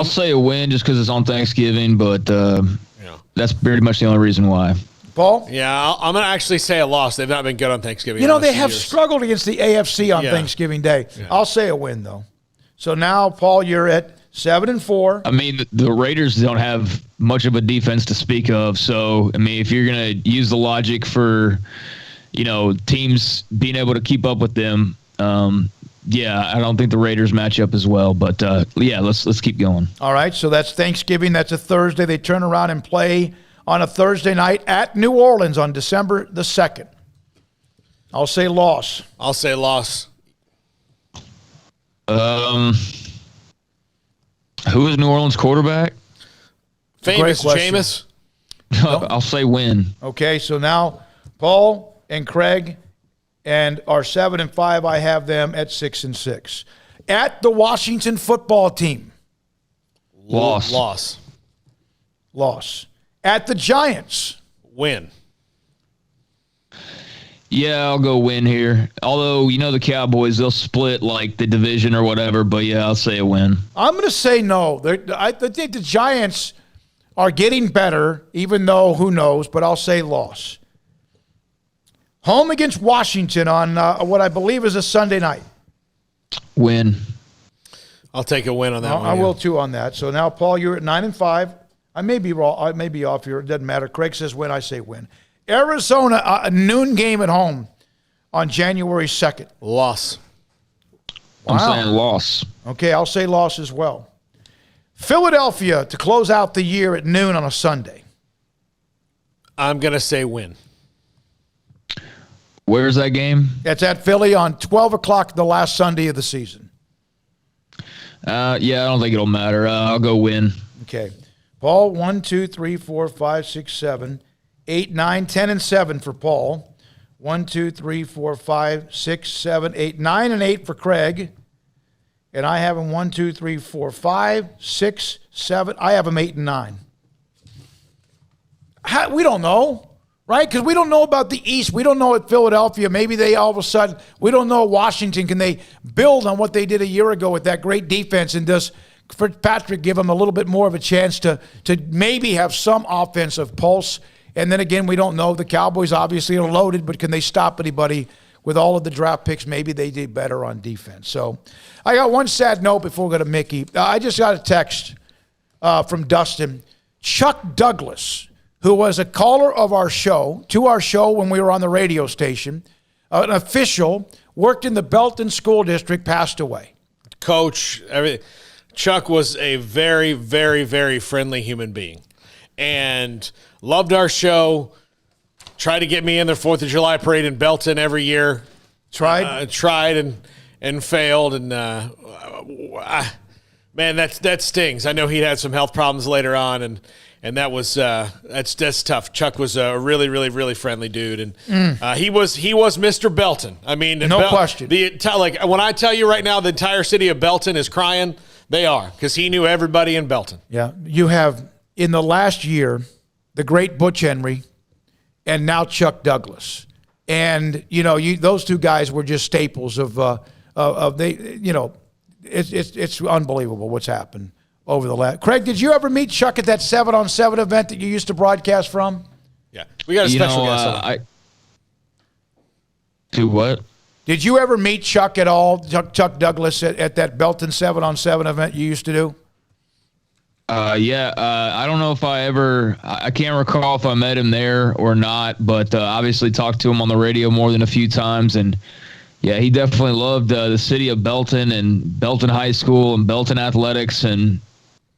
say a win just because it's on Thanksgiving, but that's pretty much the only reason why. Paul? Yeah, I'm going to actually say a loss. They've not been good on Thanksgiving. You know, they have struggled against the AFC on Thanksgiving Day. Yeah. I'll say a win, though. So now, Paul, you're at 7-4. I mean, the Raiders don't have much of a defense to speak of. So, I mean, if you're going to use the logic for, teams being able to keep up with them, I don't think the Raiders match up as well. But, let's keep going. All right, so that's Thanksgiving. That's a Thursday. They turn around and play on a Thursday night at New Orleans on December the 2nd. I'll say loss. I'll say loss. Who is New Orleans quarterback? Famous Jameis. I'll say win. Okay, so now Paul and Craig and our 7-5, I have them at 6-6. At the Washington football team. Loss. Loss. At the Giants. Win. Yeah, I'll go win here. Although, the Cowboys, they'll split like the division or whatever, but I'll say a win. I'm going to say no. I think the Giants are getting better, even though who knows, but I'll say loss. Home against Washington on what I believe is a Sunday night. Win. I'll take a win on that one. I will too on that. So now, Paul, you're at 9-5. I may be wrong. I may be off here. It doesn't matter. Craig says win. I say win. Arizona, a noon game at home on January 2nd. Loss. Wow. I'm saying loss. Okay, I'll say loss as well. Philadelphia to close out the year at noon on a Sunday. I'm going to say win. Where's that game? It's at Philly on 12 o'clock the last Sunday of the season. I don't think it'll matter. I'll go win. Okay. Paul, 1, 2, 3, 4, 5, 6, 7, 8, 9, 10, and 7 for Paul. 1, 2, 3, 4, 5, 6, 7, 8, 9, and 8 for Craig. And I have him 1, 2, 3, 4, 5, 6, 7. I have him 8 and 9. We don't know, right? Because we don't know about the East. We don't know at Philadelphia. Maybe they all of a sudden, we don't know Washington. Can they build on what they did a year ago with that great defense, and does Fitzpatrick give them a little bit more of a chance to maybe have some offensive pulse? And then again, we don't know. The Cowboys obviously are loaded, but can they stop anybody with all of the draft picks? Maybe they did better on defense. So I got one sad note before we go to Mickey. I just got a text from Dustin. Chuck Douglas, who was a caller of our show, to our show when we were on the radio station, an official worked in the Belton School District, passed away. Coach, everything. Chuck was a very, very, very friendly human being and loved our show. Tried to get me in their 4th of July parade in Belton every year. Tried and failed. And, man, that stings. I know he had some health problems later on, and that was that's tough. Chuck was a really, really, really friendly dude, and he was Mr. Belton. I mean, no question. Like when I tell you right now, the entire city of Belton is crying. They are, because he knew everybody in Belton. Yeah, you have in the last year the great Butch Henry, and now Chuck Douglas, and those two guys were just staples of It's unbelievable what's happened over the last. Craig, did you ever meet Chuck at that 7-on-7 event that you used to broadcast from? Yeah, we got a special guest. To what? Did you ever meet Chuck at all, Chuck Douglas, at that Belton 7-on-7 event you used to do? Yeah, I don't know if I can't recall if I met him there or not, but obviously talked to him on the radio more than a few times. And yeah, he definitely loved the city of Belton and Belton High School and Belton athletics. And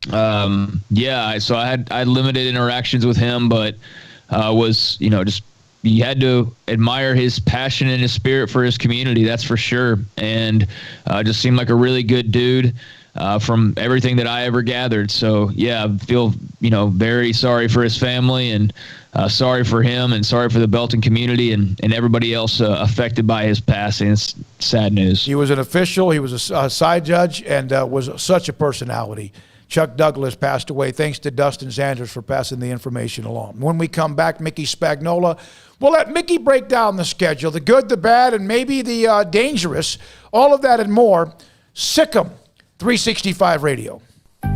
so I had limited interactions with him, but you had to admire his passion and his spirit for his community. That's for sure. And just seemed like a really good dude. From everything that I ever gathered. So, yeah, I feel, very sorry for his family and sorry for him and sorry for the Belton community and everybody else affected by his passing. It's sad news. He was an official. He was a side judge and was such a personality. Chuck Douglas passed away. Thanks to Dustin Sanders for passing the information along. When we come back, Mickey Spagnola, we'll let Mickey break down the schedule, the good, the bad, and maybe the dangerous. All of that and more. SicEm365 Radio.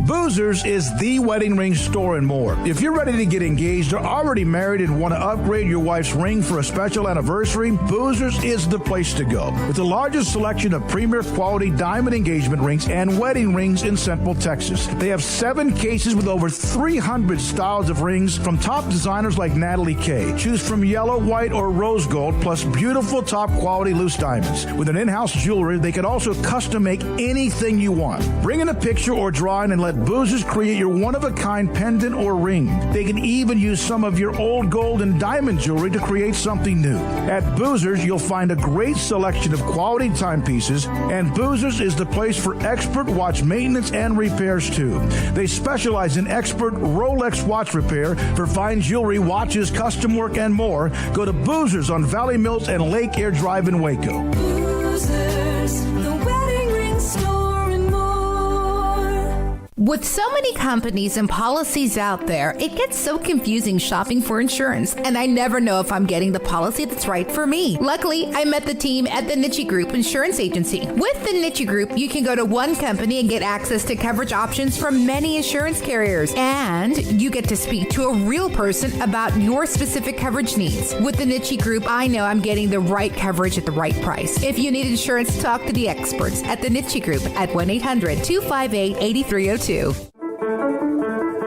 Boozers is the wedding ring store and more. If you're ready to get engaged or already married and want to upgrade your wife's ring for a special anniversary, Boozers is the place to go. With the largest selection of premier quality diamond engagement rings and wedding rings in Central Texas. They have 7 cases with over 300 styles of rings from top designers like Natalie Kay. Choose from yellow, white, or rose gold, plus beautiful top quality loose diamonds. With an in-house jewelry, they can also custom make anything you want. Bring in a picture or drawing and let Boozers create your one-of-a-kind pendant or ring. They can even use some of your old gold and diamond jewelry to create something new. At Boozers, you'll find a great selection of quality timepieces, and Boozers is the place for expert watch maintenance and repairs, too. They specialize in expert Rolex watch repair for fine jewelry, watches, custom work, and more. Go to Boozers on Valley Mills and Lake Air Drive in Waco. Boozers, the wedding ring store and more. With so many companies and policies out there, it gets so confusing shopping for insurance, and I never know if I'm getting the policy that's right for me. Luckily, I met the team at the Nitchie Group Insurance Agency. With the Nitchie Group, you can go to one company and get access to coverage options from many insurance carriers, and you get to speak to a real person about your specific coverage needs. With the Nitchie Group, I know I'm getting the right coverage at the right price. If you need insurance, talk to the experts at the Nitchie Group at 1-800-258-8302.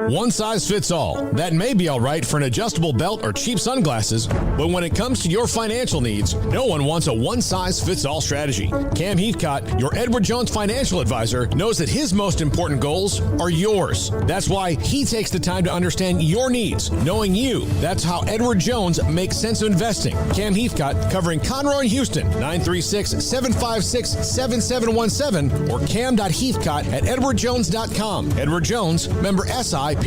One size fits all. That may be all right for an adjustable belt or cheap sunglasses, but when it comes to your financial needs, no one wants a one-size-fits-all strategy. Cam Heathcott, your Edward Jones financial advisor, knows that his most important goals are yours. That's why he takes the time to understand your needs, knowing you. That's how Edward Jones makes sense of investing. Cam Heathcott, covering Conroe and Houston, 936-756-7717 or cam.heathcott@edwardjones.com. Edward Jones, member SIPC.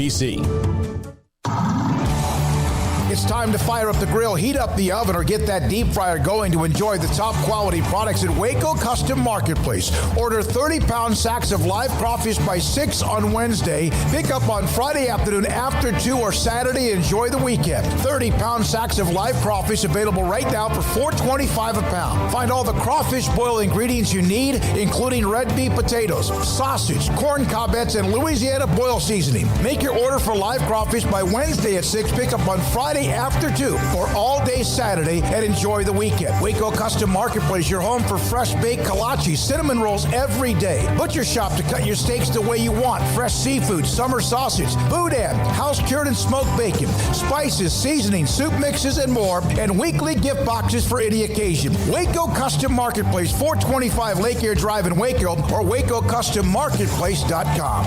It's time to fire up the grill, heat up the oven, or get that deep fryer going to enjoy the top quality products at Waco Custom Marketplace. Order 30-pound sacks of live crawfish by 6 on Wednesday. Pick up on Friday afternoon after 2 or Saturday. Enjoy the weekend. 30-pound sacks of live crawfish available right now for $4.25 a pound. Find all the crawfish boil ingredients you need, including red beef potatoes, sausage, corn cobbettes, and Louisiana boil seasoning. Make your order for live crawfish by Wednesday at 6. Pick up on Friday Sunday after 2 or all day Saturday and enjoy the weekend. Waco Custom Marketplace, your home for fresh baked kolache, cinnamon rolls every day. Butcher shop to cut your steaks the way you want. Fresh seafood, summer sausage, boudin, house-cured and smoked bacon, spices, seasonings, soup mixes, and more, and weekly gift boxes for any occasion. Waco Custom Marketplace, 425 Lake Air Drive in Waco, or WacoCustomMarketplace.com.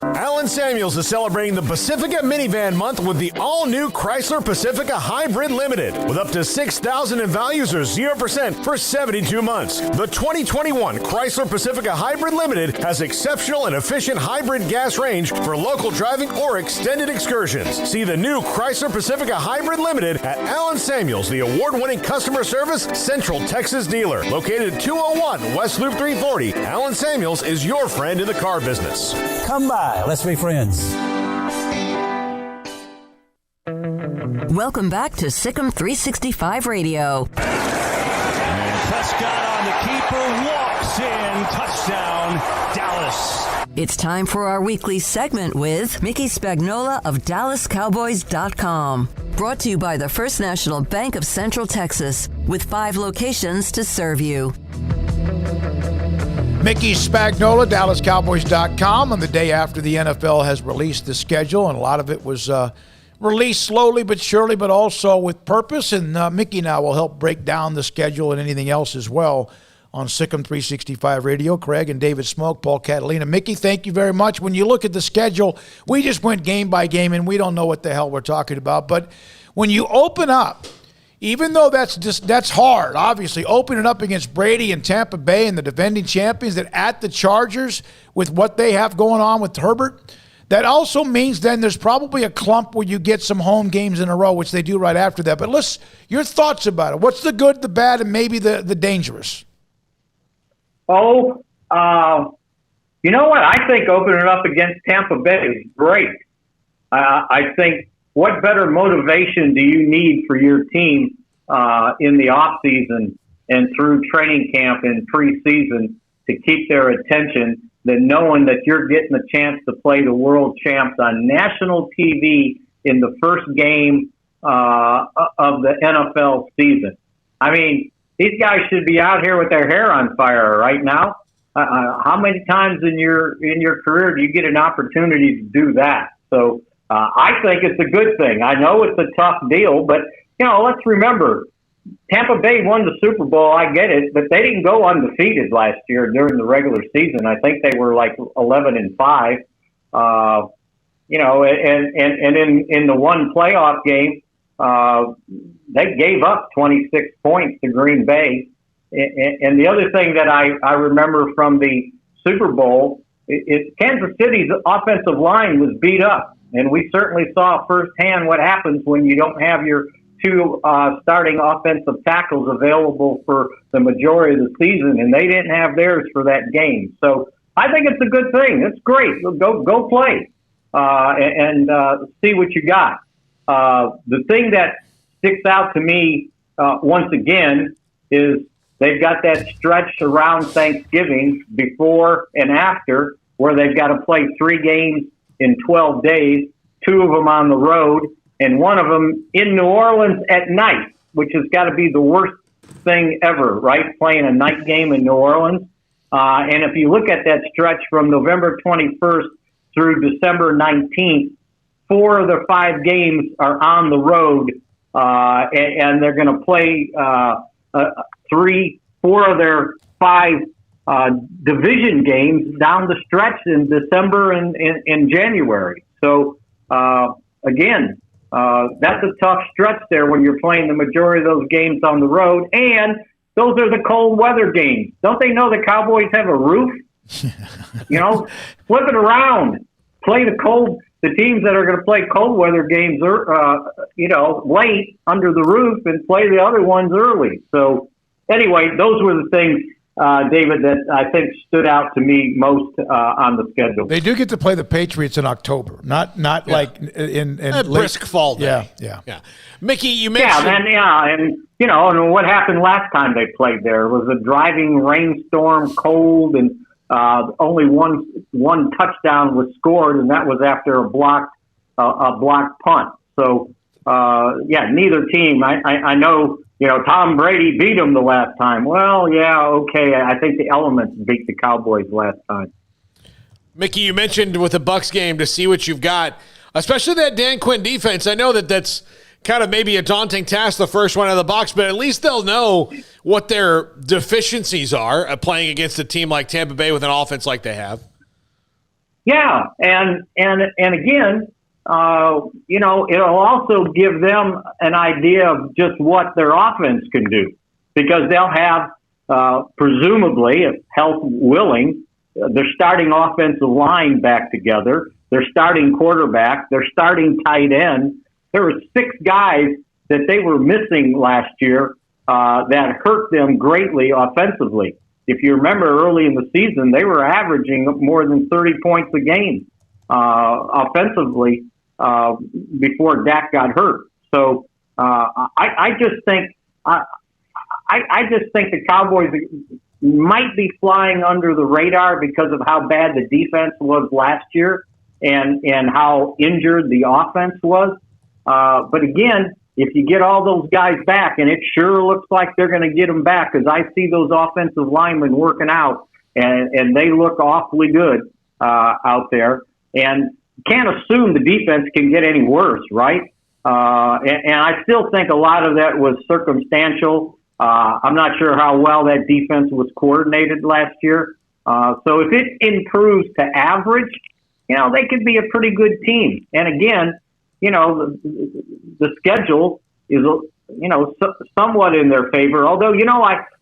Allen Samuels is celebrating the Pacifica Minivan Month with the all-new Chrysler Pacifica Hybrid Limited with up to $6,000 in values or 0% for 72 months. The 2021 Chrysler Pacifica Hybrid Limited has exceptional and efficient hybrid gas range for local driving or extended excursions. See the new Chrysler Pacifica Hybrid Limited at Allen Samuels, the award-winning customer service Central Texas dealer. Located at 201 West Loop 340, Allen Samuels is your friend in the car business. Come by. Let's be friends. Welcome back to SicEm365 Radio. And Prescott on the keeper, walks in, touchdown, Dallas. It's time for our weekly segment with Mickey Spagnola of DallasCowboys.com. Brought to you by the First National Bank of Central Texas, with 5 locations to serve you. Mickey Spagnola, DallasCowboys.com, on the day after the NFL has released the schedule, and a lot of it was released slowly but surely, but also with purpose. And Mickey now will help break down the schedule and anything else as well on SicEm365 Radio. Craig and David Smoak, Paul Catalina. Mickey, thank you very much. When you look at the schedule, we just went game by game, and we don't know what the hell we're talking about. But when you open up, even though that's hard, obviously, opening up against Brady and Tampa Bay and the defending champions, that at the Chargers with what they have going on with Herbert, that also means then there's probably a clump where you get some home games in a row, which they do right after that. But your thoughts about it. What's the good, the bad, and maybe the dangerous? You know what? I think opening up against Tampa Bay is great. I think, what better motivation do you need for your team in the offseason and through training camp and preseason to keep their attention than knowing that you're getting a chance to play the world champs on national TV in the first game of the NFL season? I mean, these guys should be out here with their hair on fire right now. How many times in your career do you get an opportunity to do that? So I think it's a good thing. I know it's a tough deal, but, let's remember, Tampa Bay won the Super Bowl. I get it, but they didn't go undefeated last year during the regular season. I think they were like 11-5. And in the one playoff game, they gave up 26 points to Green Bay. And the other thing that I remember from the Super Bowl is Kansas City's offensive line was beat up. And we certainly saw firsthand what happens when you don't have your 2 starting offensive tackles available for the majority of the season, and they didn't have theirs for that game. So I think it's a good thing. It's great. Go play and see what you got. The thing that sticks out to me once again is they've got that stretch around Thanksgiving before and after where they've got to play 3 games in 12 days, 2 of them on the road, and 1 of them in New Orleans at night, which has got to be the worst thing ever, right? Playing a night game in New Orleans. And if you look at that stretch from November 21st through December 19th, 4 of the 5 games are on the road, and they're going to play 4 of their 5 division games down the stretch in December and in January. So, again, that's a tough stretch there when you're playing the majority of those games on the road. And those are the cold weather games. Don't they know the Cowboys have a roof? Flip it around. Play the teams that are going to play cold weather games, late under the roof and play the other ones early. So, anyway, those were the things, David, that I think stood out to me most on the schedule. They do get to play the Patriots in October, not like in a brisk fall day. Yeah. Mickey, you mentioned. And what happened last time they played there? It was a driving rainstorm, cold, and only one touchdown was scored, and that was after a blocked a blocked punt. So, neither team. I know, Tom Brady beat them the last time. Well, yeah, okay. I think the elements beat the Cowboys last time. Mickey, you mentioned with the Bucs game to see what you've got, especially that Dan Quinn defense. I know that's kind of maybe a daunting task, the first one out of the box, but at least they'll know what their deficiencies are playing against a team like Tampa Bay with an offense like they have. Yeah, and again, it'll also give them an idea of just what their offense can do, because they'll have, presumably, if health willing, their starting offensive line back together, their starting quarterback, their starting tight end. There were 6 guys that they were missing last year that hurt them greatly offensively. If you remember early in the season, they were averaging more than 30 points a game offensively before Dak got hurt. So I just think the Cowboys might be flying under the radar because of how bad the defense was last year and how injured the offense was. But again, if you get all those guys back, and it sure looks like they're going to get them back, because I see those offensive linemen working out, and they look awfully good out there. And can't assume the defense can get any worse, right? And I still think a lot of that was circumstantial. I'm not sure how well that defense was coordinated last year. So if it improves to average, they could be a pretty good team. And again, the schedule is, somewhat in their favor. Although,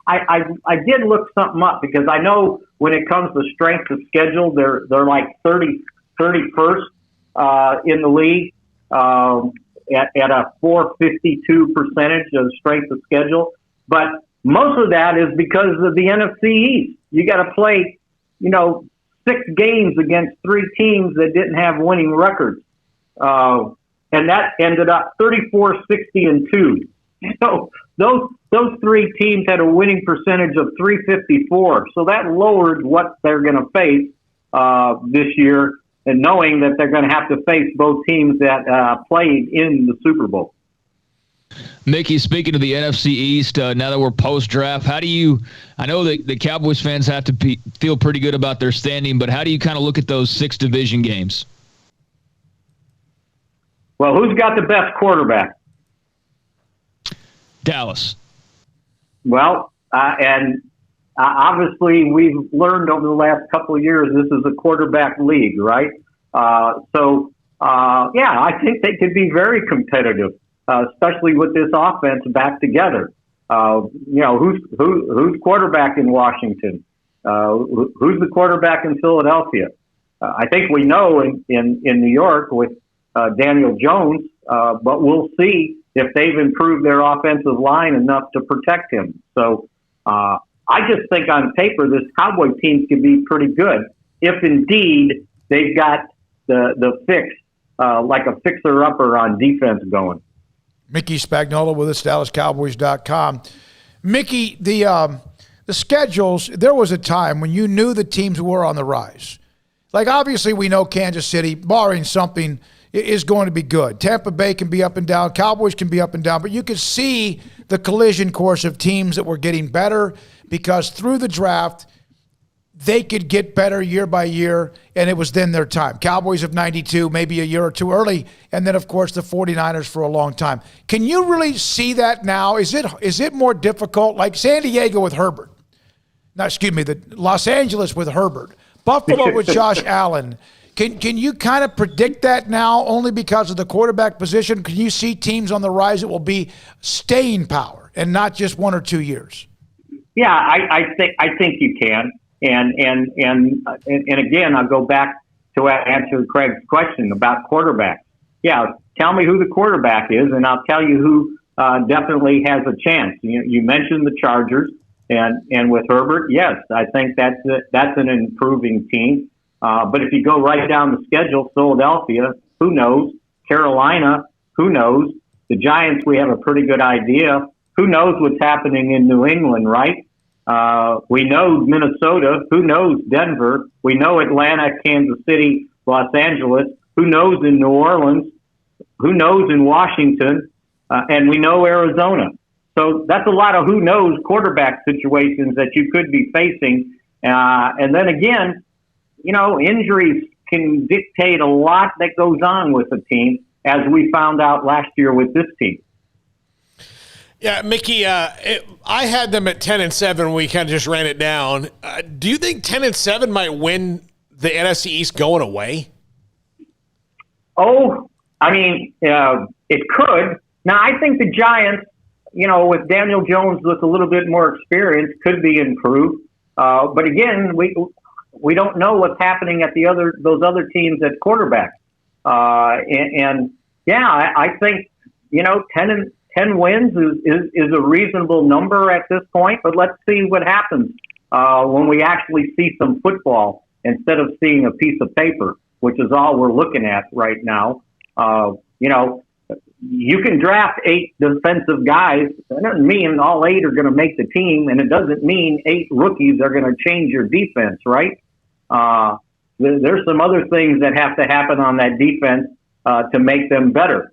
I did look something up, because I know when it comes to strength of schedule, they're like 31st in the league at a 452 percentage of strength of schedule. But most of that is because of the NFC East. You got to play, 6 games against 3 teams that didn't have winning records. And that ended up 34-60-2. So those 3 teams had a winning percentage of 354. So that lowered what they're going to face this year, and knowing that they're going to have to face both teams that played in the Super Bowl. Mickey, speaking of the NFC East, now that we're post-draft, how do you – I know that the Cowboys fans have to feel pretty good about their standing, but how do you kind of look at those 6 division games? Well, who's got the best quarterback? Dallas. Well, obviously we've learned over the last couple of years this is a quarterback league, right? I think they could be very competitive, especially with this offense back together. Who's quarterback in Washington? Who's the quarterback in Philadelphia? I think we know in New York with Daniel Jones, but we'll see if they've improved their offensive line enough to protect him. So I just think on paper this Cowboy team can be pretty good if indeed they've got the fix, like a fixer-upper on defense going. Mickey Spagnola with us, DallasCowboys.com. Mickey, the schedules, there was a time when you knew the teams were on the rise. Like, obviously, we know Kansas City, barring something, is going to be good. Tampa Bay can be up and down. Cowboys can be up and down. But you could see the collision course of teams that were getting better because through the draft, they could get better year by year, and it was then their time. Cowboys of 92, maybe a year or two early, and then, of course, the 49ers for a long time. Can you really see that now? Is it more difficult? Like San Diego with Herbert. The Los Angeles with Herbert. Buffalo with Josh Allen. Can you kind of predict that now only because of the quarterback position? Can you see teams on the rise that will be staying power and not just 1 or 2 years? Yeah, I think you can. And again, I'll go back to answer Craig's question about quarterbacks. Yeah, tell me who the quarterback is, and I'll tell you who definitely has a chance. You mentioned the Chargers, and with Herbert, yes, I think that's an improving team. But if you go right down the schedule, Philadelphia, who knows? Carolina, who knows? The Giants, we have a pretty good idea. Who knows what's happening in New England, right? We know Minnesota. Who knows Denver? We know Atlanta, Kansas City, Los Angeles. Who knows in New Orleans? Who knows in Washington? And we know Arizona. So that's a lot of who knows quarterback situations that you could be facing. And then again, injuries can dictate a lot that goes on with a team, as we found out last year with this team. Yeah, Mickey, I had them at 10-7. We kind of just ran it down. Do you think 10-7 might win the NFC East going away? Oh, I mean, it could. Now, I think the Giants, with Daniel Jones with a little bit more experience, could be improved. But again, we don't know what's happening at those other teams at quarterback. I think 10 wins is a reasonable number at this point. But let's see what happens when we actually see some football instead of seeing a piece of paper, which is all we're looking at right now. You can draft 8 defensive guys. That doesn't mean all 8 are going to make the team, and it doesn't mean 8 rookies are going to change your defense, right? There's some other things that have to happen on that defense to make them better.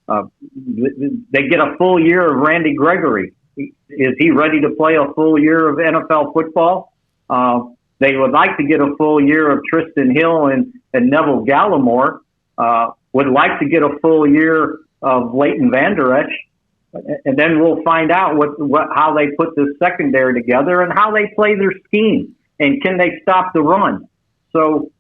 They get a full year of Randy Gregory. Is he ready to play a full year of NFL football? They would like to get a full year of Tristan Hill and Neville Gallimore. Would like to get a full year of Leighton Vander Esch, and then we'll find out how they put this secondary together and how they play their scheme, and can they stop the run. So,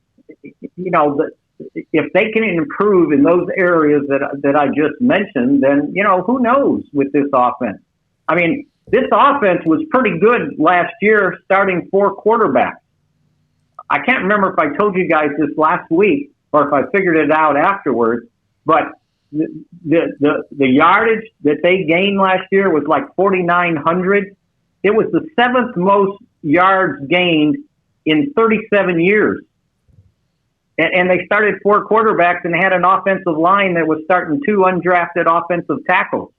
if they can improve in those areas that I just mentioned, then, who knows with this offense. I mean, this offense was pretty good last year, starting 4 quarterbacks. I can't remember if I told you guys this last week or if I figured it out afterwards, but the yardage that they gained last year was like 4,900. It was the 7th most yards gained in 37 years. And they started 4 quarterbacks and had an offensive line that was starting 2 undrafted offensive tackles.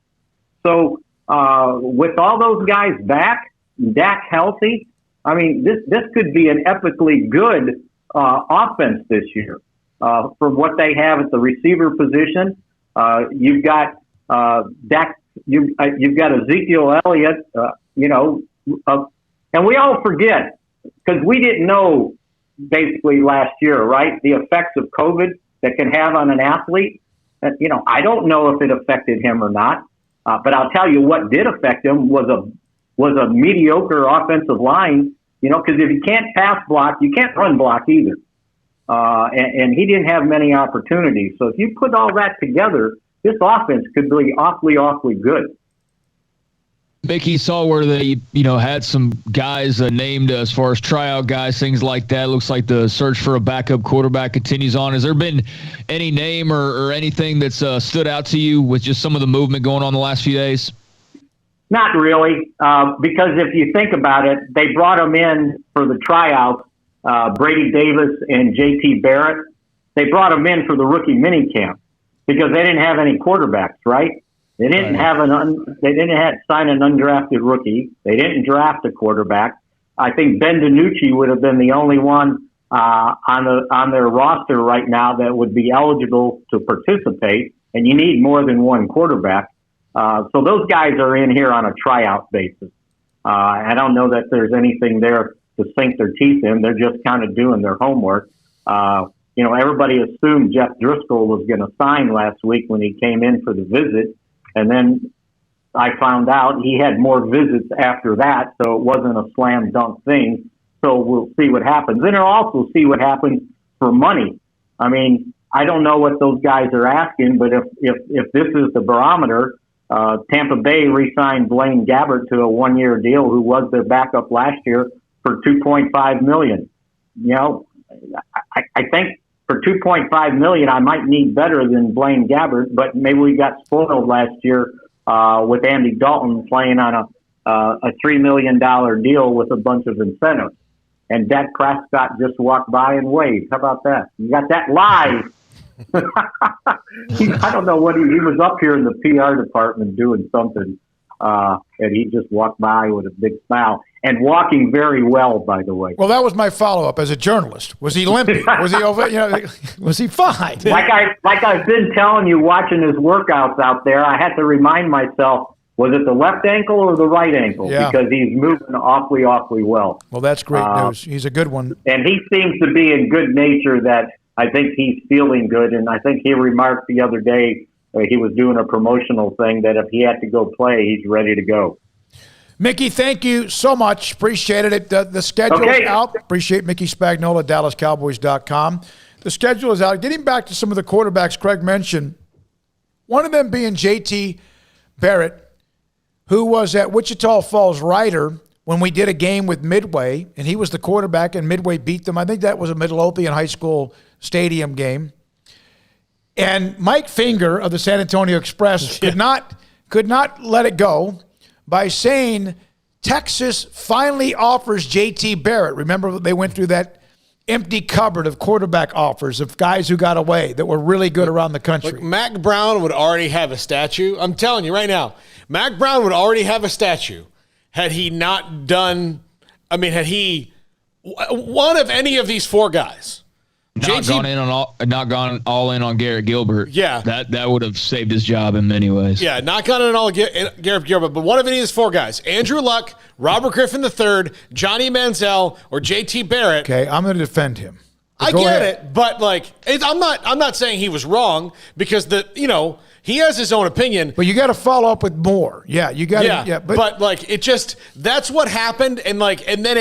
So with all those guys back, Dak healthy, I mean, this could be an epically good offense this year from what they have at the receiver position. You've got Dak. You've got Ezekiel Elliott. And we all forget because we didn't know basically last year, right? The effects of COVID that can have on an athlete. I don't know if it affected him or not, but I'll tell you what did affect him was a mediocre offensive line. Because if you can't pass block, you can't run block either. And he didn't have many opportunities. So if you put all that together, this offense could be awfully, awfully good. Mickey, saw where they, had some guys named as far as tryout guys, things like that. Looks like the search for a backup quarterback continues on. Has there been any name or anything that's stood out to you with just some of the movement going on the last few days? Not really, because if you think about it, they brought them in for the tryouts, Brady Davis and J.T. Barrett. They brought them in for the rookie minicamp because they didn't have any quarterbacks, right? They didn't sign an undrafted rookie. They didn't draft a quarterback. I think Ben DiNucci would have been the only one on their roster right now that would be eligible to participate, and you need more than one quarterback. So those guys are in here on a tryout basis. I don't know that there's anything there to sink their teeth in. They're just kind of doing their homework. Everybody assumed Jeff Driscoll was going to sign last week when he came in for the visit. And then I found out he had more visits after that, so it wasn't a slam dunk thing. So we'll see what happens. And we'll also see what happens for money. I mean, I don't know what those guys are asking, but if this is the barometer, Tampa Bay re-signed Blaine Gabbert to a 1-year deal, who was their backup last year, for $2.5 million. I think for $2.5 million, I might need better than Blaine Gabbert, but maybe we got spoiled last year with Andy Dalton playing on a $3 million deal with a bunch of incentives. And Dak Prescott just walked by and waved. How about that? You got that live. I don't know what he was up here in the PR department doing something, and he just walked by with a big smile. and walking very well, by the way. Well, that was my follow-up as a journalist. Was he limping? Was he over? Was he fine? Like I've been telling you, watching his workouts out there, I had to remind myself, was it the left ankle or the right ankle? Yeah. Because he's moving awfully well. Well, that's great news. He's a good one. And he seems to be in good nature that I think he's feeling good. And I think he remarked the other day, he was doing a promotional thing, that if he had to go play, he's ready to go. Mickey, thank you so much. Appreciate it. The schedule is out. Appreciate Mickey Spagnola, DallasCowboys.com. The schedule is out. Getting back to some of the quarterbacks Craig mentioned, one of them being J.T. Barrett, who was at Wichita Falls Rider when we did a game with Midway, and he was the quarterback, and Midway beat them. I think that was a Midlothian High School stadium game. And Mike Finger of the San Antonio Express could not let it go by saying Texas finally offers J.T. Barrett. Remember, they went through that empty cupboard of quarterback offers of guys who got away that were really good around the country. Look, Mac Brown would already have a statue. I'm telling you right now, Mac Brown would already have a statue had he not done, had he, one of any of these four guys. Not gone all in on Garrett Gilbert. Yeah. That would have saved his job in many ways. Yeah, not gone in all Garrett Gilbert, but one of any of these four guys, Andrew Luck, Robert Griffin III, Johnny Manziel, or J.T. Barrett. Okay, I'm going to defend him. I get it, but I'm not saying he was wrong, because he has his own opinion. But you got to follow up with more. Yeah, you got to. Yeah, but it just, that's what happened, and then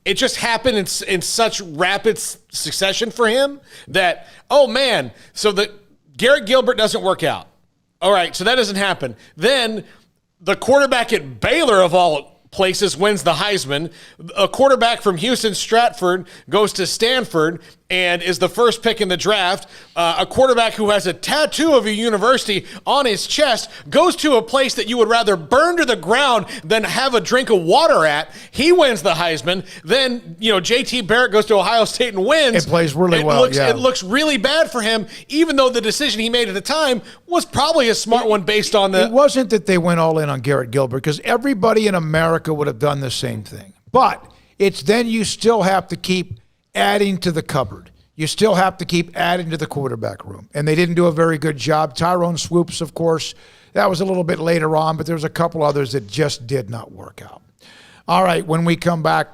it just happened in such rapid succession for him that, oh man, so that Garrett Gilbert doesn't work out. All right, so that doesn't happen. Then the quarterback at Baylor, of all places, wins the Heisman. A quarterback from Houston, Stratford, goes to Stanford and is the first pick in the draft. A quarterback who has a tattoo of a university on his chest goes to a place that you would rather burn to the ground than have a drink of water at. He wins the Heisman. Then, J.T. Barrett goes to Ohio State and wins. It plays really well. It looks really bad for him, even though the decision he made at the time was probably a smart one based on the... It wasn't that they went all in on Garrett Gilbert, because everybody in America would have done the same thing. But it's then you still have to keep adding to the cupboard. You still have to keep adding to the quarterback room. And they didn't do a very good job. Tyrone Swoops, of course, that was a little bit later on, but there's a couple others that just did not work out. All right, when we come back,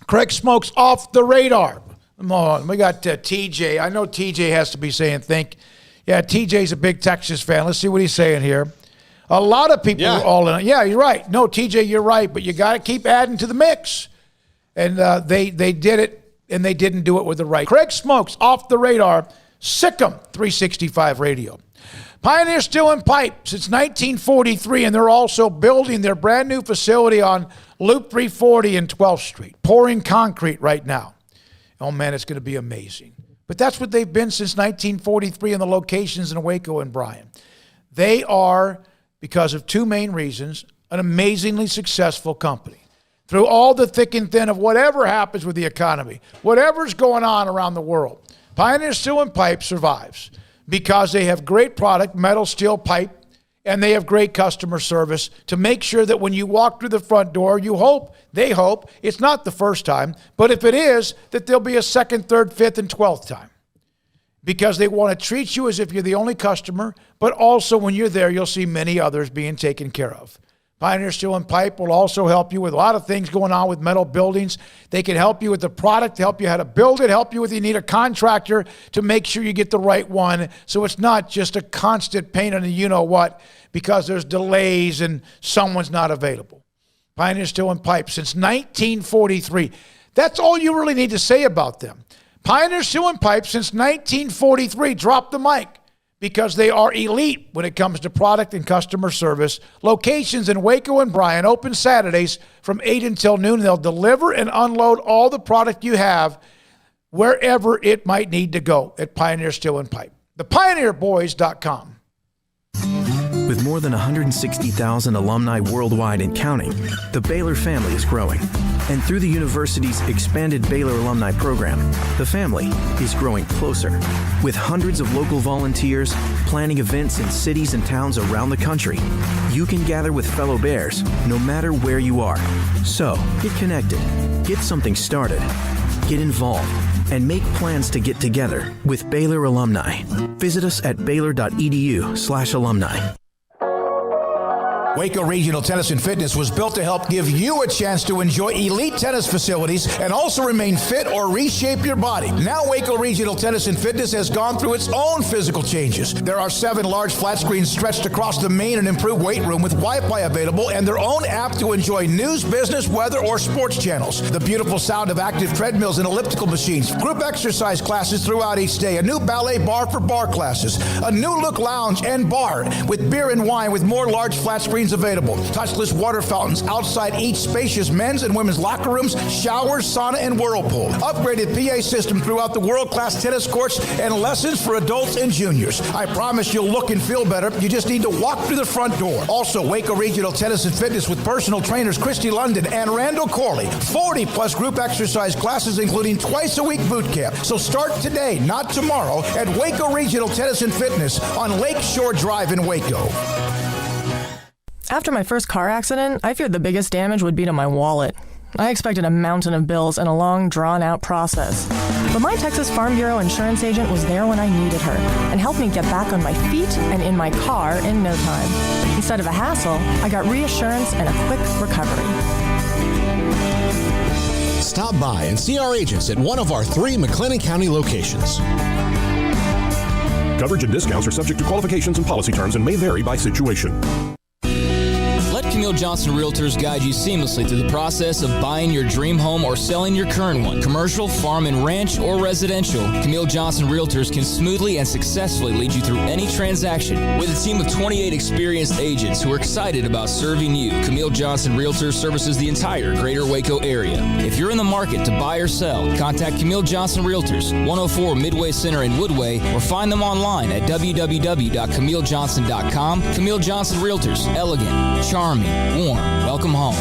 Craig Smoak's off the radar. Come on, we got TJ. I know TJ has to be saying TJ's a big Texas fan. Let's see what he's saying here. A lot of people are all in. Yeah, you're right. No, TJ, you're right, but you got to keep adding to the mix. And they did it, and they didn't do it with the right. Craig Smoak's off the radar. SicEm365 Radio. Pioneer Steel and Pipe since 1943, and they're also building their brand new facility on Loop 340 and 12th Street, pouring concrete right now. Oh, man, it's going to be amazing. But that's what they've been since 1943 in the locations in Waco and Bryan. They are, because of two main reasons, an amazingly successful company. Through all the thick and thin of whatever happens with the economy, whatever's going on around the world, Pioneer Steel and Pipe survives because they have great product, metal, steel, pipe, and they have great customer service to make sure that when you walk through the front door, they hope, it's not the first time, but if it is, that there'll be a second, third, fifth, and 12th time. Because they want to treat you as if you're the only customer, but also when you're there, you'll see many others being taken care of. Pioneer Steel and Pipe will also help you with a lot of things going on with metal buildings. They can help you with the product, help you how to build it, help you with you need a contractor to make sure you get the right one. So it's not just a constant pain in the you-know-what because there's delays and someone's not available. Pioneer Steel and Pipe since 1943. That's all you really need to say about them. Pioneer Steel and Pipe since 1943. Drop the mic. Because they are elite when it comes to product and customer service. Locations in Waco and Bryan, open Saturdays from 8 until noon. They'll deliver and unload all the product you have wherever it might need to go at Pioneer Steel and Pipe. ThePioneerBoys.com. With more than 160,000 alumni worldwide and counting, the Baylor family is growing. And through the university's expanded Baylor alumni program, the family is growing closer. With hundreds of local volunteers planning events in cities and towns around the country, you can gather with fellow Bears no matter where you are. So, get connected, get something started, get involved, and make plans to get together with Baylor alumni. Visit us at baylor.edu/alumni. Waco Regional Tennis and Fitness was built to help give you a chance to enjoy elite tennis facilities and also remain fit or reshape your body. Now Waco Regional Tennis and Fitness has gone through its own physical changes. There are 7 large flat screens stretched across the main and improved weight room with Wi-Fi available and their own app to enjoy news, business, weather, or sports channels. The beautiful sound of active treadmills and elliptical machines, group exercise classes throughout each day, a new ballet bar for bar classes, a new look lounge and bar with beer and wine with more large flat screens available. Touchless water fountains outside each spacious men's and women's locker rooms, showers, sauna, and whirlpool. Upgraded PA system throughout the world-class tennis courts and lessons for adults and juniors. I promise you'll look and feel better. You just need to walk through the front door. Also, Waco Regional Tennis and Fitness with personal trainers Christy London and Randall Corley. 40-plus group exercise classes, including twice-a-week boot camp. So start today, not tomorrow, at Waco Regional Tennis and Fitness on Lakeshore Drive in Waco. After my first car accident, I feared the biggest damage would be to my wallet. I expected a mountain of bills and a long, drawn-out process. But my Texas Farm Bureau insurance agent was there when I needed her and helped me get back on my feet and in my car in no time. Instead of a hassle, I got reassurance and a quick recovery. Stop by and see our agents at one of our 3 McLennan County locations. Coverage and discounts are subject to qualifications and policy terms and may vary by situation. Let Camille Johnson Realtors guide you seamlessly through the process of buying your dream home or selling your current one. Commercial, farm and ranch, or residential, Camille Johnson Realtors can smoothly and successfully lead you through any transaction. With a team of 28 experienced agents who are excited about serving you, Camille Johnson Realtors services the entire greater Waco area. If you're in the market to buy or sell, contact Camille Johnson Realtors, 104 Midway Center in Woodway, or find them online at www.camillejohnson.com. Camille Johnson Realtors, elegant, charming, warm. Welcome home.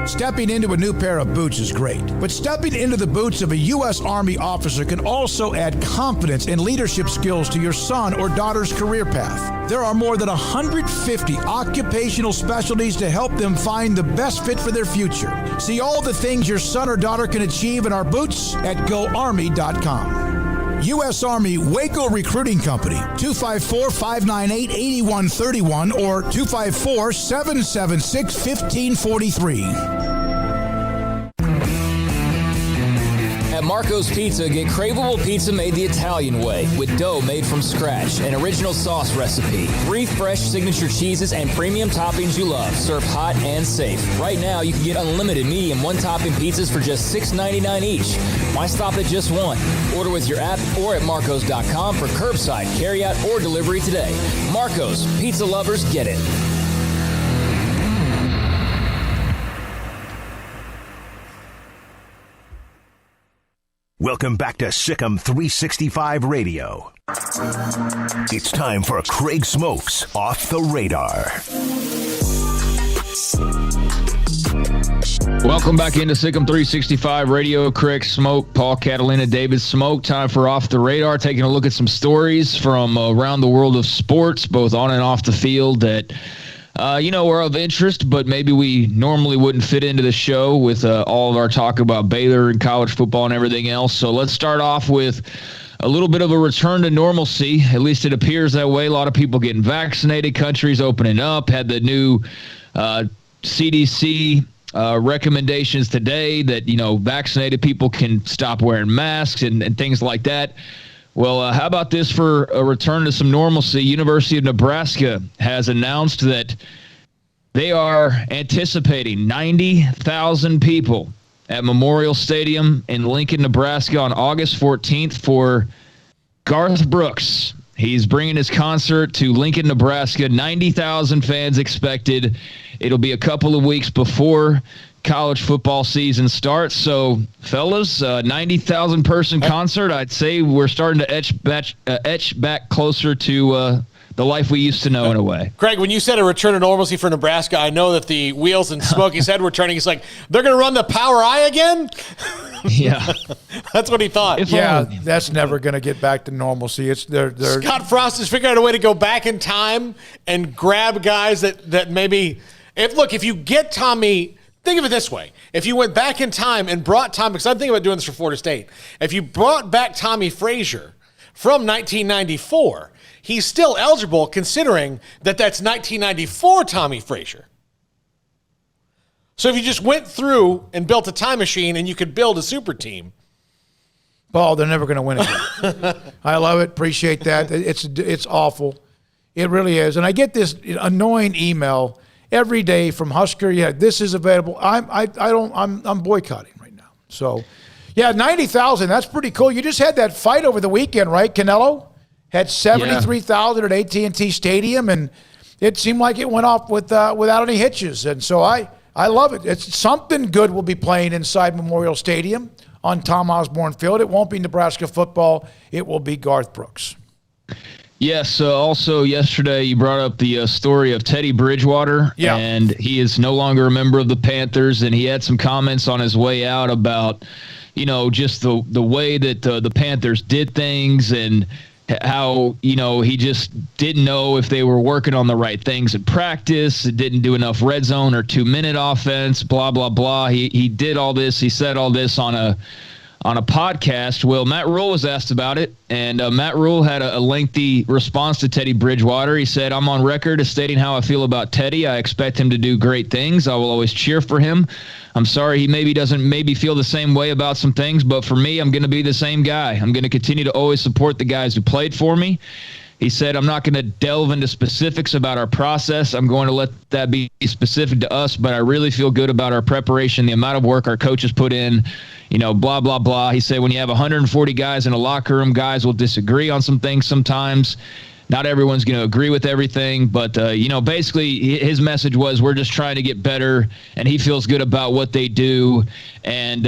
Stepping into a new pair of boots is great, but stepping into the boots of a U.S. Army officer can also add confidence and leadership skills to your son or daughter's career path. There are more than 150 occupational specialties to help them find the best fit for their future. See all the things your son or daughter can achieve in our boots at GoArmy.com. U.S. Army Waco Recruiting Company, 254-598-8131 or 254-776-1543. At Marco's Pizza, get craveable pizza made the Italian way with dough made from scratch, an original sauce recipe, 3 fresh signature cheeses, and premium toppings you love, served hot and safe. Right now, you can get unlimited medium one-topping pizzas for just $6.99 each. Why stop at just one? Order with your app or at marcos.com for curbside, carryout, or delivery today. Marco's, pizza lovers get it. Welcome back to SicEm365 Radio. It's time for Craig Smoak's Off the Radar. Welcome back into SicEm365 Radio. Craig Smoak, Paul Catalina, David Smoak. Time for Off the Radar, taking a look at some stories from around the world of sports, both on and off the field that are of interest, but maybe we normally wouldn't fit into the show with all of our talk about Baylor and college football and everything else. So let's start off with a little bit of a return to normalcy. At least it appears that way. A lot of people getting vaccinated, countries opening up, had the new CDC recommendations today that, vaccinated people can stop wearing masks and things like that. Well, how about this for a return to some normalcy? University of Nebraska has announced that they are anticipating 90,000 people at Memorial Stadium in Lincoln, Nebraska on August 14th for Garth Brooks. He's bringing his concert to Lincoln, Nebraska. 90,000 fans expected. It'll be a couple of weeks before college football season starts. So, fellas, 90,000 person concert. I'd say we're starting to etch back closer to the life we used to know in a way. Craig, when you said a return to normalcy for Nebraska, I know that the wheels in Smokey's head were turning. He's like, they're going to run the Power I again? Yeah. That's what he thought. That's never going to get back to normalcy. It's they're Scott Frost has figured out a way to go back in time and grab guys that maybe if you get Tommy, think of it this way. If you went back in time and brought Tommy, because I'm thinking about doing this for Florida State. If you brought back Tommy Frazier from 1994, he's still eligible considering that's 1994 Tommy Frazier. So if you just went through and built a time machine and you could build a super team. Paul, they're never going to win again. I love it. Appreciate that. It's awful. It really is. And I get this annoying email every day from Husker. Yeah, this is available. I'm boycotting right now. So, yeah, 90,000. That's pretty cool. You just had that fight over the weekend, right? Canelo had 73,000 at AT&T Stadium, and it seemed like it went off without any hitches. And so I love it. It's something good will be playing inside Memorial Stadium on Tom Osborne Field. It won't be Nebraska football. It will be Garth Brooks. Yes. Also yesterday you brought up the story of Teddy Bridgewater, and he is no longer a member of the Panthers, and he had some comments on his way out about, just the way that the Panthers did things and how, he just didn't know if they were working on the right things in practice. It didn't do enough red zone or 2-minute offense, blah, blah, blah. He did all this. He said all this on a podcast. Well, Matt Rule was asked about it, and Matt Rule had a lengthy response to Teddy Bridgewater. He said, "I'm on record as stating how I feel about Teddy. I expect him to do great things. I will always cheer for him. I'm sorry he doesn't feel the same way about some things, but for me, I'm going to be the same guy. I'm going to continue to always support the guys who played for me." He said, "I'm not going to delve into specifics about our process. I'm going to let that be specific to us, but I really feel good about our preparation, the amount of work our coaches put in, blah, blah, blah." He said, "When you have 140 guys in a locker room, guys will disagree on some things sometimes. Not everyone's going to agree with everything, but, basically his message was we're just trying to get better, and he feels good about what they do." And,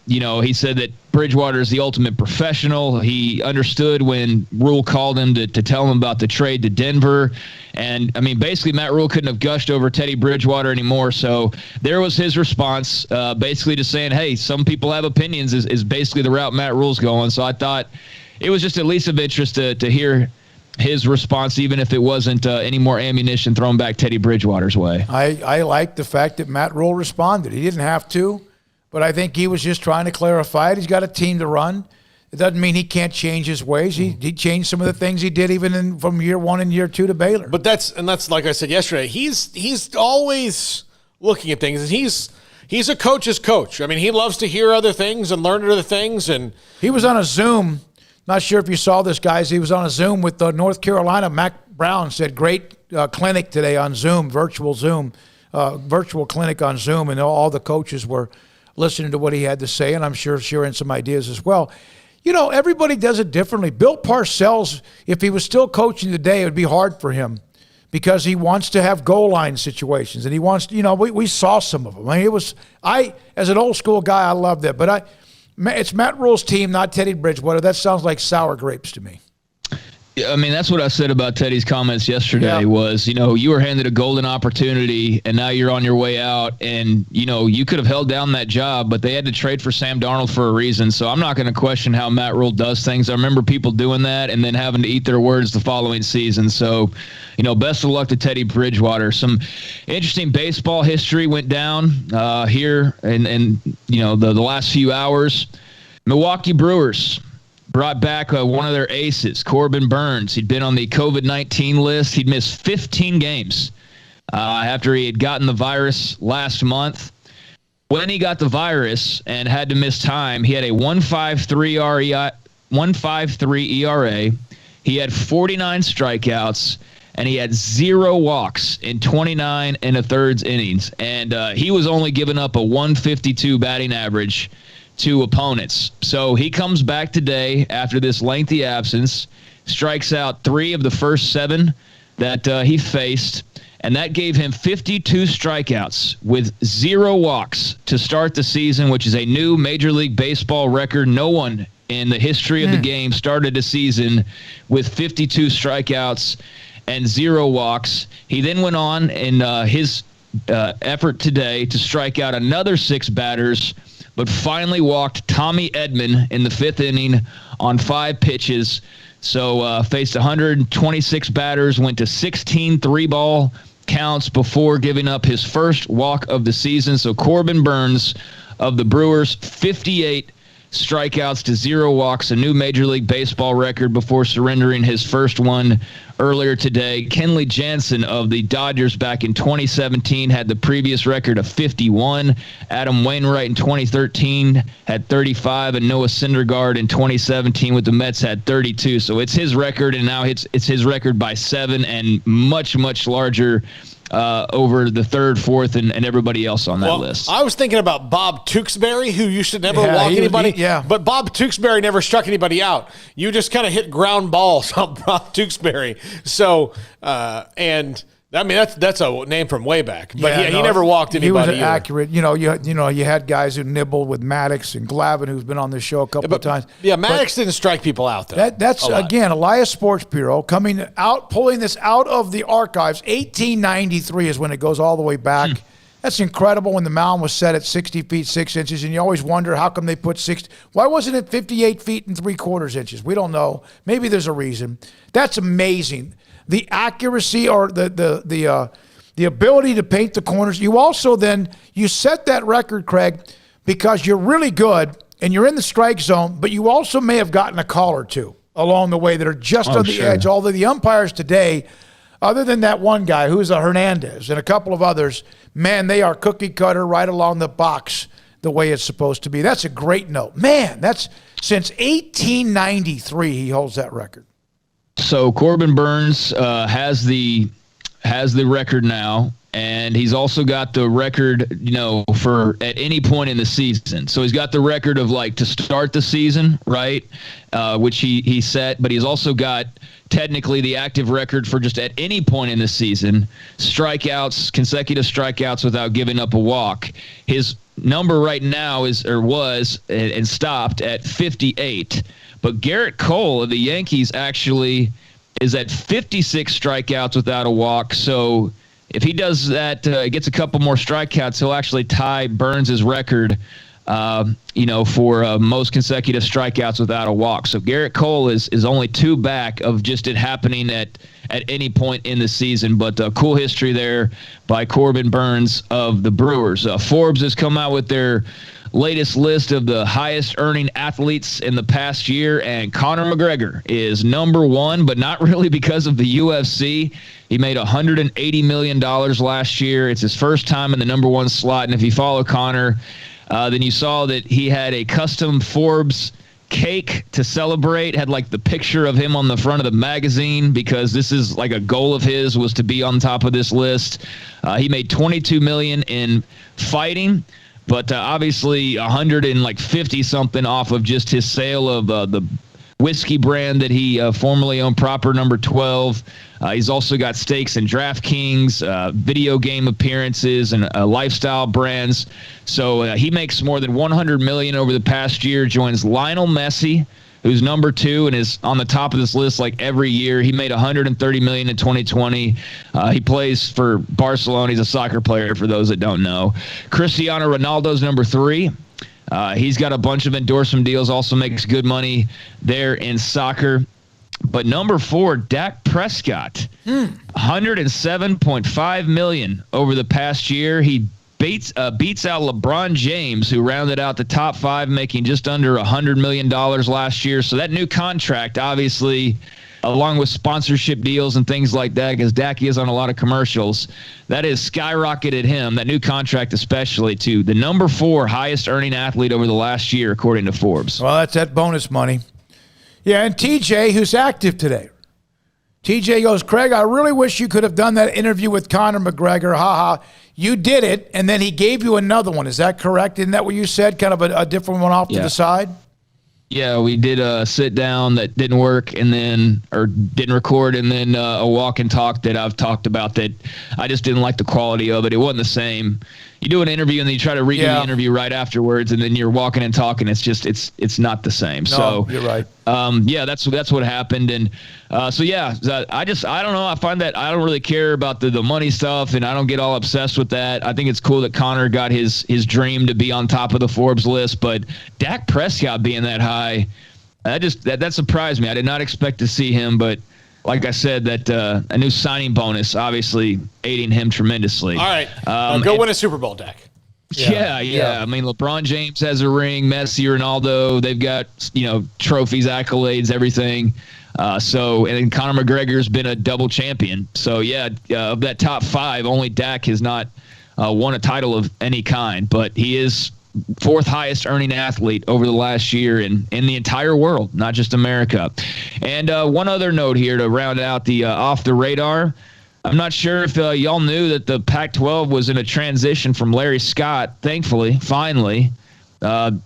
he said that Bridgewater is the ultimate professional. He understood when Rule called him to tell him about the trade to Denver. And, basically Matt Rule couldn't have gushed over Teddy Bridgewater anymore. So there was his response, basically just saying, hey, some people have opinions is basically the route Matt Rule's going. So I thought it was just at least of interest to hear his response, even if it wasn't any more ammunition thrown back Teddy Bridgewater's way. I like the fact that Matt Rule responded. He didn't have to, but I think he was just trying to clarify it. He's got a team to run. It doesn't mean he can't change his ways. He changed some of the things he did even from year 1 and year 2 to Baylor. But that's like I said yesterday. He's always looking at things. He's a coach's coach. He loves to hear other things and learn other things. And he was on a Zoom. Not sure if you saw this, guys. He was on a Zoom with North Carolina. Mac Brown said, great clinic today on Zoom, virtual clinic on Zoom, and all the coaches were listening to what he had to say, and I'm sure sharing some ideas as well. Everybody does it differently. Bill Parcells, if he was still coaching today, it would be hard for him because he wants to have goal line situations, and he wants, we saw some of them. As an old school guy, I love that, but it's Matt Rule's team, not Teddy Bridgewater. That sounds like sour grapes to me. That's what I said about Teddy's comments yesterday was, you were handed a golden opportunity and now you're on your way out and, you could have held down that job, but they had to trade for Sam Darnold for a reason. So I'm not going to question how Matt Rule does things. I remember people doing that and then having to eat their words the following season. So, best of luck to Teddy Bridgewater. Some interesting baseball history went down here in the last few hours. Milwaukee Brewers brought back one of their aces, Corbin Burns. He'd been on the COVID-19 list. He'd missed 15 games after he had gotten the virus last month. When he got the virus and had to miss time, he had a 1.53 ERA. He had 49 strikeouts, and he had 0 walks in 29 1/3 innings. And he was only giving up a 152 batting average to opponents. So he comes back today after this lengthy absence, strikes out 3 of the first 7 that he faced, and that gave him 52 strikeouts with 0 walks to start the season, which is a new Major League Baseball record. No one in the history of the game started a season with 52 strikeouts and 0 walks. He then went on in his effort today to strike out another 6 batters, but finally walked Tommy Edman in the 5th inning on 5 pitches. So faced 126 batters, went to 16 3-ball counts before giving up his first walk of the season. So Corbin Burns of the Brewers, 58 strikeouts to 0 walks, a new Major League Baseball record before surrendering his first one earlier today. Kenley Jansen of the Dodgers back in 2017 had the previous record of 51. Adam Wainwright in 2013 had 35, and Noah Syndergaard in 2017 with the Mets had 32. So it's his record, and now it's his record by 7, and much, much larger over the 3rd, 4th, and everybody else on that list. I was thinking about Bob Tewksbury, who used to never walk anybody. But Bob Tewksbury never struck anybody out. You just kind of hit ground balls on Bob Tewksbury. So, and I mean that's a name from way back. But he never walked anybody. He was accurate. You had guys who nibbled with Maddox and Glavine, who's been on this show a couple of times. Yeah, Maddox didn't strike people out though. That's again, Elias Sports Bureau coming out, pulling this out of the archives. 1893 is when it goes all the way back. That's incredible when the mound was set at 60 feet 6 inches, and you always wonder how come they put 60. Why wasn't it 58 feet and 3/4 inches? We don't know. Maybe there's a reason. That's amazing. The accuracy or the ability to paint the corners. You also you set that record, Craig, because you're really good and you're in the strike zone, but you also may have gotten a call or two along the way that are just on the edge. Although the umpires today, other than that one guy who's a Hernandez and a couple of others, man, they are cookie cutter right along the box the way it's supposed to be. That's a great note. Man, that's since 1893 he holds that record. So Corbin Burns has the record now, and he's also got the record, for at any point in the season. So he's got the record of to start the season, right, which he set, but he's also got technically the active record for just at any point in the season, strikeouts, consecutive strikeouts without giving up a walk. His number right now was and stopped at 58. But Garrett Cole of the Yankees actually is at 56 strikeouts without a walk. So if he does that, gets a couple more strikeouts, he'll actually tie Burns' record, for most consecutive strikeouts without a walk. So Garrett Cole is only 2 back of just it happening at any point in the season. But cool history there by Corbin Burns of the Brewers. Forbes has come out with their latest list of the highest earning athletes in the past year, and Conor McGregor is number 1, but not really because of the UFC. He made $180 million last year. It's his first time in the number 1 slot, and if you follow Conor, then you saw that he had a custom Forbes cake to celebrate, had the picture of him on the front of the magazine, because this is a goal of his was to be on top of this list. He made $22 million in fighting, but obviously 150 something off of just his sale of the whiskey brand that he formerly owned, Proper Number 12. He's also got stakes in DraftKings, video game appearances, and lifestyle brands. So he makes more than $100 million over the past year. Joins Lionel Messi, who's number 2 and is on the top of this list every year. He made $130 million in 2020. He plays for Barcelona. He's a soccer player, for those that don't know. Cristiano Ronaldo's number 3. He's got a bunch of endorsement deals, also makes good money there in soccer. But number 4, Dak Prescott, $107.5 million over the past year. He beats out LeBron James, who rounded out the top 5, making just under $100 million last year. So that new contract, obviously, along with sponsorship deals and things like that, because Dak is on a lot of commercials, that has skyrocketed him, that new contract especially, to the number 4 highest earning athlete over the last year, according to Forbes. Well, that's that bonus money. Yeah, and TJ, who's active today. TJ goes, Craig, I really wish you could have done that interview with Conor McGregor. Ha ha. You did it, and then he gave you another one. Is that correct? Isn't that what you said? Kind of a different one off to the side? Yeah, we did a sit down that didn't work, didn't record, and then a walk and talk that I've talked about that I just didn't like the quality of it. It wasn't the same. you do an interview and then you try to redo the interview right afterwards, and then you're walking and talking. It's just it's not the same. No, so you're right. That's what happened, and I don't know. I find that I don't really care about the money stuff, and I don't get all obsessed with that. I think it's cool that Connor got his dream to be on top of the Forbes list, but Dak Prescott being that high, that surprised me. I did not expect to see him, but like I said, that a new signing bonus obviously aiding him tremendously. All right, go win a Super Bowl, Dak. Yeah. I mean, LeBron James has a ring, Messi, Ronaldo. They've got, trophies, accolades, everything. And then Conor McGregor's been a double champion. So, of that top 5, only Dak has not won a title of any kind. But he is 4th highest earning athlete over the last year in the entire world, not just America. And one other note here to round out the off the radar. I'm not sure if y'all knew that the Pac-12 was in a transition from Larry Scott, thankfully, finally.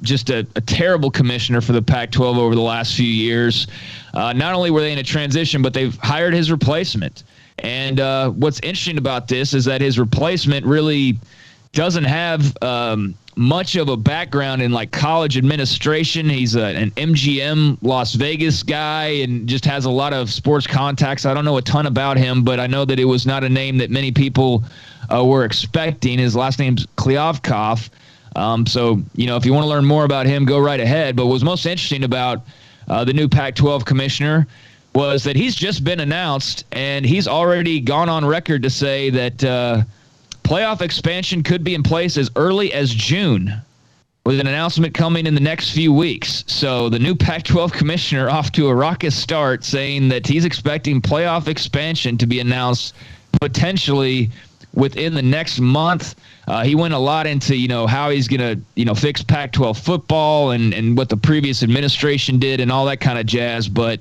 Just a terrible commissioner for the Pac-12 over the last few years. Not only were they in a transition, but they've hired his replacement. And what's interesting about this is that his replacement really doesn't have much of a background in like college administration. He's an MGM Las Vegas guy and just has a lot of sports contacts. I don't know a ton about him, but I know that it was not a name that many people were expecting. His last name's Kliavkoff. So, if you want to learn more about him, go right ahead. But what's most interesting about the new Pac-12 commissioner was that he's just been announced, and he's already gone on record to say that playoff expansion could be in place as early as June, with an announcement coming in the next few weeks. So the new Pac-12 commissioner off to a raucous start, saying that he's expecting playoff expansion to be announced potentially within the next month. He went a lot into, how he's going to, fix Pac-12 football and what the previous administration did and all that kind of jazz. But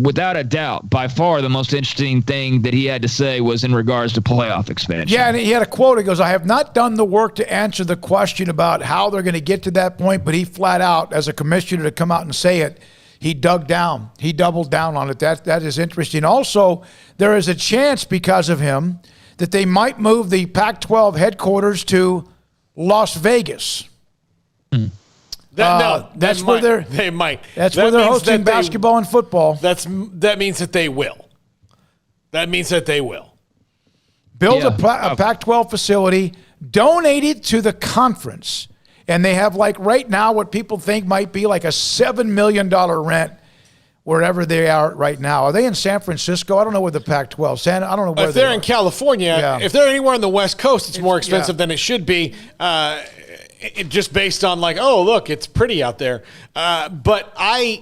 without a doubt, by far the most interesting thing that he had to say was in regards to playoff expansion. Yeah, and he had a quote. He goes, "I have not done the work to answer the question about how they're going to get to that point," but he flat out, as a commissioner, to come out and say it, he dug down. He doubled down on it. That is interesting. Also, there is a chance because of him that they might move the Pac-12 headquarters to Las Vegas. That's where they might. That's where they're hosting basketball and football. That means that they will. Build a Pac-12 facility, donate it to the conference, and they have right now what people think might be like a $7 million rent wherever they are right now. Are they in San Francisco? I don't know where the Pac-12. I don't know where if they're in California. If they're anywhere on the West Coast, it's more expensive than it should be. Just based on look, it's pretty out there. But I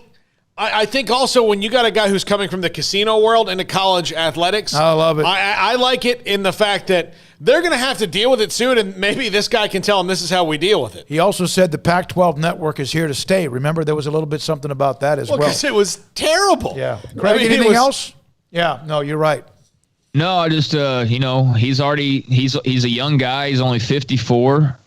think also when you got a guy who's coming from the casino world into college athletics, I love it. I like it in the fact that they're going to have to deal with it soon, and maybe this guy can tell them this is how we deal with it. He also said the Pac-12 network is here to stay. Remember, there was a little bit something about that as well. Because it was terrible. Yeah. Craig, anything else? Yeah, no, you're right. No, I just, he's a young guy. He's only 54.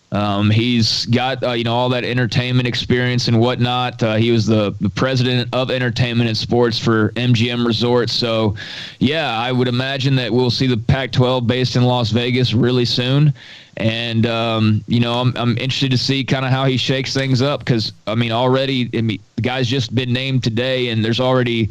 He's got, all that entertainment experience and whatnot. He was the president of entertainment and sports for MGM Resorts. So, I would imagine that we'll see the Pac-12 based in Las Vegas really soon. And, I'm interested to see kind of how he shakes things up because, already the guy's just been named today and there's already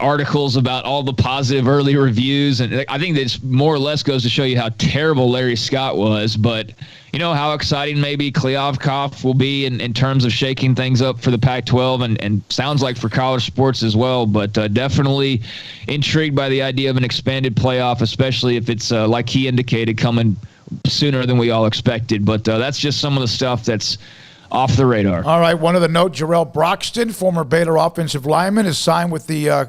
articles about all the positive early reviews. And I think this more or less goes to show you how terrible Larry Scott was. But, how exciting maybe Kliavkoff will be in terms of shaking things up for the Pac-12 and sounds like for college sports as well. But definitely intrigued by the idea of an expanded playoff, especially if it's, like he indicated, coming sooner than we all expected. But that's just some of the stuff that's off the radar. All right, one of the note, Jarrell Broxton, former Baylor offensive lineman, is signed with the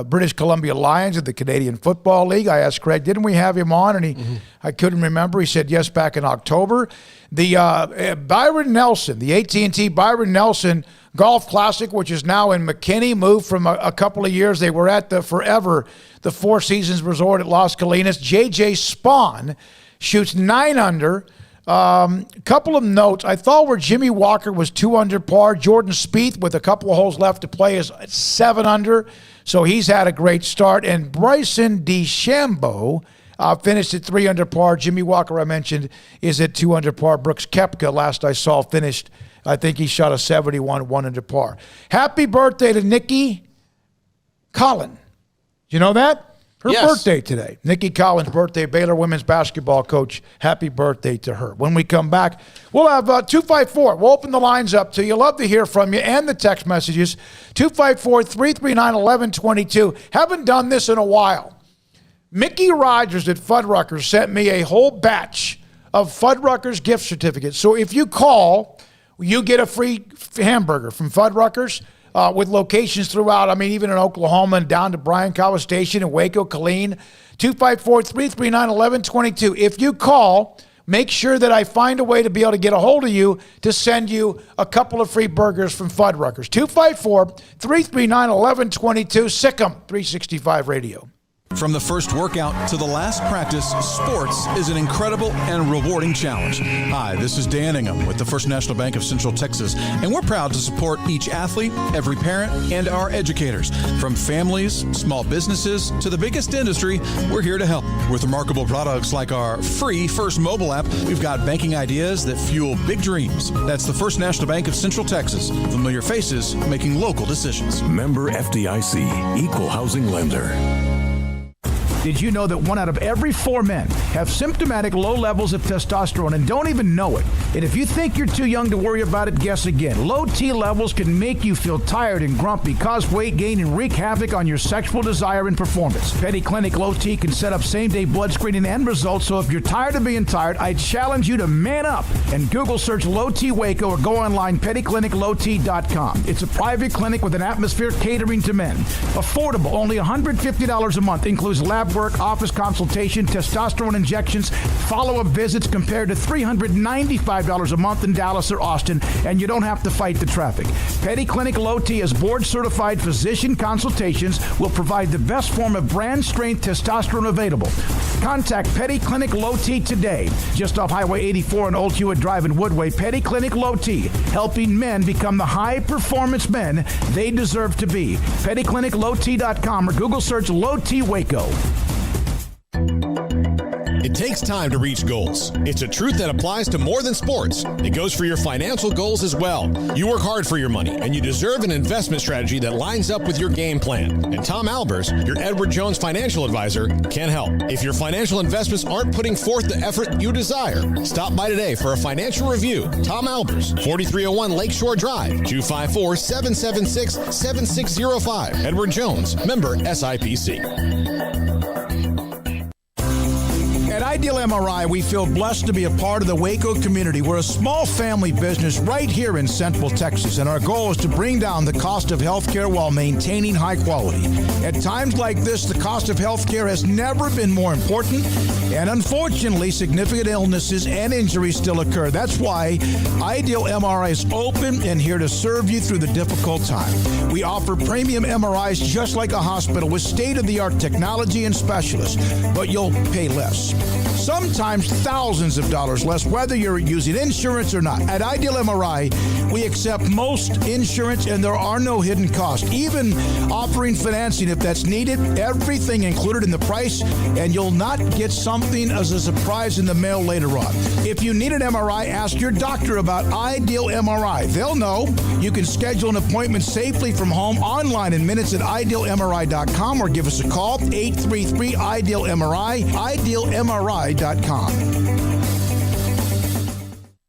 British Columbia Lions of the Canadian Football League. I asked Craig, didn't we have him on? And I couldn't remember. He said yes back in October. The Byron Nelson, the AT&T Byron Nelson Golf Classic, which is now in McKinney, moved from a couple of years. They were at the Four Seasons Resort at Las Colinas. J.J. Spawn shoots 9 under. Couple of notes. I thought where Jimmy Walker was 2 under par. Jordan Spieth, with a couple of holes left to play, is 7 under. So he's had a great start. And Bryson DeChambeau finished at 3 under par. Jimmy Walker, I mentioned, is at 2 under par. Brooks Koepka, last I saw, finished, I think he shot a 71, 1 under par. Happy birthday to Nikki Collin. You know that? Her birthday today. Nikki Collins' birthday, Baylor women's basketball coach. Happy birthday to her. When we come back, we'll have 254. We'll open the lines up to you. Love to hear from you and the text messages. 254-339-1122. Haven't done this in a while. Mickey Rogers at Fuddruckers sent me a whole batch of Fuddruckers gift certificates. So if you call, you get a free hamburger from Fuddruckers. With locations throughout, even in Oklahoma and down to Bryan College Station and Waco, Killeen. 254-339-1122. If you call, make sure that I find a way to be able to get a hold of you to send you a couple of free burgers from Fuddruckers. 254-339-1122. SicEm365 Radio. From the first workout to the last practice, sports is an incredible and rewarding challenge. Hi, this is Dan Ingham with the First National Bank of Central Texas, and we're proud to support each athlete, every parent, and our educators. From families, small businesses, to the biggest industry, we're here to help. With remarkable products like our free First mobile app, we've got banking ideas that fuel big dreams. That's the First National Bank of Central Texas. Familiar faces making local decisions. Member FDIC, Equal Housing Lender. Did you know that 1 out of every 4 men have symptomatic low levels of testosterone and don't even know it? And if you think you're too young to worry about it, guess again. Low T levels can make you feel tired and grumpy, cause weight gain, and wreak havoc on your sexual desire and performance. Petty Clinic Low T can set up same-day blood screening and results, so if you're tired of being tired, I challenge you to man up and Google search Low T Waco or go online pettycliniclowt.com. It's a private clinic with an atmosphere catering to men. Affordable, only $150 a month, includes lab work, office consultation, testosterone injections, follow-up visits compared to $395 a month in Dallas or Austin, and you don't have to fight the traffic. Petty Clinic Low T as board-certified physician consultations will provide the best form of brand-strength testosterone available. Contact Petty Clinic Low T today, just off Highway 84 and Old Hewitt Drive in Woodway. Petty Clinic Low T, helping men become the high-performance men they deserve to be. PettyClinicLowT.com or Google search Low T Waco. It takes time to reach goals. It's a truth that applies to more than sports. It goes for your financial goals as well. You work hard for your money, and you deserve an investment strategy that lines up with your game plan. And Tom Albers, your Edward Jones financial advisor, can help. If your financial investments aren't putting forth the effort you desire, stop by today for a financial review. Tom Albers, 4301 Lakeshore Drive, 254-776-7605. Edward Jones, member SIPC. At Ideal MRI, we feel blessed to be a part of the Waco community. We're a small family business right here in Central Texas, and our goal is to bring down the cost of healthcare while maintaining high quality. At times like this, the cost of healthcare has never been more important, and unfortunately, significant illnesses and injuries still occur. That's why Ideal MRI is open and here to serve you through the difficult time. We offer premium MRIs just like a hospital with state-of-the-art technology and specialists, but you'll pay less. Sometimes thousands of dollars less, whether you're using insurance or not. At Ideal MRI, we accept most insurance and there are no hidden costs. Even offering financing if that's needed, everything included in the price, and you'll not get something as a surprise in the mail later on. If you need an MRI, ask your doctor about Ideal MRI. They'll know. You can schedule an appointment safely from home online in minutes at idealmri.com or give us a call, 833-IDEAL-MRI, idealmri.com.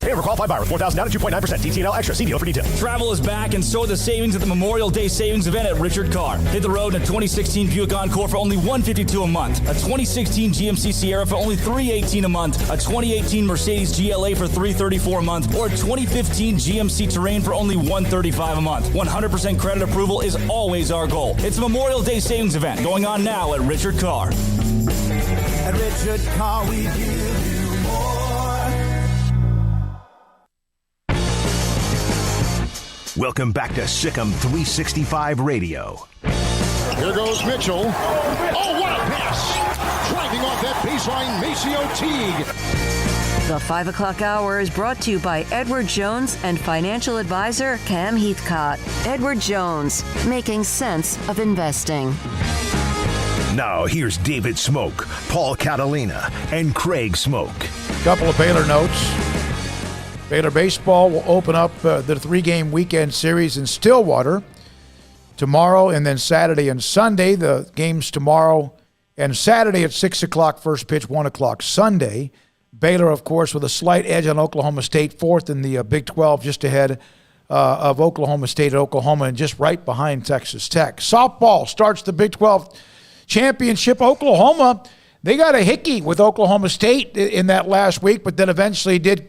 Hey, we're qualified buyer with 4,000 down at 2.9%. TTL extra. See deal for details. Travel is back, and so are the savings at the Memorial Day Savings Event at Richard Carr. Hit the road in a 2016 Buick Encore for only $152 a month, a 2016 GMC Sierra for only $318 a month, a 2018 Mercedes GLA for $334 a month, or a 2015 GMC Terrain for only $135 a month. 100% credit approval is always our goal. It's a Memorial Day Savings Event going on now at Richard Carr. At Richard Carr, we give you more. Welcome back to SicEm365 Radio. Here goes Mitchell. Oh, what a pass! Driving off that baseline, Maceo Teague. The 5 o'clock hour is brought to you by Edward Jones and financial advisor Cam Heathcott. Edward Jones, making sense of investing. Now, here's David Smoak, Paul Catalina, and Craig Smoak. Couple of Baylor notes. Baylor baseball will open up the 3-game weekend series in Stillwater tomorrow and then Saturday and Sunday. The games tomorrow and Saturday at 6 o'clock, first pitch, 1 o'clock Sunday. Baylor, of course, with a slight edge on Oklahoma State, fourth in the Big 12, just ahead of Oklahoma State at Oklahoma and just right behind Texas Tech. Softball starts the Big 12 championship. Oklahoma, they got a hickey with Oklahoma State in that last week, but then eventually did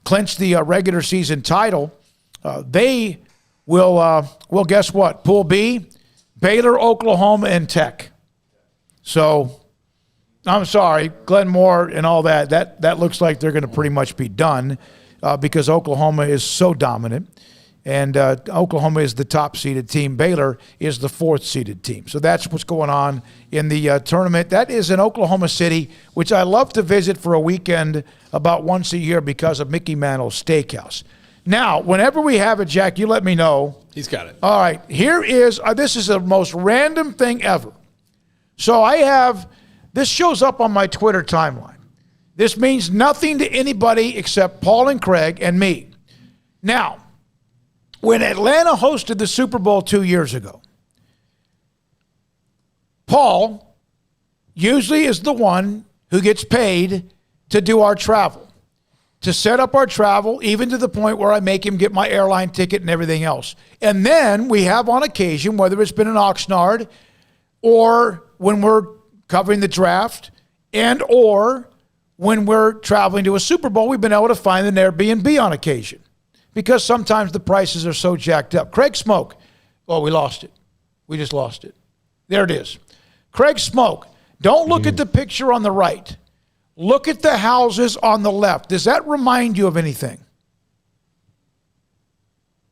clinch the regular season title. They will guess what? Pool B, Baylor, Oklahoma, and Tech. So, I'm sorry, Glenn Moore and all that. That looks like they're going to pretty much be done because Oklahoma is so dominant. And Oklahoma is the top-seeded team. Baylor is the fourth-seeded team. So that's what's going on in the tournament. That is in Oklahoma City, which I love to visit for a weekend about once a year because of Mickey Mantle's Steakhouse. Now, whenever we have it, Jack, you let me know. He's got it. All right. Here is this is the most random thing ever. So I have – this shows up on my Twitter timeline. This means nothing to anybody except Paul and Craig and me. Now, when Atlanta hosted the Super Bowl 2 years ago, Paul usually is the one who gets paid to do our travel, to set up our travel, even to the point where I make him get my airline ticket and everything else. And then we have on occasion, whether it's been in Oxnard or when we're covering the draft and or when we're traveling to a Super Bowl, we've been able to find an Airbnb on occasion because sometimes the prices are so jacked up. Craig Smoak. Oh, we lost it. We just lost it. There it is. Craig Smoak. Don't look at the picture on the right. Look at the houses on the left. Does that remind you of anything?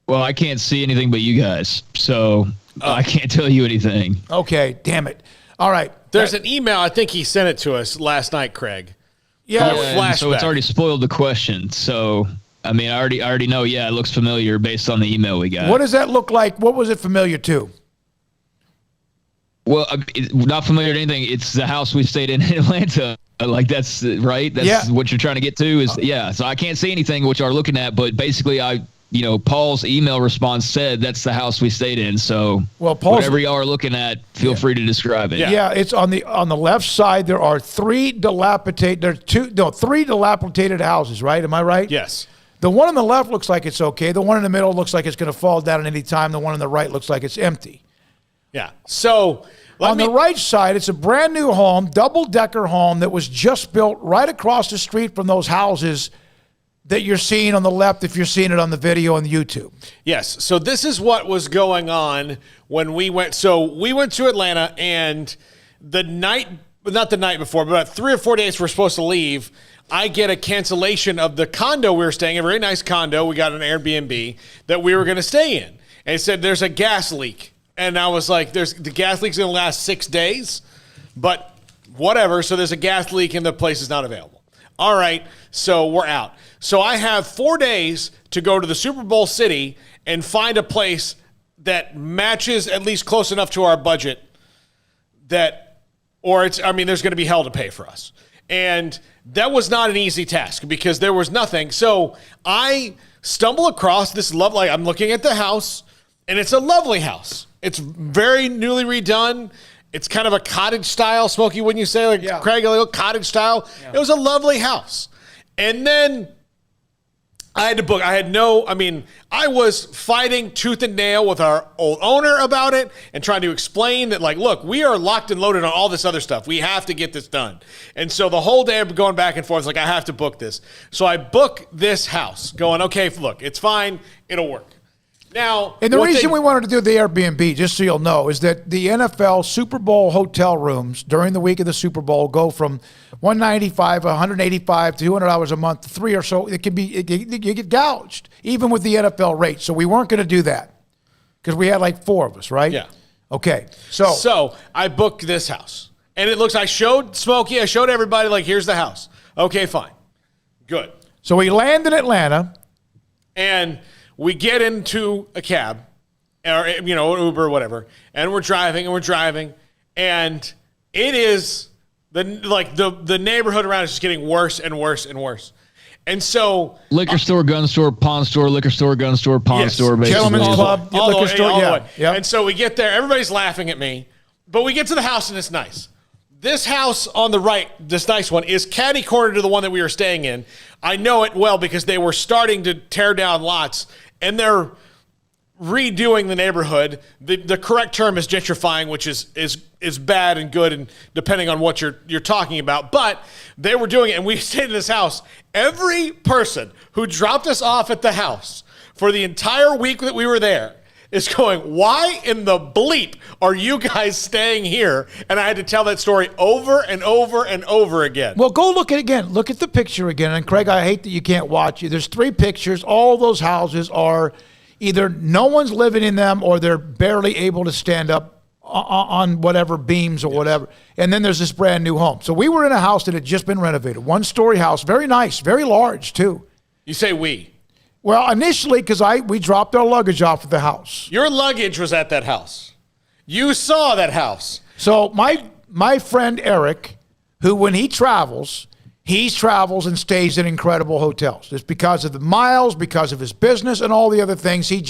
Well, I can't see anything but you guys, so I can't tell you anything. Okay, damn it. All right. There's an email. I think he sent it to us last night, Craig. Yeah. So it's already spoiled the question. So, I mean, I already know, it looks familiar based on the email we got. What does that look like? What was it familiar to? Well, not familiar to anything. It's the house we stayed in Atlanta. Like, that's right? That's what you're trying to get to is, So I can't see anything what you're looking at, but basically Paul's email response said that's the house we stayed in. So whatever y'all are looking at, feel free to describe it. Yeah, it's on the left side. There are three dilapidated houses, right? Am I right? Yes. The one on the left looks like it's okay. The one in the middle looks like it's going to fall down at any time. The one on the right looks like it's empty. Yeah. So on the right side, it's a brand new home, double-decker home that was just built right across the street from those houses that you're seeing on the left if you're seeing it on the video on YouTube. Yes. So this is what was going on when we went. So we went to Atlanta, and not the night before, but about 3 or 4 days we're supposed to leave, I get a cancellation of the condo we were staying in, a very nice condo. We got an Airbnb that we were going to stay in. And it said there's a gas leak. And I was like, the gas leak's going to last 6 days, but whatever. So there's a gas leak and the place is not available. All right, so we're out. So I have 4 days to go to the Super Bowl city and find a place that matches at least close enough to our budget there's going to be hell to pay for us. And that was not an easy task because there was nothing. So I stumble across this lovely, I'm looking at the house, and it's a lovely house. It's very newly redone. It's kind of a cottage style, Smokey, wouldn't you say? Craig, a little cottage style. Yeah. It was a lovely house. And then I had to book. I was fighting tooth and nail with our old owner about it and trying to explain that, look, we are locked and loaded on all this other stuff. We have to get this done. And so the whole day I'm going back and forth, I have to book this. So I book this house going, okay, look, it's fine. It'll work. Now, and the reason we wanted to do the Airbnb, just so you'll know, is that the NFL Super Bowl hotel rooms during the week of the Super Bowl go from $195, $185, $200 a month, to $300 or so. You get gouged, even with the NFL rate. So we weren't going to do that because we had 4 of us, right? Yeah. Okay. So I booked this house, and it looks. I showed Smokey. I showed everybody. Here's the house. Okay, fine, good. So we land in Atlanta, and we get into a cab, or Uber or whatever, and we're driving, and it is the neighborhood around is just getting worse and worse and worse. And so liquor store, gun store, pawn store, liquor store, gun store, pawn store, basically. Gentlemen's club, liquor store, yeah. Yep. And so we get there, everybody's laughing at me, but we get to the house and it's nice. This house on the right, this nice one, is catty corner to the one that we were staying in. I know it well because they were starting to tear down lots, and they're redoing the neighborhood. The correct term is gentrifying, which is bad and good, and depending on what you're talking about. But they were doing it, and we stayed in this house. Every person who dropped us off at the house for the entire week that we were there is going, why in the bleep are you guys staying here? And I had to tell that story over and over and over again. Well, go look at it again. Look at the picture again. And Craig, I hate that you can't watch it. There's 3 pictures. All those houses are either no one's living in them or they're barely able to stand up on whatever beams or whatever. And then there's this brand new home. So we were in a house that had just been renovated. 1-story house. Very nice. Very large, too. You say we. Well, initially, because we dropped our luggage off at the house. Your luggage was at that house. You saw that house. So my friend Eric, who when he travels and stays in incredible hotels. Just because of the miles, because of his business and all the other things. He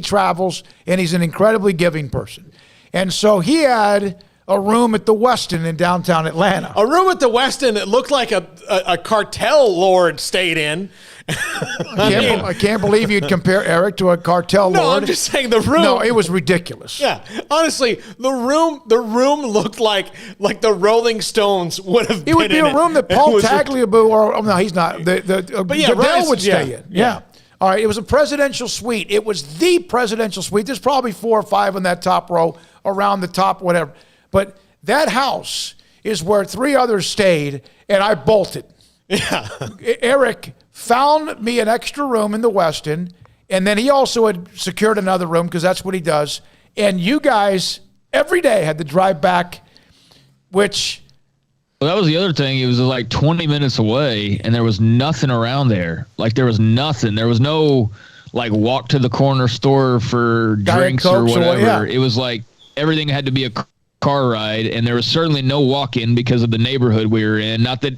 travels, and he's an incredibly giving person. And so he had a room at the Westin in downtown Atlanta. A room at the Westin that looked like a cartel lord stayed in. I can't believe you'd compare Eric to a cartel lord. No, I'm just saying the room. No, it was ridiculous. Yeah, honestly, the room looked like the Rolling Stones would have. It would be a room that Paul Tagliabue, no, he's not. Goodell would stay in. Yeah. All right, it was a presidential suite. It was the presidential suite. There's probably 4 or 5 on that top row, around the top, whatever. But that house is where 3 others stayed, and I bolted. Yeah. Eric found me an extra room in the Westin, and then he also had secured another room because that's what he does. And you guys every day had to drive back, which... Well, that was the other thing. It was like 20 minutes away, and there was nothing around there. Like, there was nothing. There was no, like, walk to the corner store for drinks or whatever. Yeah. It was like everything had to be a car ride, and there was certainly no walk-in because of the neighborhood we were in. Not that...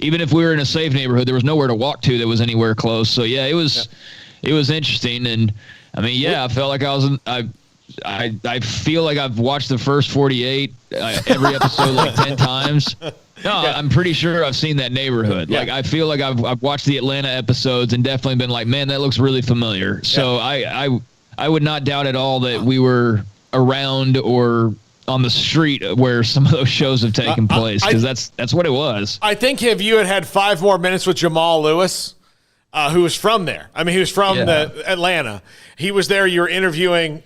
Even if we were in a safe neighborhood, there was nowhere to walk to that was anywhere close. So yeah, it was interesting. And I mean, yeah, I felt like I feel like I've watched the first 48 every episode like 10 times. No, yeah. I'm pretty sure I've seen that neighborhood. Yeah. Like, I feel like I've watched the Atlanta episodes and definitely been like, man, that looks really familiar. So I would not doubt at all that we were around or on the street where some of those shows have taken place, because that's what it was. I think if you had 5 more minutes with Jamal Lewis, who was from there. I mean, he was from Atlanta. He was there. You were interviewing.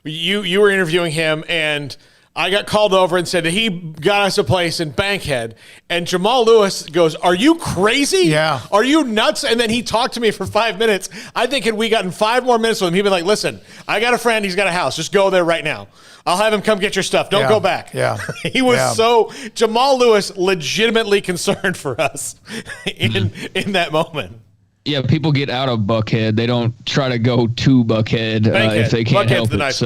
You were interviewing him, and I got called over and said that he got us a place in Bankhead. And Jamal Lewis goes, "Are you crazy? Yeah. Are you nuts?" And then he talked to me for 5 minutes. I think had we gotten 5 more minutes with him, he'd been like, "Listen, I got a friend. He's got a house. Just go there right now. I'll have him come get your stuff. Don't go back." Yeah. He was Jamal Lewis legitimately concerned for us in that moment. Yeah, people get out of Buckhead. They don't try to go to Buckhead if they can't help it. Nice,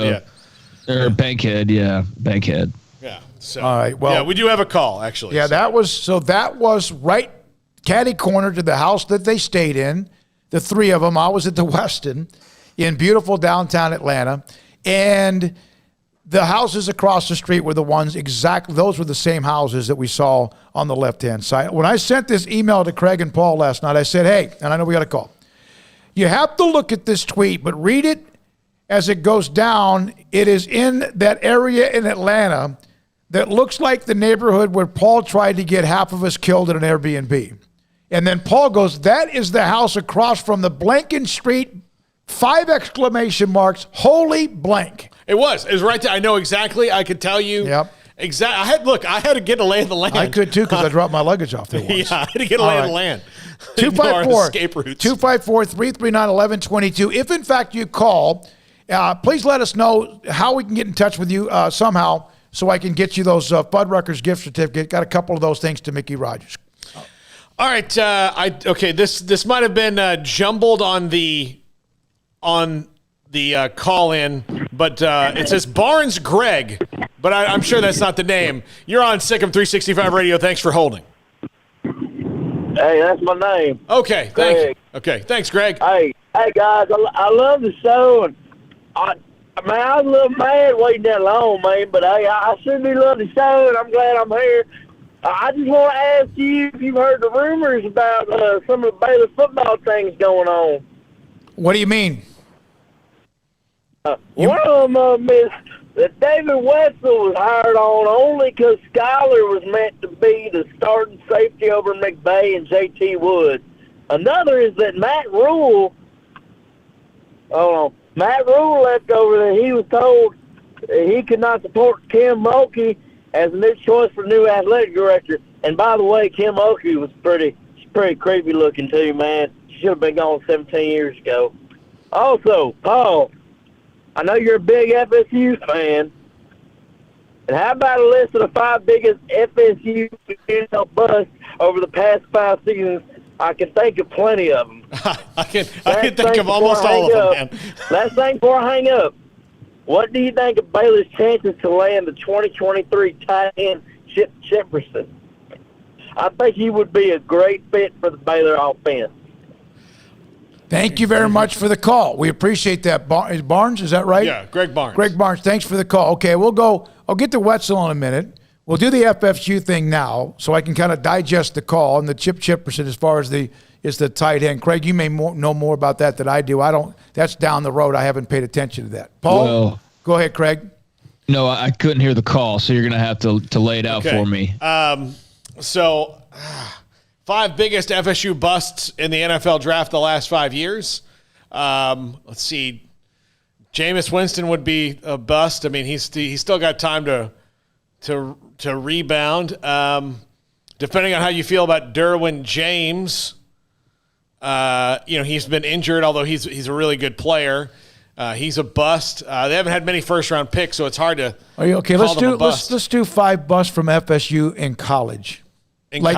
or Bankhead, Bankhead. Yeah. So, all right. Well, yeah, we do have a call actually. Yeah, that was right catty corner to the house that they stayed in. The 3 of them. I was at the Westin in beautiful downtown Atlanta, and the houses across the street were the ones exactly. Those were the same houses that we saw on the left-hand side. When I sent this email to Craig and Paul last night, I said, "Hey," and I know we got a call. You have to look at this tweet, but read it as it goes down. It is in that area in Atlanta that looks like the neighborhood where Paul tried to get half of us killed at an Airbnb. And then Paul goes, "That is the house across from the Blanken Street, 5 exclamation marks, holy blank." It was right there. I know exactly. I could tell you. Yep. Exactly. I had to get a lay of the land. I could too, because I dropped my luggage off there once. Yeah, I had to get a lay of the land. 254-339-1122. If in fact you call, please let us know how we can get in touch with you somehow, so I can get you those Fuddruckers gift certificate. Got a couple of those things to Mickey Rogers. All right. This might have been jumbled on the call in, but it says Barnes Greg, but I'm sure that's not the name. You're on SicEm365 Radio. Thanks for holding. Hey, that's my name. Okay, thanks. Okay, thanks, Greg. Hey, guys, I love the show, and I was a little mad waiting that long, man, but I certainly love the show, and I'm glad I'm here. I just want to ask you if you've heard the rumors about some of the Baylor football things going on. What do you mean? One of them is that David Wetzel was hired on only because Skyler was meant to be the starting safety over McVay and J.T. Wood. Another is that Matt Rule left over that he was told he could not support Kim Mulkey as a new choice for new athletic director. And by the way, Kim Mulkey was pretty creepy looking too, man. She should have been gone 17 years ago. Also, Paul, I know you're a big FSU fan. And how about a list of the 5 biggest FSU busts over the past 5 seasons? I can think of plenty of them. I can think of almost all of them, man. Last thing before I hang up, what do you think of Baylor's chances to land the 2023 tight end Chip Chipperson? I think he would be a great fit for the Baylor offense. Thank you very much for the call. We appreciate that. Barnes, is that right? Yeah, Greg Barnes. Greg Barnes, thanks for the call. Okay, we'll go. I'll get to Wetzel in a minute. We'll do the FFU thing now so I can kind of digest the call and the Chip Chipperson as far as the tight end. Craig, you may know more about that than I do. That's down the road. I haven't paid attention to that. Paul, go ahead, Craig. No, I couldn't hear the call, so you're going to have to lay it out for me. So 5 biggest FSU busts in the NFL draft the last 5 years. Let's see. Jameis Winston would be a bust. I mean, he's still got time to rebound. Depending on how you feel about Derwin James, he's been injured, although he's a really good player. He's a bust. They haven't had many first-round picks, so it's hard to. Are you okay? Let's do 5 busts from FSU in college.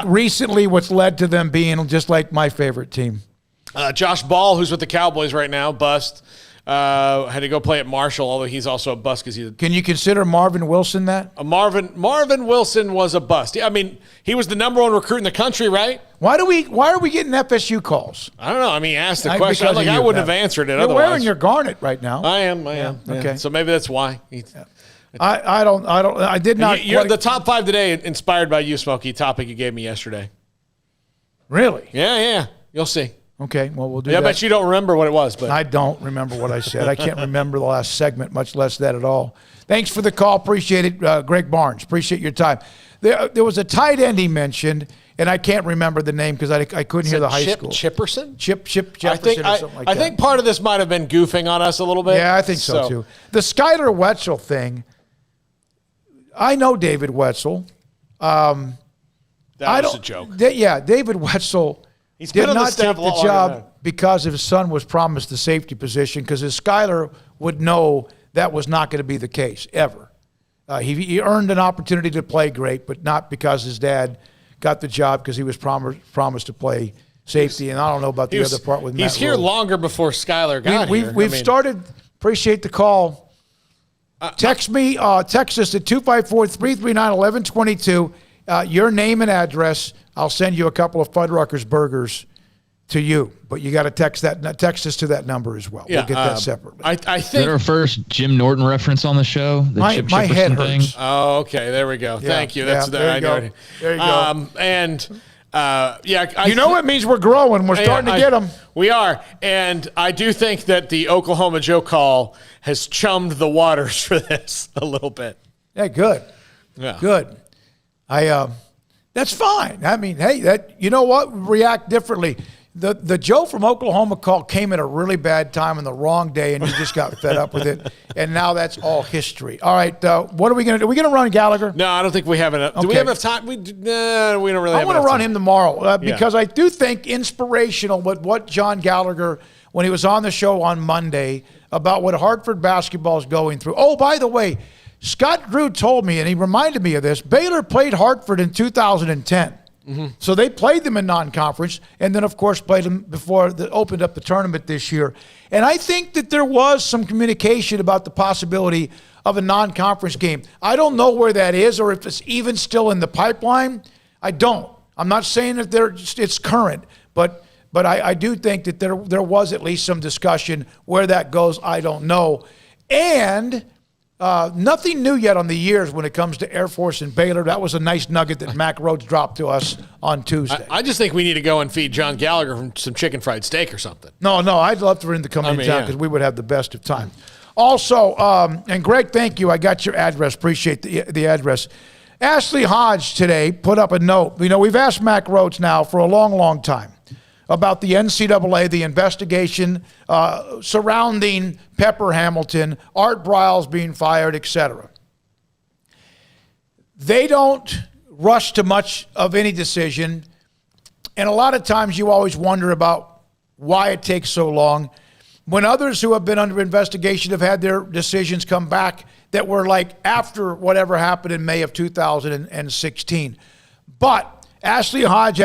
Recently, what's led to them being just like my favorite team. Josh Ball, who's with the Cowboys right now, bust. Had to go play at Marshall, although he's also a bust because he's. Can you consider Marvin Wilson that? Marvin Wilson was a bust. Yeah, I mean, he was the number 1 recruit in the country, right? Why are we getting FSU calls? I don't know. I mean, ask the question. I wouldn't have answered it otherwise. You're wearing your garnet right now. I am. Okay. So maybe that's why. I did not. You're the top 5 today, inspired by you, Smokey. Topic you gave me yesterday. Really? Yeah. You'll see. Okay, well, we'll do that. I bet you don't remember what it was. But I don't remember what I said. I can't remember the last segment, much less that at all. Thanks for the call. Appreciate it, Greg Barnes. Appreciate your time. There was a tight end he mentioned, and I can't remember the name because I couldn't hear the high school. Chipperson? Chip Jefferson or something like that. I think part of this might have been goofing on us a little bit. Yeah, I think so too. The Skyler Wetzel thing, I know David Wetzel. That was a joke. David Wetzel did not take the job – because his son was promised the safety position, because his Skyler would know that was not going to be the case ever. He earned an opportunity to play great, but not because his dad got the job because he was promised to play safety. And I don't know about the other part with Matt. He's here longer before Skyler got here. We've started. Appreciate the call. Text us at 254-339-1122. Your name and address. I'll send you a couple of Fuddruckers burgers to you, but you got to text us to that number as well. Yeah, we'll get that separately. I think is that our first Jim Norton reference on the show. My head hurts. Oh, okay, there we go. Yeah, Thank you. there you go. There you go. You know what means we're growing. We're starting to get them. We are, and I do think that the Oklahoma Joe call has chummed the waters for this a little bit. Yeah, good. Yeah, good. That's fine. I mean, hey, you know what? React differently. The Joe from Oklahoma call came at a really bad time on the wrong day, and you just got fed up with it. And now that's all history. All right, what are we going to do? Are we going to run Gallagher? No, I don't think we have enough. Do we have enough time? We don't really have enough time. I want to run him tomorrow because I do think inspirational with what John Gallagher, when he was on the show on Monday, about what Hartford basketball is going through. Oh, by the way, Scott Drew told me, and he reminded me of this, Baylor played Hartford in 2010. Mm-hmm. So they played them in non-conference and then, of course, played them before they opened up the tournament this year. And I think that there was some communication about the possibility of a non-conference game. I don't know where that is or if it's even still in the pipeline. I don't. I'm not saying that it's current, but I do think that there was at least some discussion. Where that goes, I don't know. And nothing new yet on the years when it comes to Air Force and Baylor. That was a nice nugget that Mac Rhodes dropped to us on Tuesday. I just think we need to go and feed John Gallagher from some chicken fried steak or something. No, I'd love for him to come in town because we would have the best of time. Also, and Greg, thank you. I got your address. Appreciate the address. Ashley Hodge today put up a note. You know, we've asked Mac Rhodes now for a long, long time about the NCAA, the investigation surrounding Pepper Hamilton, Art Briles being fired, etc. They don't rush to much of any decision, and a lot of times you always wonder about why it takes so long. When others who have been under investigation have had their decisions come back that were like after whatever happened in May of 2016. But Ashley Hodge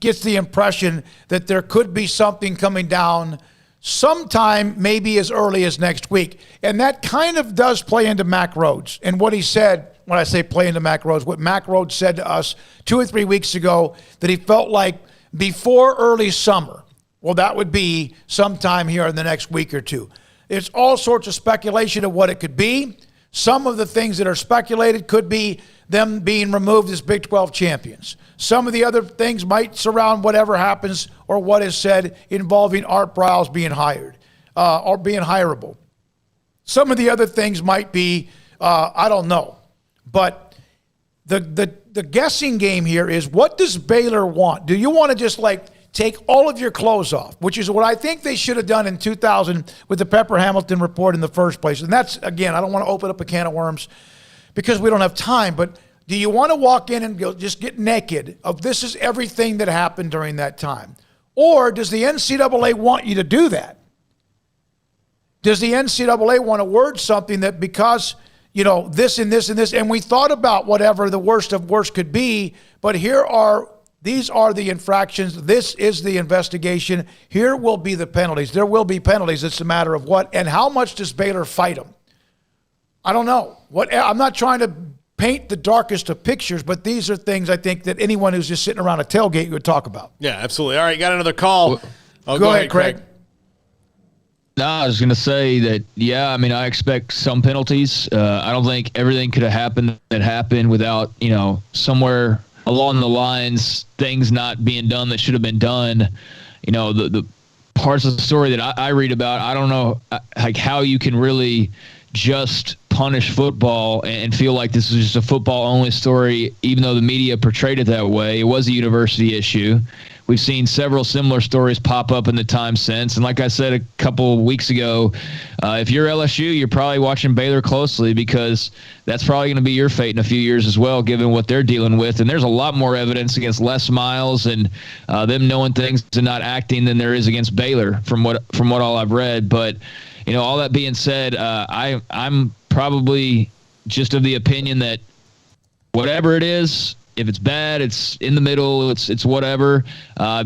gets the impression that there could be something coming down sometime, maybe as early as next week. And that kind of does play into Mac Rhodes. And what he said, when I say play into Mac Rhodes, what Mac Rhodes said to us 2 or 3 weeks ago, that he felt like before early summer, well, that would be sometime here in the next week or two. It's all sorts of speculation of what it could be. Some of the things that are speculated could be them being removed as Big 12 champions. Some of the other things might surround whatever happens or what is said involving Art Briles being hired or being hireable. Some of the other things might be, I don't know. But the guessing game here is, what does Baylor want? Do you want to just take all of your clothes off, which is what I think they should have done in 2000 with the Pepper Hamilton report in the first place? And that's, again, I don't want to open up a can of worms because we don't have time, but do you want to walk in and just get naked of this is everything that happened during that time? Or does the NCAA want you to do that? Does the NCAA want to word something that because, this and this and this, and we thought about whatever the worst of worst could be, but these are the infractions. This is the investigation. Here will be the penalties. There will be penalties. It's a matter of what and how much does Baylor fight them? I don't know. I'm not trying to paint the darkest of pictures, but these are things I think that anyone who's just sitting around a tailgate would talk about. Yeah, absolutely. All right, got another call. Go ahead, Craig. No, I was going to say that, I expect some penalties. I don't think everything could have happened that happened without, somewhere along the lines, things not being done that should have been done. The parts of the story that I read about, I don't know how you can really just punish football and feel like this is just a football-only story, even though the media portrayed it that way. It was a university issue. We've seen several similar stories pop up in the time since. And like I said a couple of weeks ago, if you're LSU, you're probably watching Baylor closely because that's probably going to be your fate in a few years as well, given what they're dealing with. And there's a lot more evidence against Les Miles and them knowing things and not acting than there is against Baylor from what all I've read. But, all that being said, I'm probably just of the opinion that whatever it is, if it's bad, it's in the middle, it's whatever.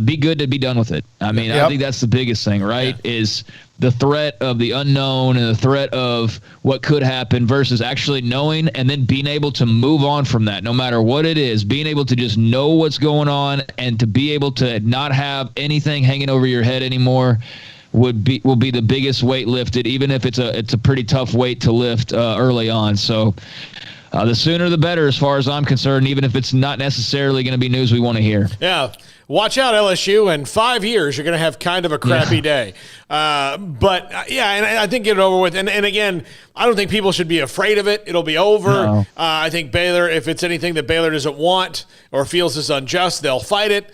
Be good to be done with it. I think that's the biggest thing, right? Yeah. Is the threat of the unknown and the threat of what could happen versus actually knowing and then being able to move on from that, no matter what it is, being able to just know what's going on and to be able to not have anything hanging over your head anymore will be the biggest weight lifted, even if it's a pretty tough weight to lift early on. So the sooner the better as far as I'm concerned, even if it's not necessarily going to be news we want to hear. Yeah. Watch out, LSU. In 5 years, you're going to have kind of a crappy day. And I think get it over with. And again, I don't think people should be afraid of it. It'll be over. No. I think Baylor, if it's anything that Baylor doesn't want or feels is unjust, they'll fight it.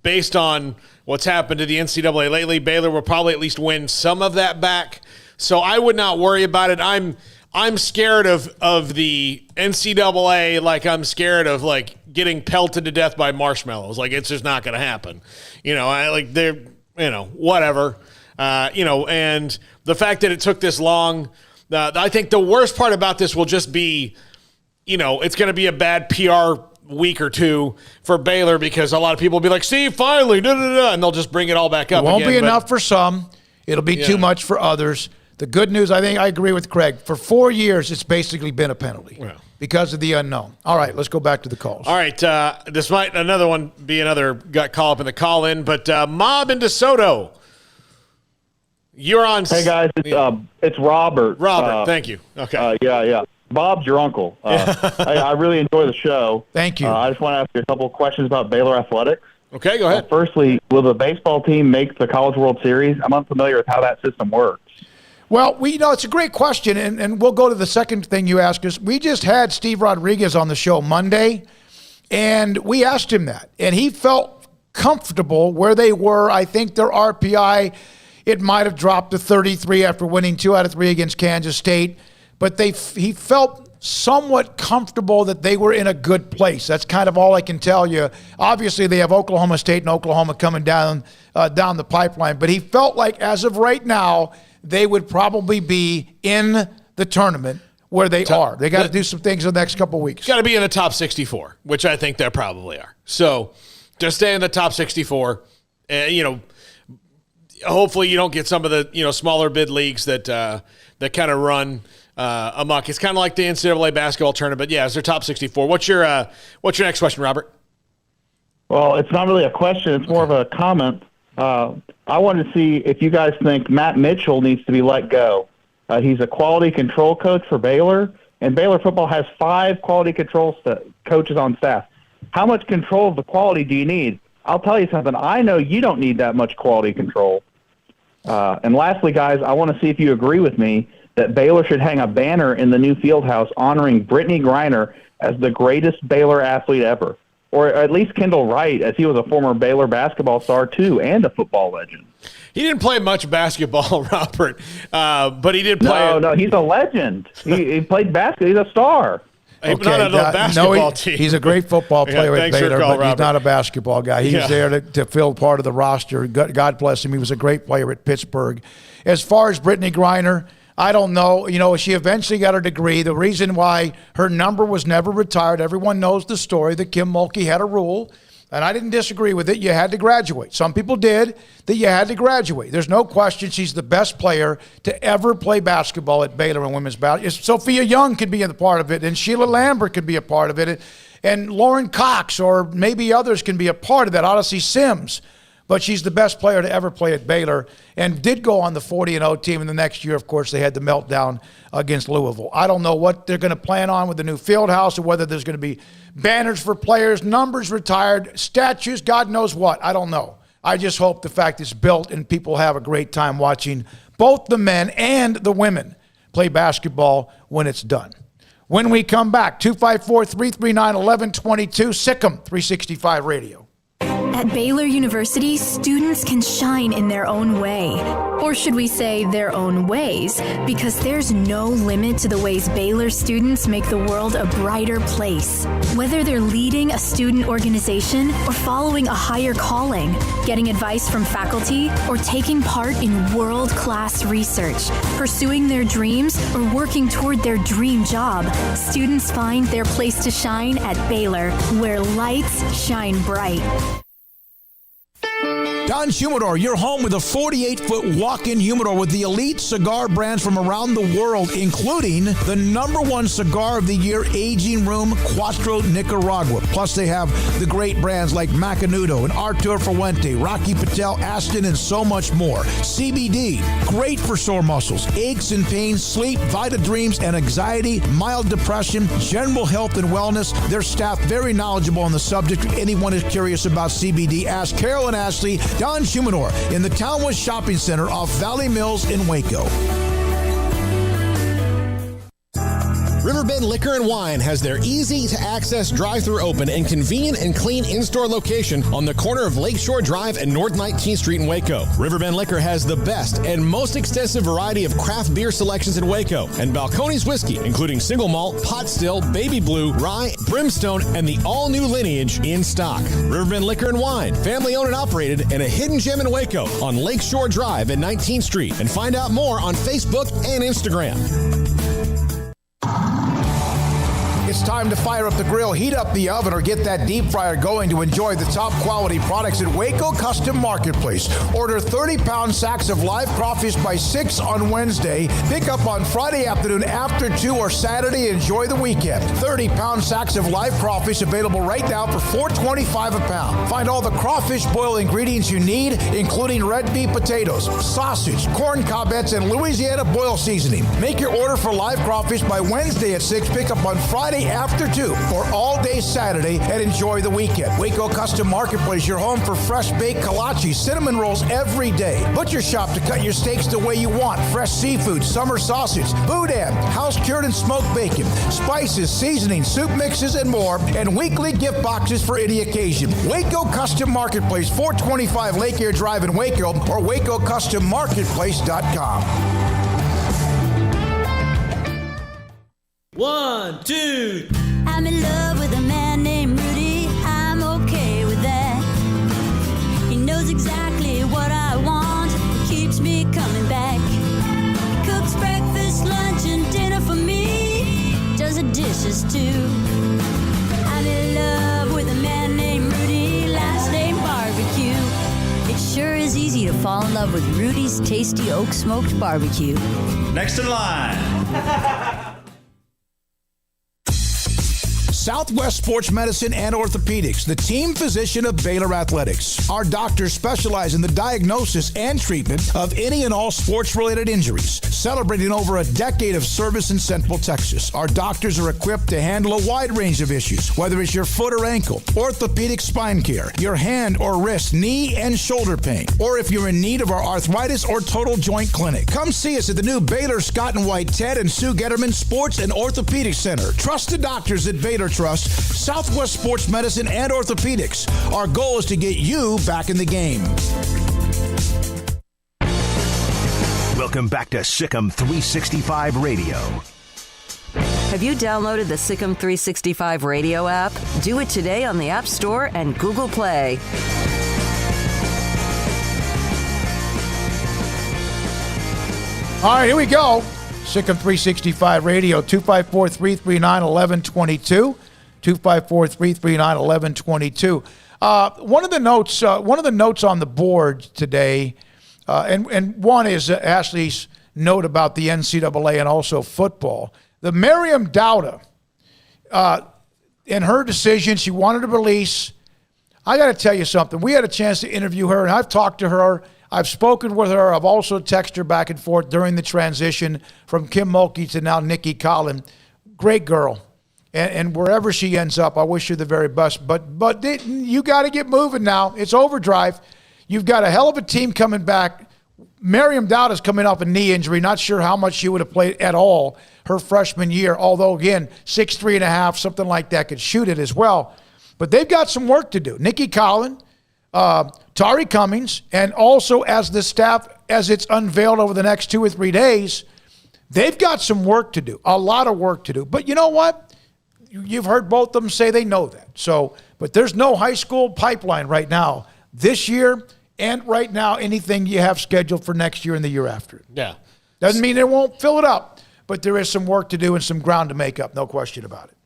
Based on what's happened to the NCAA lately, Baylor will probably at least win some of that back. So I would not worry about it. I'm scared of the NCAA like I'm scared of getting pelted to death by marshmallows. It's just not going to happen. Whatever. And the fact that it took this long, I think the worst part about this will just be, it's going to be a bad PR week or two for Baylor because a lot of people will be like, see, finally, and they'll just bring it all back up. It won't be enough for some. It'll be too much for others. The good news, I think I agree with Craig. For 4 years, it's basically been a penalty because of the unknown. All right, let's go back to the calls. All right, this might another one be another call up in the call in, but Mob in DeSoto. You're on. Hey guys, it's Robert. Robert, thank you. Okay. Yeah. Bob's your uncle. I really enjoy the show. Thank you. I just want to ask you a couple of questions about Baylor athletics. Okay, go ahead. Firstly, will the baseball team make the College World Series? I'm unfamiliar with how that system works. Well, it's a great question, and we'll go to the second thing you asked us. We just had Steve Rodriguez on the show Monday, and we asked him that, and he felt comfortable where they were. I think their RPI, it might have dropped to 33 after winning 2 out of 3 against Kansas State, but he felt somewhat comfortable that they were in a good place. That's kind of all I can tell you. Obviously, they have Oklahoma State and Oklahoma coming down the pipeline, but he felt like as of right now, they would probably be in the tournament where they are. They got to do some things in the next couple of weeks. Got to be in the top 64, which I think they probably are. So just stay in the top 64. Hopefully you don't get some of the smaller bid leagues that kind of run amok. It's kind of like the NCAA basketball tournament. Yeah, it's their top 64. What's your next question, Robert? Well, it's not really a question. It's more of a comment. I wanted to see if you guys think Matt Mitchell needs to be let go. He's a quality control coach for Baylor, and Baylor football has 5 quality control coaches on staff. How much control of the quality do you need? I'll tell you something. I know you don't need that much quality control. And lastly, guys, I want to see if you agree with me that Baylor should hang a banner in the new field house honoring Brittany Griner as the greatest Baylor athlete ever. Or at least Kendall Wright, as he was a former Baylor basketball star, too, and a football legend. He didn't play much basketball, Robert, but he did play. No, he's a legend. He played basketball. He's a star. Okay, not on the basketball team. He's a great football player at Baylor, but Robert. He's not a basketball guy. He's there to fill part of the roster. God bless him. He was a great player at Pittsburgh. As far as Brittany Griner, I don't know. She eventually got her degree. The reason why her number was never retired, everyone knows the story that Kim Mulkey had a rule, and I didn't disagree with it. You had to graduate. Some people did, that you had to graduate. There's no question she's the best player to ever play basketball at Baylor in women's basketball. Sophia Young could be a part of it, and Sheila Lambert could be a part of it, and Lauren Cox or maybe others can be a part of that, Odyssey Sims. But she's the best player to ever play at Baylor and did go on the 40-0 team. And the next year, of course, they had the meltdown against Louisville. I don't know what they're going to plan on with the new field house or whether there's going to be banners for players, numbers retired, statues, God knows what. I don't know. I just hope the fact it's built and people have a great time watching both the men and the women play basketball when it's done. When we come back, 254-339-1122, SicEm365 Radio. At Baylor University, students can shine in their own way. Or should we say their own ways? Because there's no limit to the ways Baylor students make the world a brighter place. Whether they're leading a student organization or following a higher calling, getting advice from faculty, or taking part in world-class research, pursuing their dreams, or working toward their dream job, students find their place to shine at Baylor, where lights shine bright. Don Humidor, your home with a 48-foot walk-in humidor with the elite cigar brands from around the world, including the #1 cigar of the year, Aging Room Cuatro Nicaragua. Plus, they have the great brands like Macanudo and Artur Fuente, Rocky Patel, Aston, and so much more. CBD, great for sore muscles, aches and pains, sleep, Vita Dreams, and anxiety, mild depression, general health and wellness. Their staff very knowledgeable on the subject. If anyone is curious about CBD, ask Carol and Ashley. Don Humidor in the Townwest Shopping Center off Valley Mills in Waco. Riverbend Liquor and Wine has their easy-to-access drive-thru open and convenient and clean in-store location on the corner of Lakeshore Drive and North 19th Street in Waco. Riverbend Liquor has the best and most extensive variety of craft beer selections in Waco, and Balcones whiskey, including single malt, pot still, baby blue, rye, brimstone, and the all-new lineage in stock. Riverbend Liquor and Wine, family-owned and operated, and a hidden gem in Waco on Lakeshore Drive and 19th Street. And find out more on Facebook and Instagram. It's time to fire up the grill, heat up the oven, or get that deep fryer going to enjoy the top quality products at Waco Custom Marketplace. Order 30-pound sacks of live crawfish by 6 on Wednesday. Pick up on Friday afternoon after 2 or Saturday. Enjoy the weekend. 30-pound sacks of live crawfish available right now for $4.25 a pound. Find all the crawfish boil ingredients you need, including red beef potatoes, sausage, corn cobettes, and Louisiana boil seasoning. Make your order for live crawfish by Wednesday at 6. Pick up on Friday after 2 or all day Saturday, and enjoy the weekend. Waco Custom Marketplace, your home for fresh baked kolache, cinnamon rolls every day. Butcher shop to cut your steaks the way you want. Fresh seafood, summer sausage, boudin, house-cured and smoked bacon, spices, seasonings, soup mixes, and more, and weekly gift boxes for any occasion. Waco Custom Marketplace, 425 Lake Air Drive in Waco, or WacoCustomMarketplace.com. 1, 2. I'm in love with a man named Rudy. I'm okay with that. He knows exactly what I want. He keeps me coming back. Cooks breakfast, lunch, and dinner for me. Does the dishes too. I'm in love with a man named Rudy. Last name Barbecue. It sure is easy to fall in love with Rudy's tasty oak smoked barbecue. Next in line. Southwest Sports Medicine and Orthopedics, the team physician of Baylor Athletics. Our doctors specialize in the diagnosis and treatment of any and all sports-related injuries. Celebrating over a decade of service in Central Texas, our doctors are equipped to handle a wide range of issues, whether it's your foot or ankle, orthopedic spine care, your hand or wrist, knee and shoulder pain, or if you're in need of our arthritis or total joint clinic. Come see us at the new Baylor Scott and White Ted and Sue Getterman Sports and Orthopedic Center. Trusted doctors at Baylor Trust, Southwest Sports Medicine and Orthopedics. Our goal is to get you back in the game. Welcome back to SicEm365 Radio. Have you downloaded the SicEm365 Radio app? Do it today on the App Store and Google Play. All right, here we go. SicEm365 Radio, 254-339-1122. 254-339-1122. One of the notes on the board today, and one is Ashley's note about the NCAA and also football. The Miriam Dowda, in her decision, she wanted to release. I got to tell you something. We had a chance to interview her, and I've talked to her. I've spoken with her. I've also texted her back and forth during the transition from Kim Mulkey to now Nikki Collin. Great girl. And wherever she ends up, I wish her the very best. But you got to get moving now. It's overdrive. You've got a hell of a team coming back. Miriam Dowda's coming off a knee injury. Not sure how much she would have played at all her freshman year. Although, again, 6'3.5", something like that, could shoot it as well. But they've got some work to do. Nikki Collin, Tari Cummings, and also as the staff, as it's unveiled over the next 2 or 3 days, they've got some work to do, a lot of work to do. But you know what? You've heard both of them say they know that. So, but there's no high school pipeline right now this year, and right now anything you have scheduled for next year and the year after. Yeah. Doesn't mean they won't fill it up, but there is some work to do and some ground to make up, no question about it.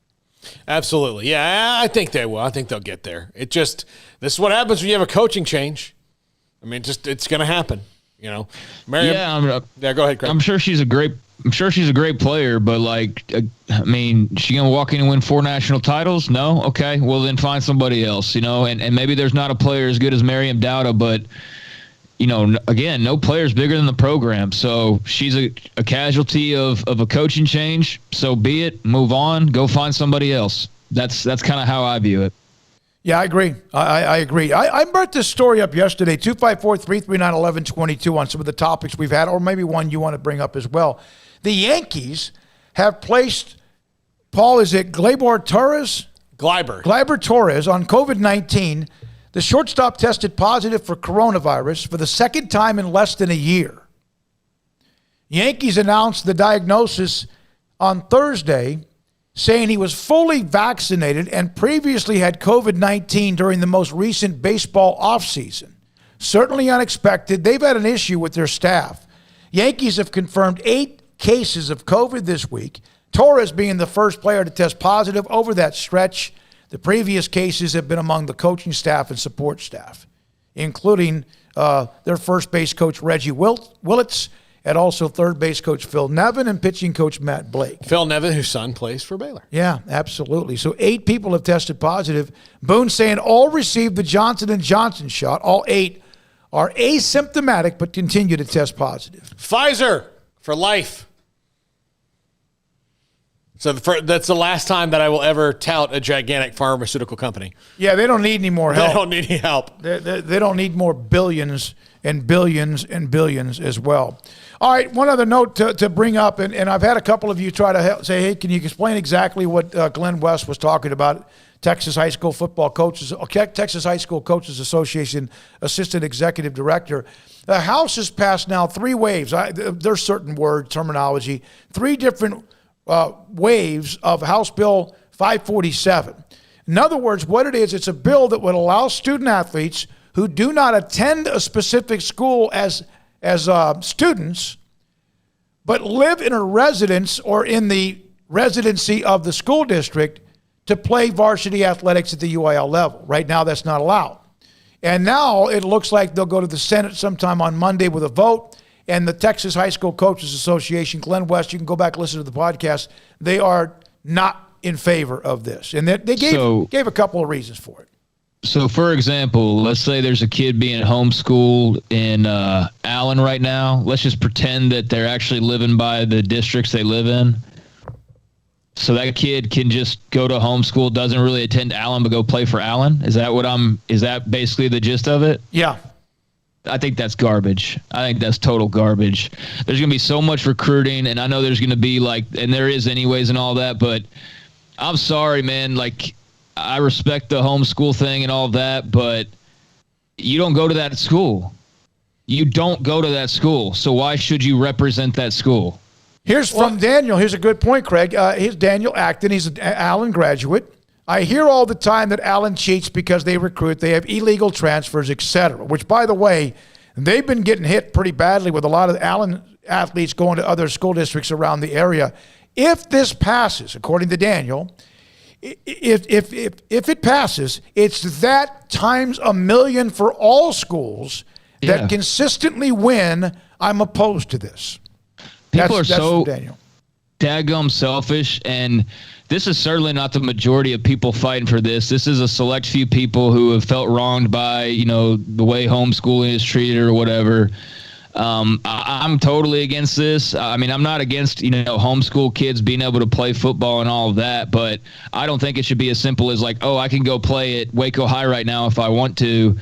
Absolutely. Yeah, I think they will. I think they'll get there. This is what happens when you have a coaching change. I mean, it's going to happen, you know. Miriam, yeah, go ahead, Craig. I'm sure she's a great player, but she gonna walk in and win 4 national titles? No? Okay. Well, then find somebody else, you know, and maybe there's not a player as good as Miriam Dowda, but you know, again, no player's bigger than the program. So she's a casualty of a coaching change. So be it, move on, go find somebody else. That's kind of how I view it. Yeah, I agree. I agree. I brought this story up yesterday, 254-339-1122, on some of the topics we've had, or maybe one you want to bring up as well. The Yankees have placed, Paul, is it Gleyber Torres? Gleyber Torres on COVID-19. The shortstop tested positive for coronavirus for the second time in less than a year. Yankees announced the diagnosis on Thursday, saying he was fully vaccinated and previously had COVID-19 during the most recent baseball offseason. Certainly unexpected. They've had an issue with their staff. Yankees have confirmed 8 cases of COVID this week. Torres being the first player to test positive over that stretch. The previous cases have been among the coaching staff and support staff, including their first base coach, Reggie Willits, and also third base coach Phil Nevin and pitching coach Matt Blake. Phil Nevin, whose son plays for Baylor. Yeah, absolutely. So 8 people have tested positive. Boone saying all received the Johnson & Johnson shot. All 8 are asymptomatic but continue to test positive. Pfizer for life. So that's the last time that I will ever tout a gigantic pharmaceutical company. Yeah, they don't need any more help. They don't need any help. They don't need more billions and billions and billions as well. All right, one other note to bring up, and I've had a couple of you try to say, hey, can you explain exactly what Glenn West was talking about? Texas High School Texas High School Coaches Association Assistant Executive Director. The House has passed now 3 waves. There's certain word terminology, 3 different waves of House Bill 547. In other words, what it is, it's a bill that would allow student athletes who do not attend a specific school as students, but live in a residence or in the residency of the school district to play varsity athletics at the UIL level. Right now, that's not allowed. And now it looks like they'll go to the Senate sometime on Monday with a vote. And the Texas High School Coaches Association, Glenn West, you can go back and listen to the podcast, they are not in favor of this. And they gave a couple of reasons for it. So, for example, let's say there's a kid being homeschooled in Allen right now. Let's just pretend that they're actually living by the districts they live in. So that kid can just go to homeschool, doesn't really attend Allen, but go play for Allen? Is that basically the gist of it? Yeah. I think that's garbage. I think that's total garbage. There's going to be so much recruiting, and I know there's going to be and there is anyways and all that, but I'm sorry, man. I respect the homeschool thing and all that, but you don't go to that school. You don't go to that school. So why should you represent that school? Here's from Daniel. Here's a good point, Craig. Here's Daniel Acton. He's an Allen graduate. I hear all the time that Allen cheats because they recruit, they have illegal transfers, etc., which, by the way, they've been getting hit pretty badly with a lot of Allen athletes going to other school districts around the area. If this passes, according to Daniel, if it passes, it's that times 1,000,000 for all schools that consistently win. I'm opposed to this. People are so daggum selfish, and this is certainly not the majority of people fighting for this. This is a select few people who have felt wronged by, the way homeschooling is treated or whatever. I'm totally against this. I mean, I'm not against, homeschool kids being able to play football and all of that, but I don't think it should be as simple as I can go play at Waco High right now if I want to,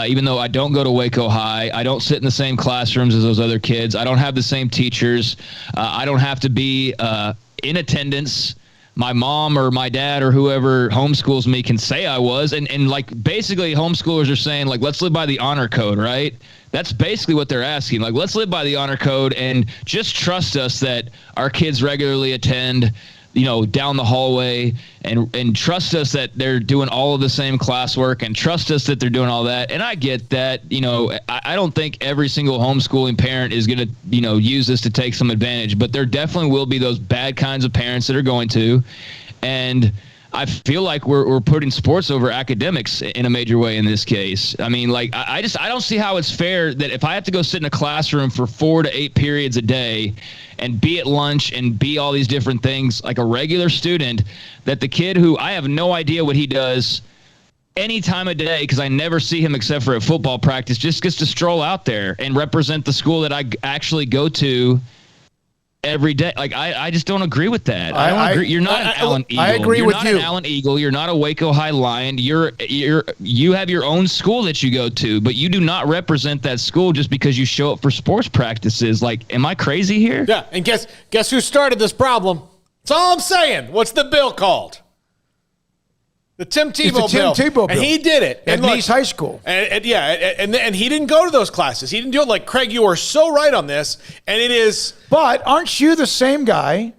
even though I don't go to Waco High. I don't sit in the same classrooms as those other kids. I don't have the same teachers. I don't have to be in attendance. My mom or my dad or whoever homeschools me can say I was. And basically homeschoolers are saying, let's live by the honor code, right? That's basically what they're asking. Let's live by the honor code and just trust us that our kids regularly attend, down the hallway and trust us that they're doing all of the same classwork and trust us that they're doing all that. And I get that, I don't think every single homeschooling parent is going to, use this to take some advantage, but there definitely will be those bad kinds of parents that are going to. And I feel like we're putting sports over academics in a major way in this case. I mean, I don't see how it's fair that if I have to go sit in a classroom for 4 to 8 periods a day and be at lunch and be all these different things like a regular student, that the kid who I have no idea what he does any time of day, because I never see him except for at football practice, just gets to stroll out there and represent the school that I actually go to every day. I just don't agree with that. I don't agree. You're not an Allen Eagle. I agree with you. You're not an Allen Eagle. You're not a Waco High Lion. You have your own school that you go to, but you do not represent that school just because you show up for sports practices. Am I crazy here? Yeah, and guess who started this problem? That's all I'm saying. What's the bill called? The Tim Tebow bill. And he did it. At Nice High School. And he didn't go to those classes. He didn't do it. Craig, you are so right on this. And it is. But aren't you the same guy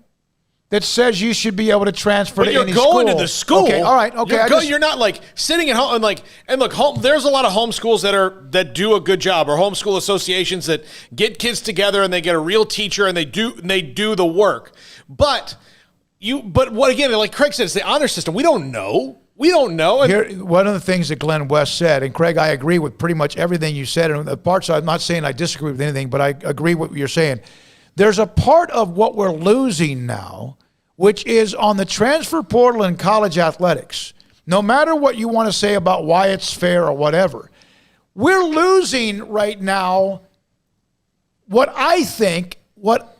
that says you should be able to transfer to any school? You're going to the school. Okay, all right. Okay. You're not sitting at home and look, there's a lot of homeschools that do a good job, or homeschool associations that get kids together and they get a real teacher and they do the work. But But what again? Like Craig said, it's the honor system. We don't know. We don't know. Here, one of the things that Glenn West said, and Craig, I agree with pretty much everything you said. And the parts, I'm not saying I disagree with anything, but I agree with what you're saying. There's a part of what we're losing now, which is on the transfer portal in college athletics. No matter what you want to say about why it's fair or whatever, we're losing right now what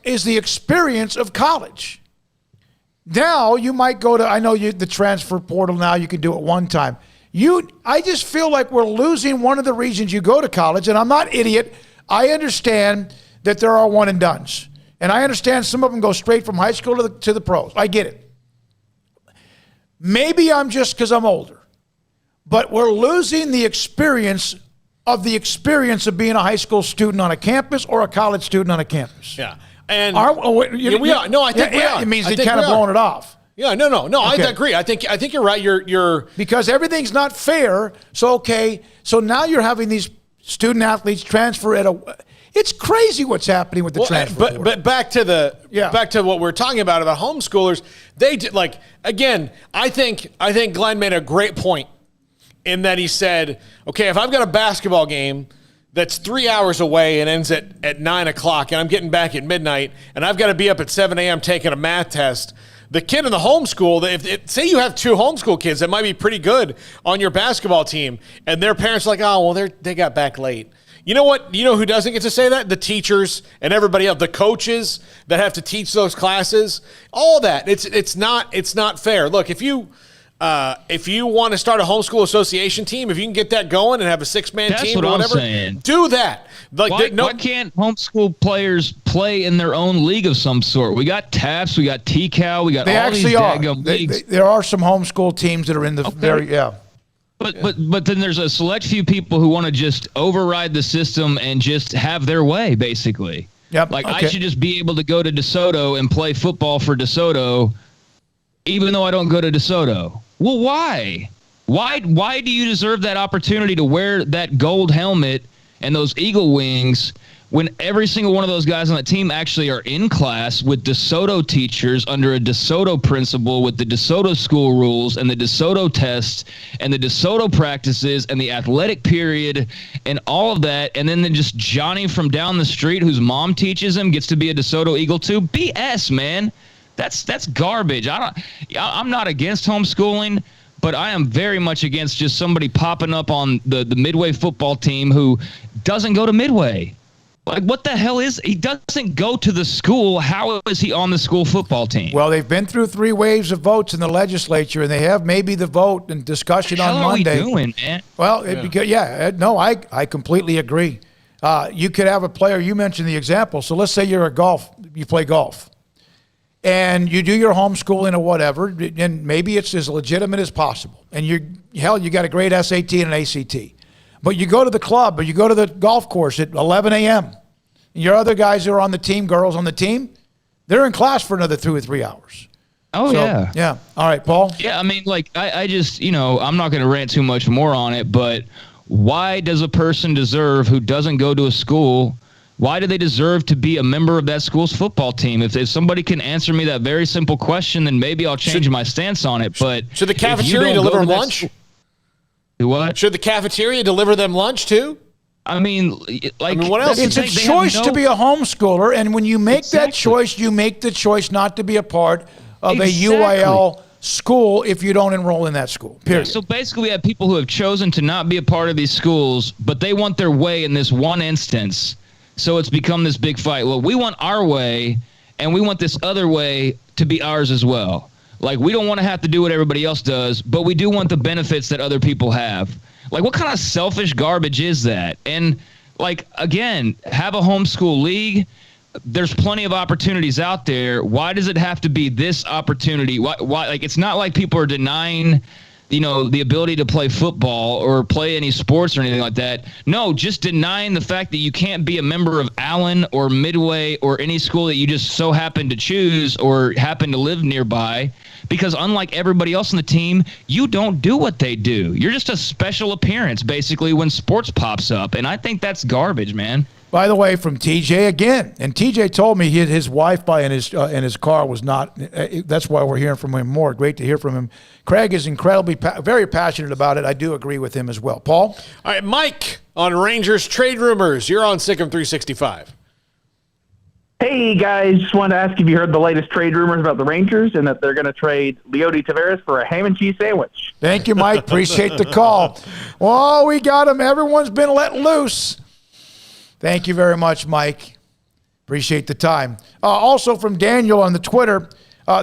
is the experience of college. Now you might go to, I know the transfer portal now, you can do it one time. I just feel like we're losing one of the reasons you go to college, and I'm not idiot. I understand that there are one and dones. And I understand some of them go straight from high school to the pros. I get it. Maybe I'm just because I'm older. But we're losing the experience of being a high school student on a campus or a college student on a campus. Yeah. And we are. No, I think we are. It means they kind of blowing it off. Yeah, no. Okay. I agree. I think you're right. You're because everything's not fair. So now you're having these student athletes transfer it's crazy what's happening with the transfer. But back to what we're talking about homeschoolers. They did again. I think Glenn made a great point in that he said, okay, if I've got a basketball game that's 3 hours away and ends at 9 o'clock, and I'm getting back at midnight, and I've got to be up at 7 a.m. taking a math test. The kid in the homeschool, say you have two homeschool kids that might be pretty good on your basketball team, and their parents are like, oh, well, they got back late. You know what? You know who doesn't get to say that? The teachers and everybody else, the coaches that have to teach those classes, all that. It's not fair. Look, if you want to start a homeschool association team, if you can get that going and have a 6-man team or whatever, do that. Why can't homeschool players play in their own league of some sort? We got TAPS, we got TCAL, we got all these daggum leagues. There are some homeschool teams that are in the But then there's a select few people who want to just override the system and just have their way, basically. Yep. I should just be able to go to DeSoto and play football for DeSoto, even though I don't go to DeSoto. Well, why? Why do you deserve that opportunity to wear that gold helmet and those eagle wings when every single one of those guys on the team actually are in class with DeSoto teachers under a DeSoto principal with the DeSoto school rules and the DeSoto tests and the DeSoto practices and the athletic period and all of that, and then just Johnny from down the street whose mom teaches him gets to be a DeSoto Eagle too? BS, man. That's garbage. I'm not against homeschooling, but I am very much against just somebody popping up on the Midway football team who doesn't go to Midway. Like, what the hell he doesn't go to the school. How is he on the school football team? Well, they've been through 3 waves of votes in the legislature, and they have maybe the vote and discussion on Monday. What are we doing, man? Well, I completely agree. You could have a player, you mentioned the example. So let's say you play golf, and you do your homeschooling or whatever, and maybe it's as legitimate as possible. And you got a great SAT and an ACT. But you go to the club or you go to the golf course at 11 a.m. Your other guys who are on the team, girls on the team, they're in class for another 2 or 3 hours. Oh, yeah. Yeah. All right, Paul? Yeah, I mean, I just, I'm not going to rant too much more on it, but why does a person deserve who doesn't go to a school, why do they deserve to be a member of that school's football team? If somebody can answer me that very simple question, then maybe I'll change my stance on it. But should the cafeteria deliver lunch? What? Should the cafeteria deliver them lunch too? I mean, what else? It's a choice to be a homeschooler, and when you make that choice, you make the choice not to be a part of a UIL school if you don't enroll in that school, period. So basically we have people who have chosen to not be a part of these schools, but they want their way in this one instance. So it's become this big fight. Well, we want our way, and we want this other way to be ours as well. Like, we don't want to have to do what everybody else does, but we do want the benefits that other people have. Like, what kind of selfish garbage is that? And, again, have a homeschool league. There's plenty of opportunities out there. Why does it have to be this opportunity? Why? It's not like people are denying, the ability to play football or play any sports or anything like that. No, just denying the fact that you can't be a member of Allen or Midway or any school that you just so happen to choose or happen to live nearby. Because unlike everybody else on the team, you don't do what they do. You're just a special appearance, basically, when sports pops up. And I think that's garbage, man. By the way, from TJ again, and TJ told me his Wi-Fi in his car was not. That's why we're hearing from him more. Great to hear from him. Craig is incredibly, very passionate about it. I do agree with him as well. Paul? All right, Mike on Rangers trade rumors. You're on SicEm365. Hey, guys. Just wanted to ask if you heard the latest trade rumors about the Rangers and that they're going to trade Leody Taveras for a ham and cheese sandwich. Thank you, Mike. Appreciate the call. Oh, we got him. Everyone's been let loose. Thank you very much, Mike. Appreciate the time. Also from Daniel on the Twitter,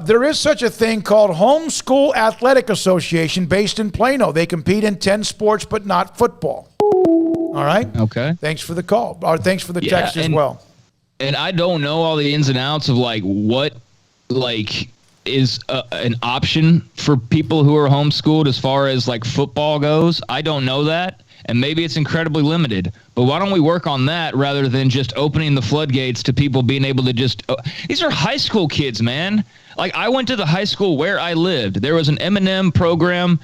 there is such a thing called Homeschool Athletic Association based in Plano. They compete in 10 sports, but not football. All right? Okay. Thanks for the call. Or thanks for the text as well. And I don't know all the ins and outs of what is an option for people who are homeschooled as far as football goes. I don't know that. And maybe it's incredibly limited. But why don't we work on that rather than just opening the floodgates to people being able to just these are high school kids, man. I went to the high school where I lived. There was an M&M program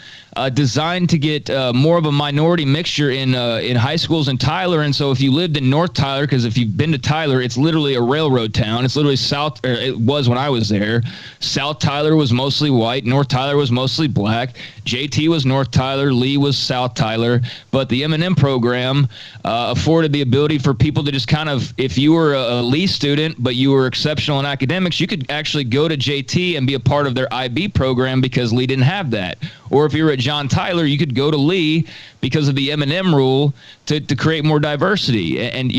designed to get more of a minority mixture in high schools in Tyler. And so if you lived in North Tyler, because if you've been to Tyler, it's literally a railroad town. It's literally it was when I was there. South Tyler was mostly white. North Tyler was mostly black. JT was North Tyler. Lee was South Tyler. But the M&M program afforded the ability for people to just kind of, if you were a Lee student, but you were exceptional in academics, you could actually go to JT and be a part of their IB program because Lee didn't have that. Or if you were at John Tyler, you could go to Lee because of the M&M rule to create more diversity. And,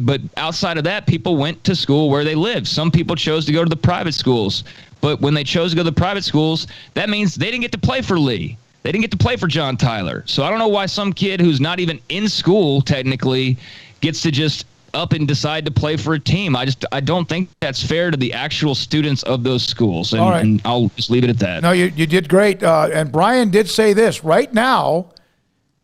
but outside of that, people went to school where they lived. Some people chose to go to the private schools. But when they chose to go to the private schools, that means they didn't get to play for Lee. They didn't get to play for John Tyler. So I don't know why some kid who's not even in school technically gets to just up and decide to play for a team. I don't think that's fair to the actual students of those schools. And, all right. And I'll just leave it at that. No, you did great. And Brian did say this. Right now,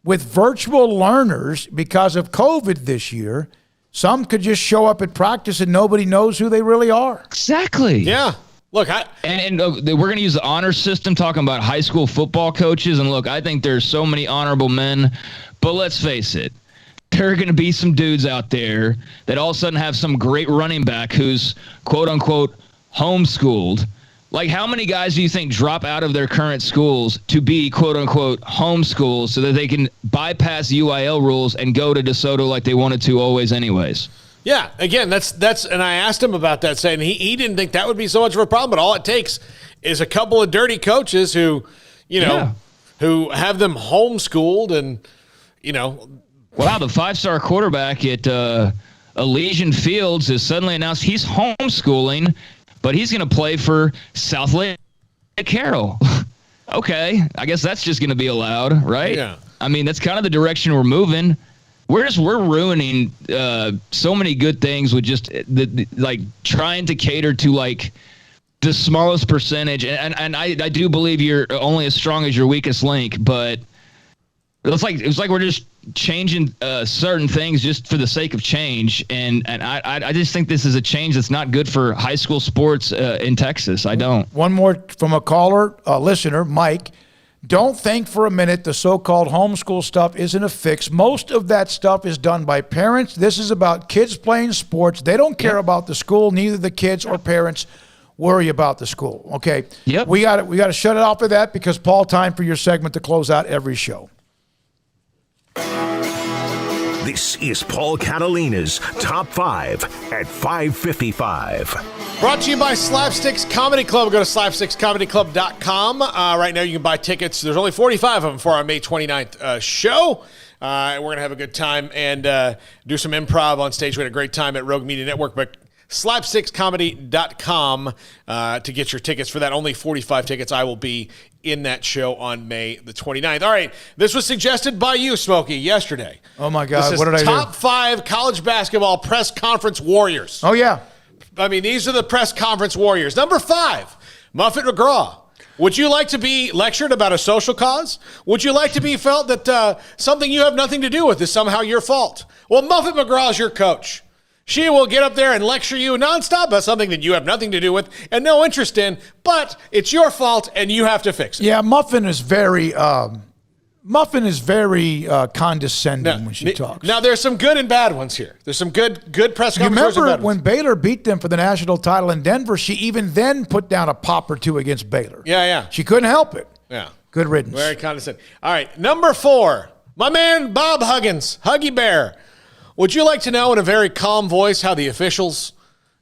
with virtual learners, because of COVID this year, some could just show up at practice and nobody knows who they really are. Exactly. Yeah. Look, and we're going to use the honor system talking about high school football coaches. And look, I think there's so many honorable men, but let's face it. There are going to be some dudes out there that all of a sudden have some great running back who's quote unquote homeschooled. How many guys do you think drop out of their current schools to be quote unquote homeschooled so that they can bypass UIL rules and go to DeSoto like they wanted to always anyways? Yeah, again, that's and I asked him about that, saying he didn't think that would be so much of a problem, but all it takes is a couple of dirty coaches who, who have them homeschooled and, Wow, the 5-star quarterback at Elysian Fields has suddenly announced he's homeschooling, but he's going to play for South Lake Carroll. Okay, I guess that's just going to be allowed, right? Yeah. I mean, that's kind of the direction we're moving. We're ruining so many good things with just trying to cater to the smallest percentage. And I do believe you're only as strong as your weakest link, but it's like we're just changing certain things just for the sake of change. And I just think this is a change that's not good for high school sports in Texas. I don't. One more from a caller, listener, Mike. Don't think for a minute the so-called homeschool stuff isn't a fix. Most of that stuff is done by parents. This is about kids playing sports. They don't care about the school. Neither the kids or parents worry about the school. Okay. Yep. We got to shut it off of that because, Paul, time for your segment to close out every show. This is Paul Catalina's Top 5 at 5:55. Brought to you by Slapsticks Comedy Club. Go to slapstickscomedyclub.com. Right now you can buy tickets. There's only 45 of them for our May 29th show. We're going to have a good time and do some improv on stage. We had a great time at Rogue Media Network, but slapstickscomedy.com to get your tickets for that. Only 45 tickets. I will be in that show on May the 29th. All right. This was suggested by you, Smokey, yesterday. Oh, my God. This What did I do? Top 5 college basketball press conference warriors. Oh, yeah. I mean, these are the press conference warriors. Number 5, Muffet McGraw. Would you like to be lectured about a social cause? Would you like to be felt that something you have nothing to do with is somehow your fault? Well, Muffet McGraw is your coach. She will get up there and lecture you nonstop about something that you have nothing to do with and no interest in, but it's your fault and you have to fix it. Yeah, Muffin is very Muffin is very condescending when she talks. Now, there's some good and bad ones here. There's some good press You conferences. remember when Baylor beat them for the national title in Denver, she even then put down a pop or two against Baylor. Yeah. She couldn't help it. Yeah. Good riddance. Very condescending. All right, number 4, my man Bob Huggins, Huggy Bear. Would you like to know in a very calm voice how the officials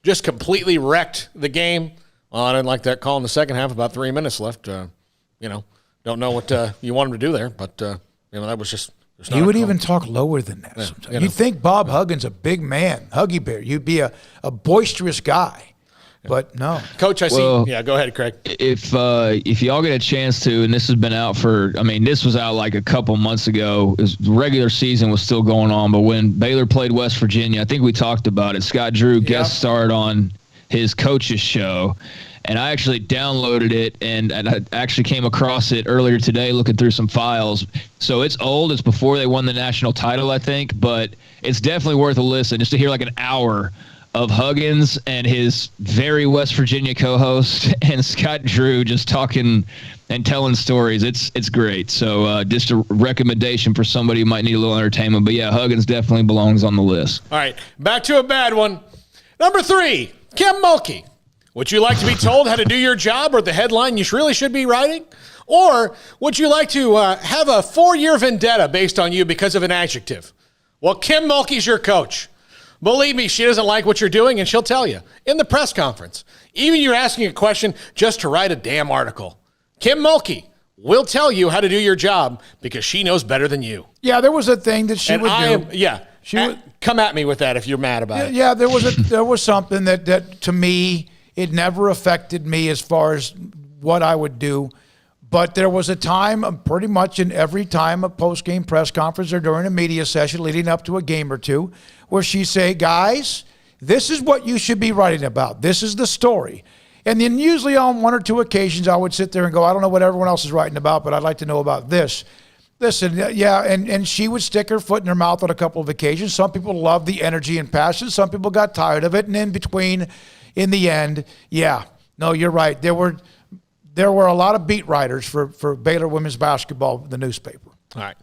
just completely wrecked the game? Well, I didn't like that call in the second half, about 3 minutes left. Don't know what you want him to do there, but that was just. He would even talk lower than that. Yeah, You'd think Bob Huggins, a big man, Huggy Bear. You'd be a boisterous guy, but no. Coach, I see. Yeah, go ahead, Craig. If y'all get a chance to, and this has been out this was out like a couple months ago. The regular season was still going on, but when Baylor played West Virginia, I think we talked about it. Scott Drew guest starred on his coach's show. And I actually downloaded it, and I actually came across it earlier today looking through some files. So it's old. It's before they won the national title, I think. But it's definitely worth a listen just to hear like an hour of Huggins and his very West Virginia co-host and Scott Drew just talking and telling stories. It's great. So just a recommendation for somebody who might need a little entertainment. But, yeah, Huggins definitely belongs on the list. All right, back to a bad one. Number 3, Kim Mulkey. Would you like to be told how to do your job or the headline you really should be writing? Or would you like to have a 4-year vendetta based on you because of an adjective? Well, Kim Mulkey's your coach. Believe me, she doesn't like what you're doing, and she'll tell you in the press conference. Even you're asking a question just to write a damn article. Kim Mulkey will tell you how to do your job because she knows better than you. Yeah, there was a thing that she would do. Come at me with that if you're mad about it. Yeah, there was something that to me, it never affected me as far as what I would do. But there was a time, pretty much in every time a post-game press conference or during a media session leading up to a game or two, where she'd say, guys, this is what you should be writing about. This is the story. And then usually on 1 or 2 occasions, I would sit there and go, I don't know what everyone else is writing about, but I'd like to know about this. Listen, and she would stick her foot in her mouth on a couple of occasions. Some people loved the energy and passion. Some people got tired of it. And in between, in the end, you're right. There were a lot of beat writers for Baylor women's basketball in the newspaper. All right.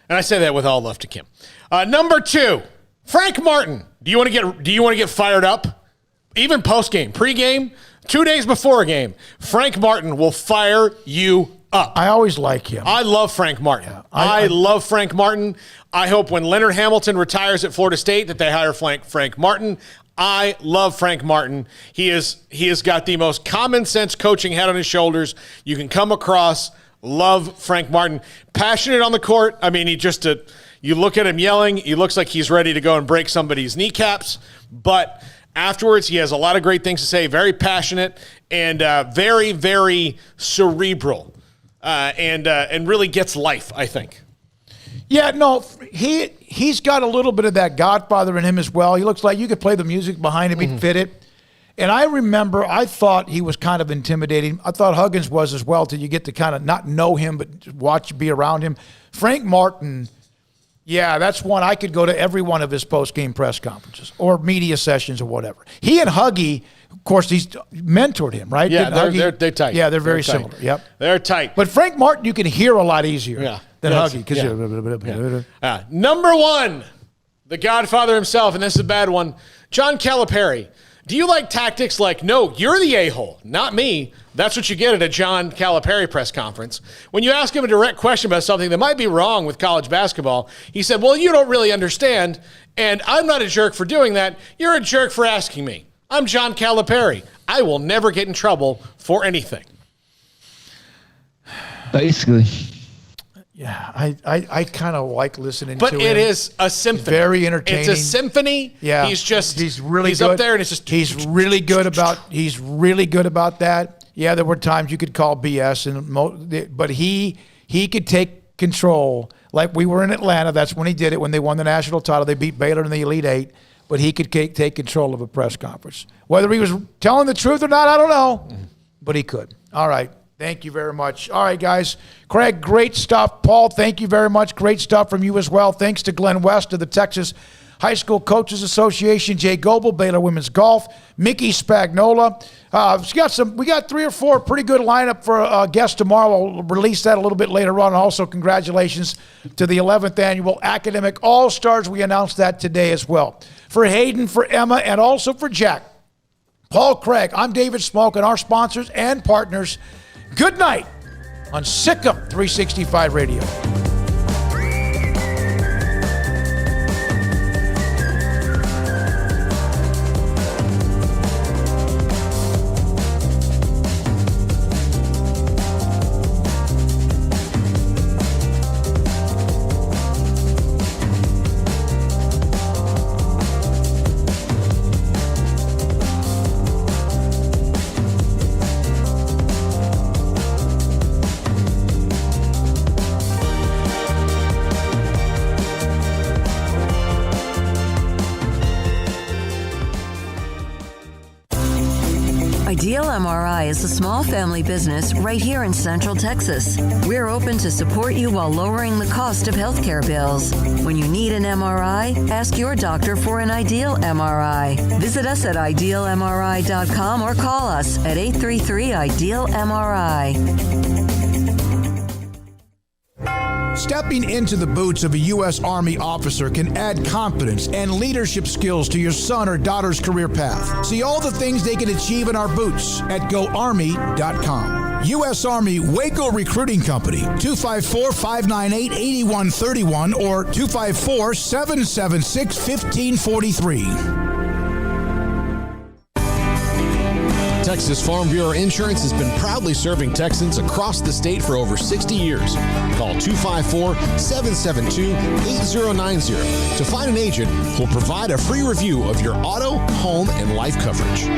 And I say that with all love to Kim. Number 2, Frank Martin. Do you want to get fired up? Even post-game, pre-game, 2 days before a game, Frank Martin will fire you up. I always like him. I love Frank Martin. Yeah, I love Frank Martin. I hope when Leonard Hamilton retires at Florida State that they hire Frank Martin. I love Frank Martin. He has got the most common sense coaching head on his shoulders you can come across. Love Frank Martin. Passionate on the court. I mean, you look at him yelling, he looks like he's ready to go and break somebody's kneecaps. But afterwards, he has a lot of great things to say. Very passionate and very, very cerebral, and really gets life, I think. Yeah, no, he's got a little bit of that Godfather in him as well. He looks like you could play the music behind him, he'd fit it. And I remember I thought he was kind of intimidating. I thought Huggins was as well till you get to kind of not know him but be around him. Frank Martin, yeah, that's one I could go to every one of his post-game press conferences or media sessions or whatever. He and Huggy, of course, he's mentored him, right? Yeah, they're tight. Yeah, they're very similar. Yep. They're tight. But Frank Martin, you can hear a lot easier than Huggy. Number 1, the Godfather himself, and this is a bad one, John Calipari. Do you like tactics like, no, you're the a-hole, not me? That's what you get at a John Calipari press conference. When you ask him a direct question about something that might be wrong with college basketball, he said, well, you don't really understand, and I'm not a jerk for doing that. You're a jerk for asking me. I'm John Calipari. I will never get in trouble for anything. Basically. Yeah, I kind of like listening to him. But it is a symphony. Very entertaining. It's a symphony. Yeah. He's really he's good. up there and it's just he's really good about that. Yeah, there were times you could call BS but he could take control. Like we were in Atlanta, that's when he did it when they won the national title. They beat Baylor in the Elite 8, but he could take control of a press conference. Whether he was telling the truth or not, I don't know. But he could. All right. Thank you very much. All right, guys. Craig, great stuff. Paul, thank you very much. Great stuff from you as well. Thanks to Glenn West of the Texas High School Coaches Association, Jay Gobbel, Baylor Women's Golf, Mickey Spagnola, We got 3 or 4 pretty good lineup for guests tomorrow. We'll release that a little bit later on. Also, congratulations to the 11th annual Academic All-Stars. We announced that today as well. For Hayden, for Emma, and also for Jack, Paul, Craig, I'm David Smoak, and our sponsors and partners. Good night on SicEm365 Radio. Ideal MRI is a small family business right here in Central Texas. We're open to support you while lowering the cost of healthcare bills. When you need an MRI, ask your doctor for an Ideal MRI. Visit us at idealmri.com or call us at 833-IDEAL-MRI. Stepping into the boots of a U.S. Army officer can add confidence and leadership skills to your son or daughter's career path. See all the things they can achieve in our boots at GoArmy.com. U.S. Army Waco Recruiting Company, 254-598-8131 or 254-776-1543. Texas Farm Bureau Insurance has been proudly serving Texans across the state for over 60 years. Call 254-772-8090 to find an agent who will provide a free review of your auto, home, and life coverage.